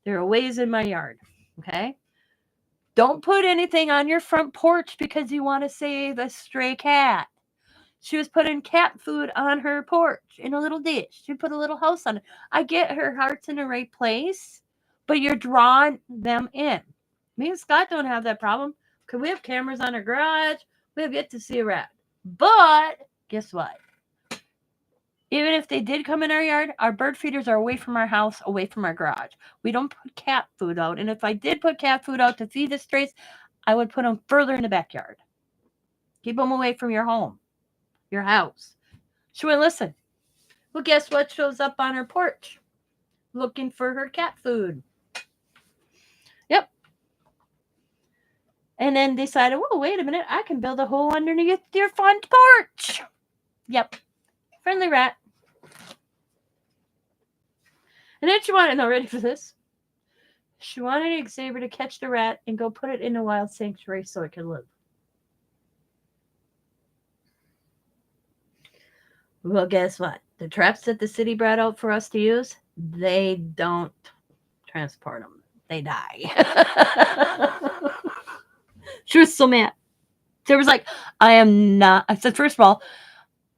They're a ways in my yard. Okay. Don't put anything on your front porch because you want to save a stray cat. She was putting cat food on her porch in a little dish. She put a little house on it. I get her heart's in the right place, but you're drawing them in. Me and Scott don't have that problem because we have cameras on our garage. We have yet to see a rat. But guess what? Even if they did come in our yard, our bird feeders are away from our house, away from our garage. We don't put cat food out. And if I did put cat food out to feed the strays, I would put them further in the backyard. Keep them away from your home, your house. She wouldn't listen. Well, guess what shows up on her porch? Looking for her cat food. Yep. And then decided, well, wait a minute, I can build a hole underneath your front porch. Yep. Friendly rat. And then she wanted, no, ready for this? She wanted Xavier to catch the rat and go put it in a wild sanctuary so it could live. Well, guess what? The traps that the city brought out for us to use, they don't transport them. They die. She was so mad. She was like, I am not. I said, first of all,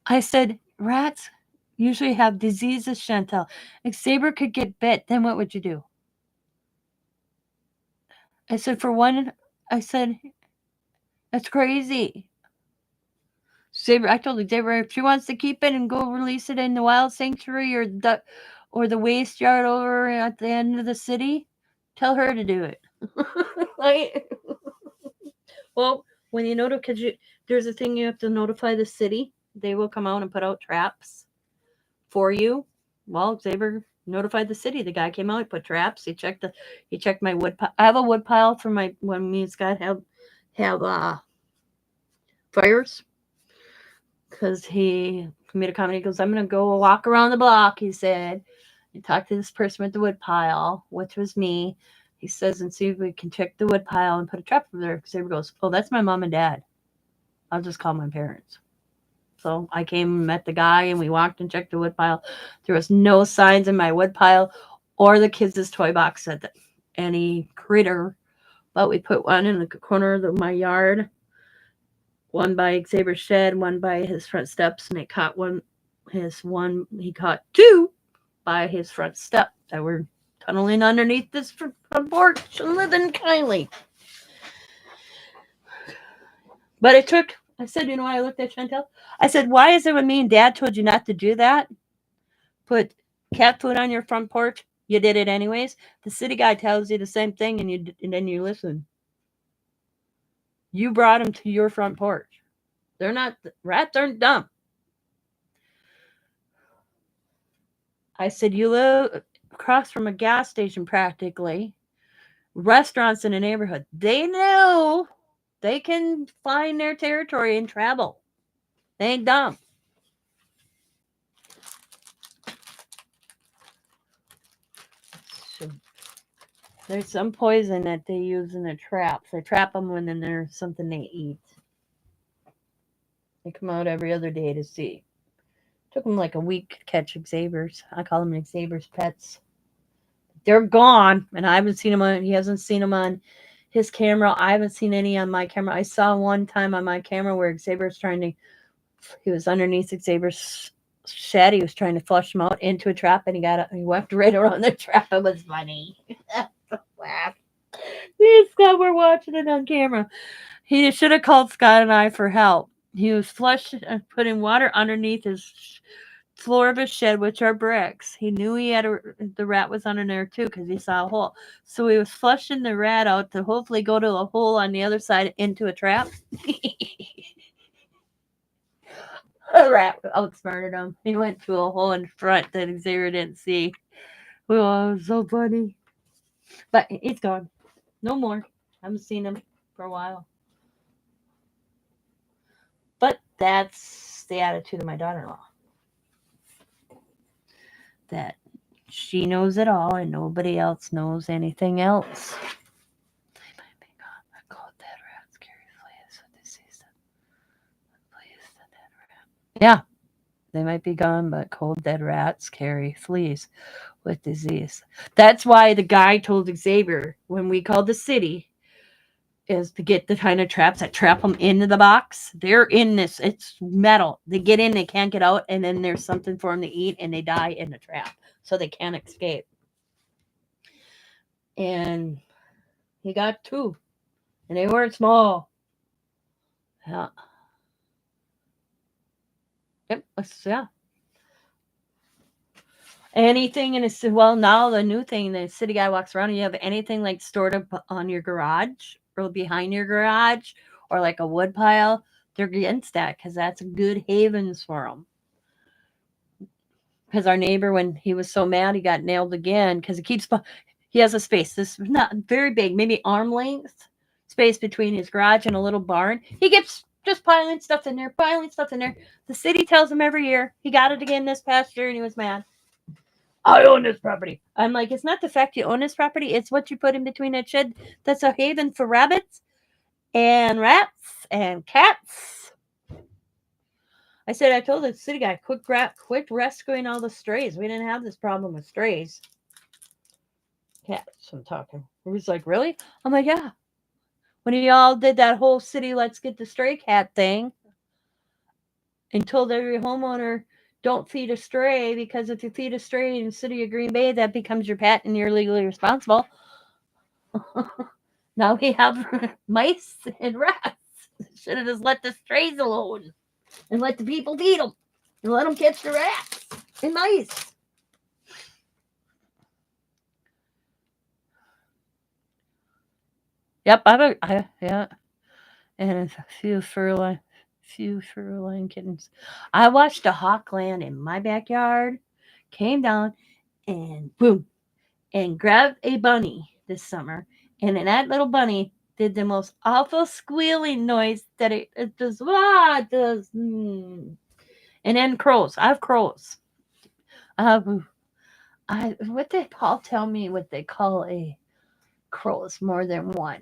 I said, rats usually have diseases, Chantel. If Saber could get bit, then what would you do? I said, for one, I said, that's crazy. Saber, I told Saber if she wants to keep it and go release it in the wild sanctuary or the waste yard over at the end of the city, tell her to do it. Like, well, when you notify, because there's a thing you have to notify the city. They will come out and put out traps for you. Well, Saber notified the city. The guy came out, he put traps. He checked my wood pile. I have a wood pile for my when me and Scott have fires. Because he made a comment. He goes, I'm going to go walk around the block, he said, and talk to this person with the wood pile, which was me. He says, and see if we can check the wood pile and put a trap over there. Because Saber goes, oh, that's my mom and dad. I'll just call my parents. So I came and met the guy, and we walked and checked the wood pile. There was no signs in my wood pile or the kids' toy box that any critter. But we put one in the corner of my yard. One by Xavier's shed, one by his front steps, and it caught he caught two by his front step that were tunneling underneath this front porch and living kindly. But it took, I said, you know what I looked at Chantel? I said, why is it when me and Dad told you not to do that? Put cat food on your front porch, you did it anyways. The city guy tells you the same thing, and then you listen. You brought them to your front porch. Rats aren't dumb. I said, you live across from a gas station practically, restaurants in the neighborhood. They know they can find their territory and travel. They ain't dumb. So there's some poison that they use in their traps. They trap them when there's something they eat. They come out every other day to see. Took them like a week to catch Xavier's. I call them Xavier's pets. They're gone, and I haven't seen them he hasn't seen them on his camera. I haven't seen any on my camera. I saw one time on my camera where Xavier's he was underneath Xavier's shed. He was trying to flush him out into a trap, and he wrapped right around the trap. It was funny. Laugh. Me and Scott were watching it on camera. He should have called Scott and I for help. He was putting water underneath his floor of his shed, which are bricks. He knew the rat was under there too because he saw a hole. So he was flushing the rat out to hopefully go to a hole on the other side into a trap. The rat outsmarted him. He went to a hole in front that Xavier didn't see. Oh, it was so funny. But he's gone. No more. Haven't seen him for a while. But that's the attitude of my daughter-in-law. That she knows it all and nobody else knows anything else. They might be gone. I called dead rats carry fleas with disease. Fleas the dead rat. Yeah, they might be gone, but cold dead rats carry fleas with disease. That's why the guy told Xavier when we called the city is to get the kind of traps that trap them into the box. They're in this. It's metal. They get in, they can't get out, and then there's something for them to eat, and they die in the trap, so they can't escape. And he got two, and they weren't small. Yeah. Yep. Yeah. Anything in a well now the new thing the city guy walks around and you have anything like stored up on your garage or behind your garage or like a wood pile, they're against that because that's good havens for them. Because our neighbor, when he was so mad, he got nailed again because he has a space. This is not very big, maybe arm length. space between his garage and a little barn. He keeps just piling stuff in there, piling stuff in there. The city tells him every year. He got it again this past year, and he was mad. I own this property. I'm like, it's not the fact you own this property, it's what you put in between that shed that's a haven for rabbits and rats and cats. I said, I told the city guy, quit rescuing all the strays. We didn't have this problem with strays. Cats, I'm talking. He was like, really? I'm like, yeah. When y'all did that whole city let's get the stray cat thing and told every homeowner, don't feed a stray, because if you feed a stray in the city of Green Bay, that becomes your pet and you're legally responsible. Now we have mice and rats. Should have just let the strays alone and let the people feed them and let them catch the rats and mice. Yep, yeah, and a few fur-lined kittens. I watched a hawk land in my backyard, came down, and boom, and grabbed a bunny this summer. And then that little bunny did the most awful squealing noise that it does. It does. And then crows. I have crows. What they Paul tell me what they call a crow is more than one.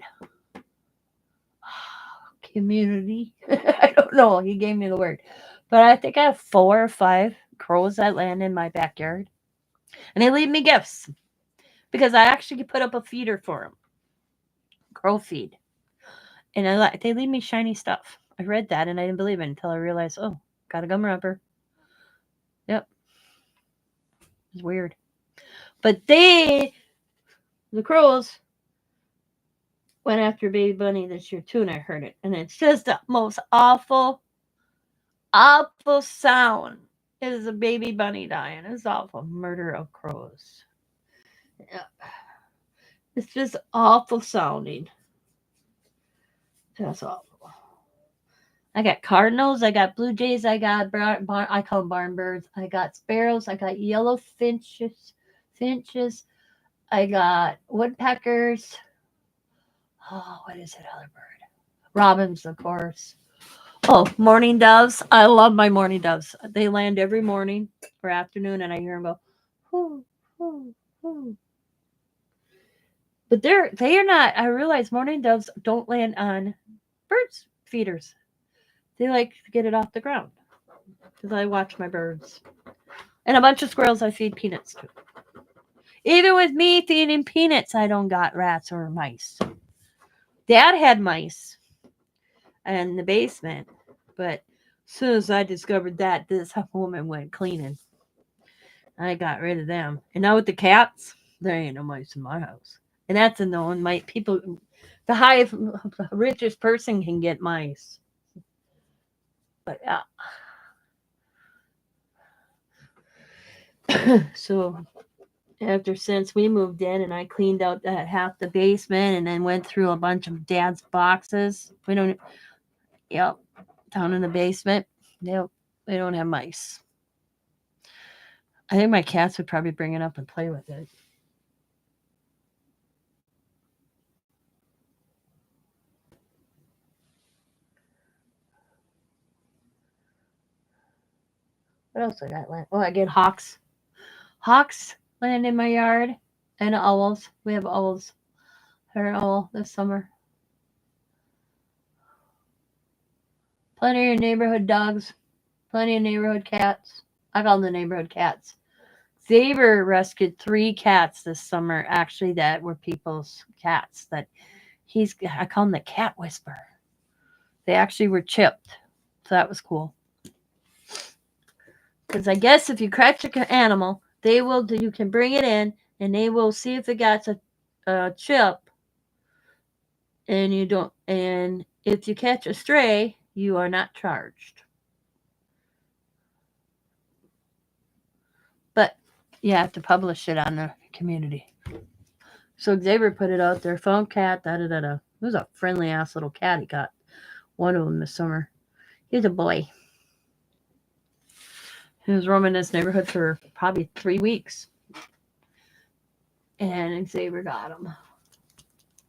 Community. I don't know. He gave me the word. But I think I have 4 or 5 crows that land in my backyard. And they leave me gifts because I actually put up a feeder for them. Crow feed. And they leave me shiny stuff. I read that and I didn't believe it until I realized, oh, got a gum wrapper. Yep. It's weird. But the crows, went after baby bunny this year too, and I heard it. And it's just the most awful sound. It is a baby bunny dying. It's awful. Murder of crows. Yeah. It's just awful sounding. That's awful. I got cardinals, I got blue jays, I got I call them barn birds. I got sparrows, I got yellow finches, I got woodpeckers. Oh, what is it, other bird? Robins, of course. Oh, morning doves. I love my morning doves. They land every morning or afternoon, and I hear them go, whoo, whoo, whoo. But they are not. I realize morning doves don't land on birds feeders. They like to get it off the ground because I watch my birds. And a bunch of squirrels I feed peanuts to. Even with me feeding peanuts, I don't got rats or mice. Dad had mice in the basement, but as soon as I discovered that, this woman went cleaning. I got rid of them. And now with the cats, there ain't no mice in my house. And that's a known. The richest person can get mice. But so since we moved in and I cleaned out that half the basement and then went through a bunch of Dad's boxes. Down in the basement. Yep, we don't have mice. I think my cats would probably bring it up and play with it. What else I got? Oh, I get hawks. Hawks land in my yard and owls. We have owls. I heard an owl this summer. Plenty of neighborhood dogs. Plenty of neighborhood cats. I call them the neighborhood cats. Xavier rescued 3 cats this summer, actually, that were people's cats. I call them the cat whisperer. They actually were chipped. So that was cool. Because I guess if you catch an animal, you can bring it in and they will see if it got a chip. And if you catch a stray, you are not charged. But you have to publish it on the community. So Xavier put it out there. Found cat, It was a friendly ass little cat he got. One of them this summer. He's a boy. He was roaming this neighborhood for probably 3 weeks. And Xavier got him.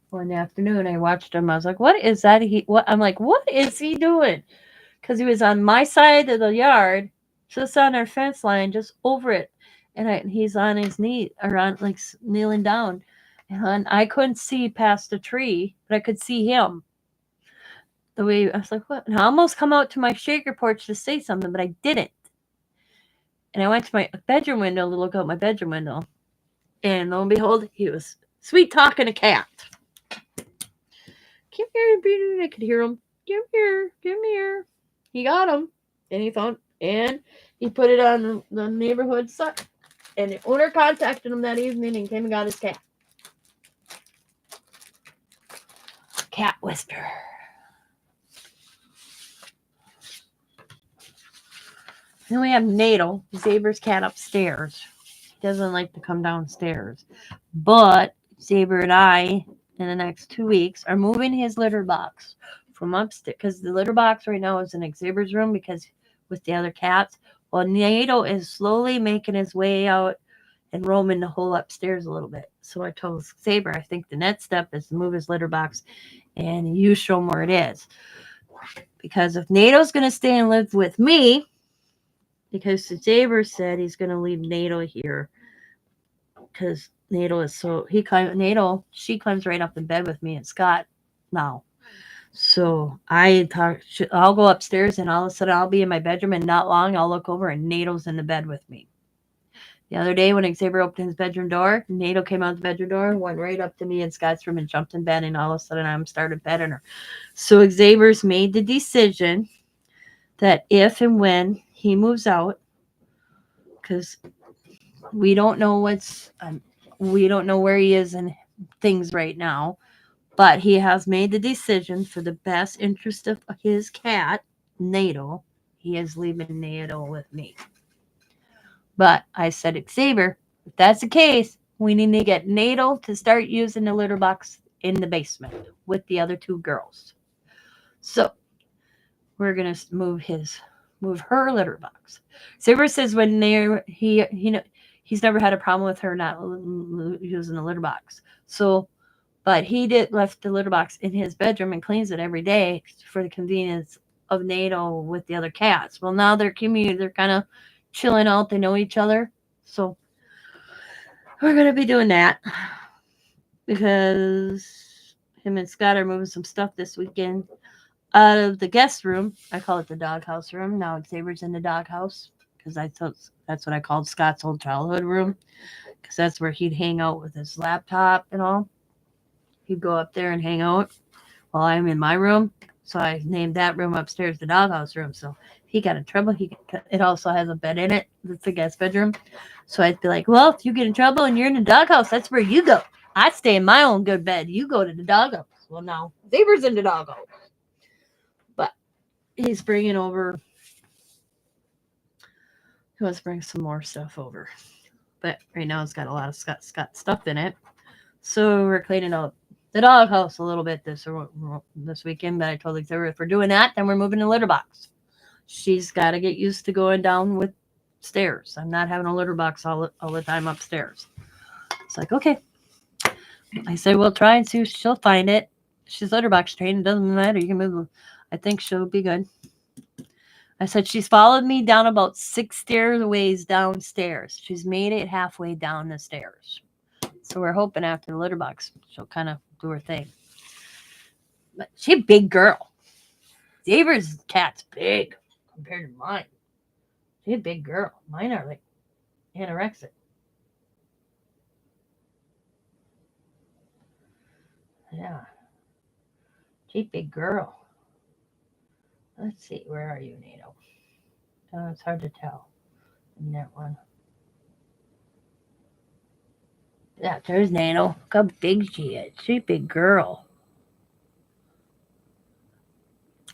one afternoon. I watched him. I was like, "What is that?" I'm like, "What is he doing?" Because he was on my side of the yard, just on our fence line, just over it, and he's on his knee or on like kneeling down, and I couldn't see past the tree, but I could see him. The way I was like, "What?" And I almost come out to my shaker porch to say something, but I didn't. And I went to my bedroom window to look out my bedroom window, and lo and behold, he was sweet talking a cat. Come here, baby. I could hear him. Come here, come here. He got him, and he put it on the neighborhood site. And the owner contacted him that evening and came and got his cat. Cat whisperer. Then we have Natal, Zaber's cat upstairs. He doesn't like to come downstairs. But Zaber and I, in the next 2 weeks, are moving his litter box from upstairs. Because the litter box right now is in Zaber's room because with the other cats. Well, Natal is slowly making his way out and roaming the whole upstairs a little bit. So I told Zaber, I think the next step is to move his litter box and you show him where it is. Because if Natal's going to stay and live with me, because Zaber said he's going to leave Natal here because Natal is she climbs right up in bed with me and Scott now. So I'll go upstairs and all of a sudden I'll be in my bedroom and not long I'll look over and Natal's in the bed with me. The other day when Xavier opened his bedroom door, Natal came out the bedroom door, went right up to me in Scott's room and jumped in bed, and all of a sudden I'm started petting her. So Xavier's made the decision that if and when he moves out, because we don't know we don't know where he is and things right now, but he has made the decision for the best interest of his cat, Natal. He is leaving Natal with me. But I said, Xavier, if that's the case, we need to get Natal to start using the litter box in the basement with the other two girls. So we're gonna move her litter box. Xavier says when he's never had a problem with her not using the litter box. So, but he did left the litter box in his bedroom and cleans it every day for the convenience of Natal with the other cats. Well, now they're kind of chilling out. They know each other. So we're going to be doing that because him and Scott are moving some stuff this weekend out of the guest room. I call it the doghouse room. Now Xavier's in the doghouse because that's what I called Scott's old childhood room because that's where he'd hang out with his laptop and all. He'd go up there and hang out while I'm in my room. So I named that room upstairs the doghouse room. So he got in trouble. It also has a bed in it. It's a guest bedroom. So I'd be like, well, if you get in trouble and you're in the doghouse, that's where you go. I stay in my own good bed. You go to the doghouse. Well, now Xavier's in the doghouse. But he's bringing over. He wants to bring some more stuff over. But right now it's got a lot of Scott stuff in it. So we're cleaning out the doghouse a little bit this weekend. But I told Xavier if we're doing that, then we're moving the litter box. She's got to get used to going down with stairs. I'm not having a litter box all the time upstairs. It's like, okay. I said, we'll try and see if she'll find it. She's litter box trained. It doesn't matter. You can move. I think she'll be good. I said, she's followed me down about 6 stairways downstairs. She's made it halfway down the stairs. So we're hoping after the litter box, she'll kind of do her thing. But she's a big girl. Xavier's cat's big compared to mine. She's a big girl. Mine are like anorexic. Yeah. She's a big girl. Let's see. Where are you, Nato? It's hard to tell in that one. Yeah, there's Nato. Look how big she is. She's a big girl.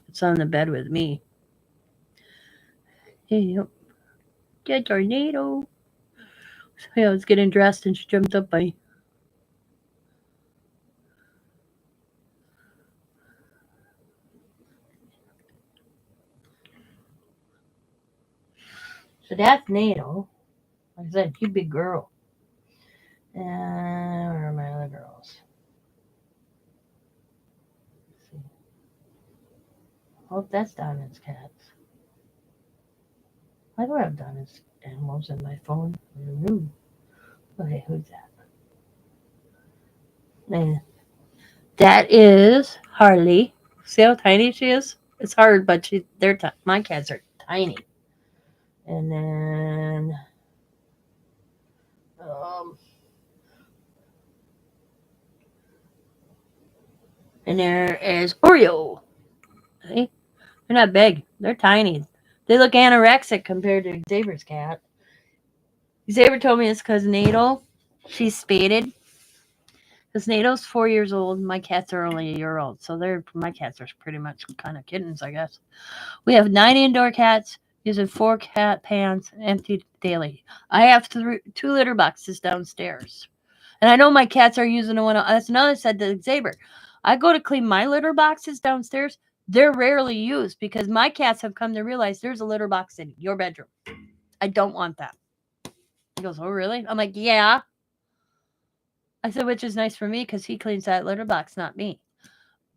It's on the bed with me. Yep. Yeah, tornado. So yeah, I was getting dressed and she jumped up by me. So that's Nato. Like I said, she's a big girl. And where are my other girls? Oh, that's Donna's cats. I don't have Donna's animals in my phone. Okay, who's that? And that is Harley. See how tiny she is? It's hard, but my cats are tiny. And then um, and there is Oreo. See? They're not big. They're tiny. They look anorexic compared to Xavier's cat. Xavier told me it's because Nadal, she's spaded. Because Nato's 4 years old, my cats are only a year old. So my cats are pretty much kind of kittens, I guess. We have 9 indoor cats using 4 cat pans emptied daily. I have 2 litter boxes downstairs. And I know my cats are using one. That's another said to Xavier. I go to clean my litter boxes downstairs. They're rarely used because my cats have come to realize there's a litter box in your bedroom. I don't want that. He goes, oh, really? I'm like, yeah. I said, which is nice for me because he cleans that litter box, not me.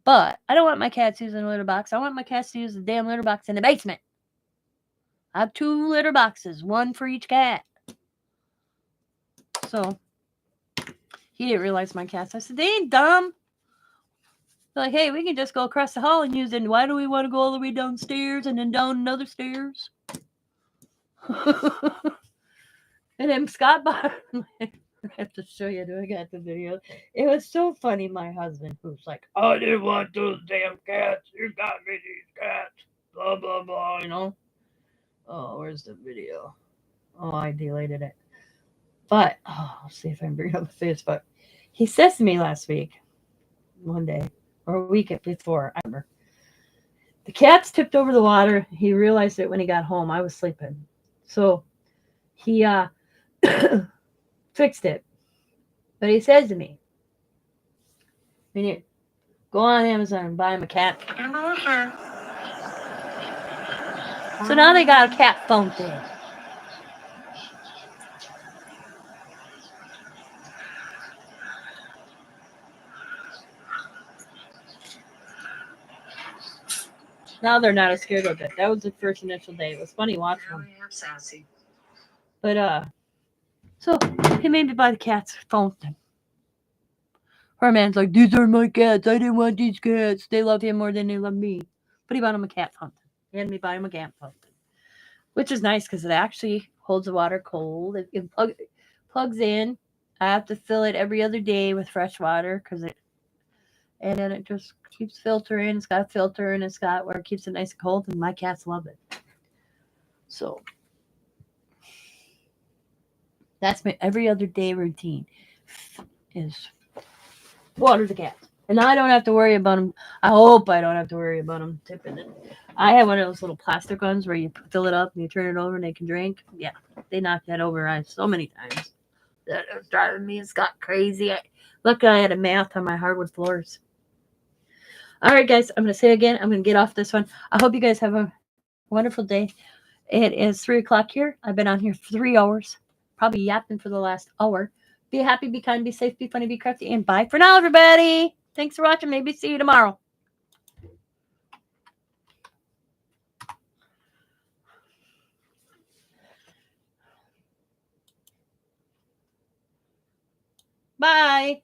But I don't want my cats using a litter box. I want my cats to use the damn litter box in the basement. I have 2 litter boxes, 1 for each cat. So he didn't realize my cats. I said, they ain't dumb. They're like, hey, we can just go across the hall and use it. Why do we want to go all the way downstairs and then down another stairs? And then Scott bought. I have to show you. I got the video. It was so funny. My husband, who's like, I didn't want those damn cats. You got me these cats. Blah blah blah. You know. Oh, where's the video? Oh, I deleted it. But I'll see if I can bring up the Facebook. He says to me last week, one day or a week before, I remember. The cats tipped over the water. He realized it when he got home. I was sleeping, so he fixed it. But he says to me, "We need go on Amazon and buy him a cat." So now they got a cat phone thing. Now they're not as scared of it. That was the first initial day. It was funny watching them. But so he made me buy the cat's phone thing. Her man's like, these are my cats. I didn't want these cats. They love him more than they love me. But he bought him a cat phone thing. He had me buy him a cat phone thing, which is nice because it actually holds the water cold. It plugs in. I have to fill it every other day with fresh water and then it just keeps filtering. It's got a filter and it's got where it keeps it nice and cold, and my cats love it. So that's my every other day routine is water the cats. And I don't have to worry about them. I hope I don't have to worry about them tipping it. I have one of those little plastic ones where you fill it up and you turn it over and they can drink. Yeah, they knocked that over so many times. That was driving me. It's got crazy. Look, I had a math on my hardwood floors. All right, guys, I'm going to say again, I'm going to get off this one. I hope you guys have a wonderful day. It is 3 o'clock here. I've been on here for 3 hours, probably yapping for the last hour. Be happy, be kind, be safe, be funny, be crafty, and bye for now, everybody. Thanks for watching. Maybe see you tomorrow. Bye.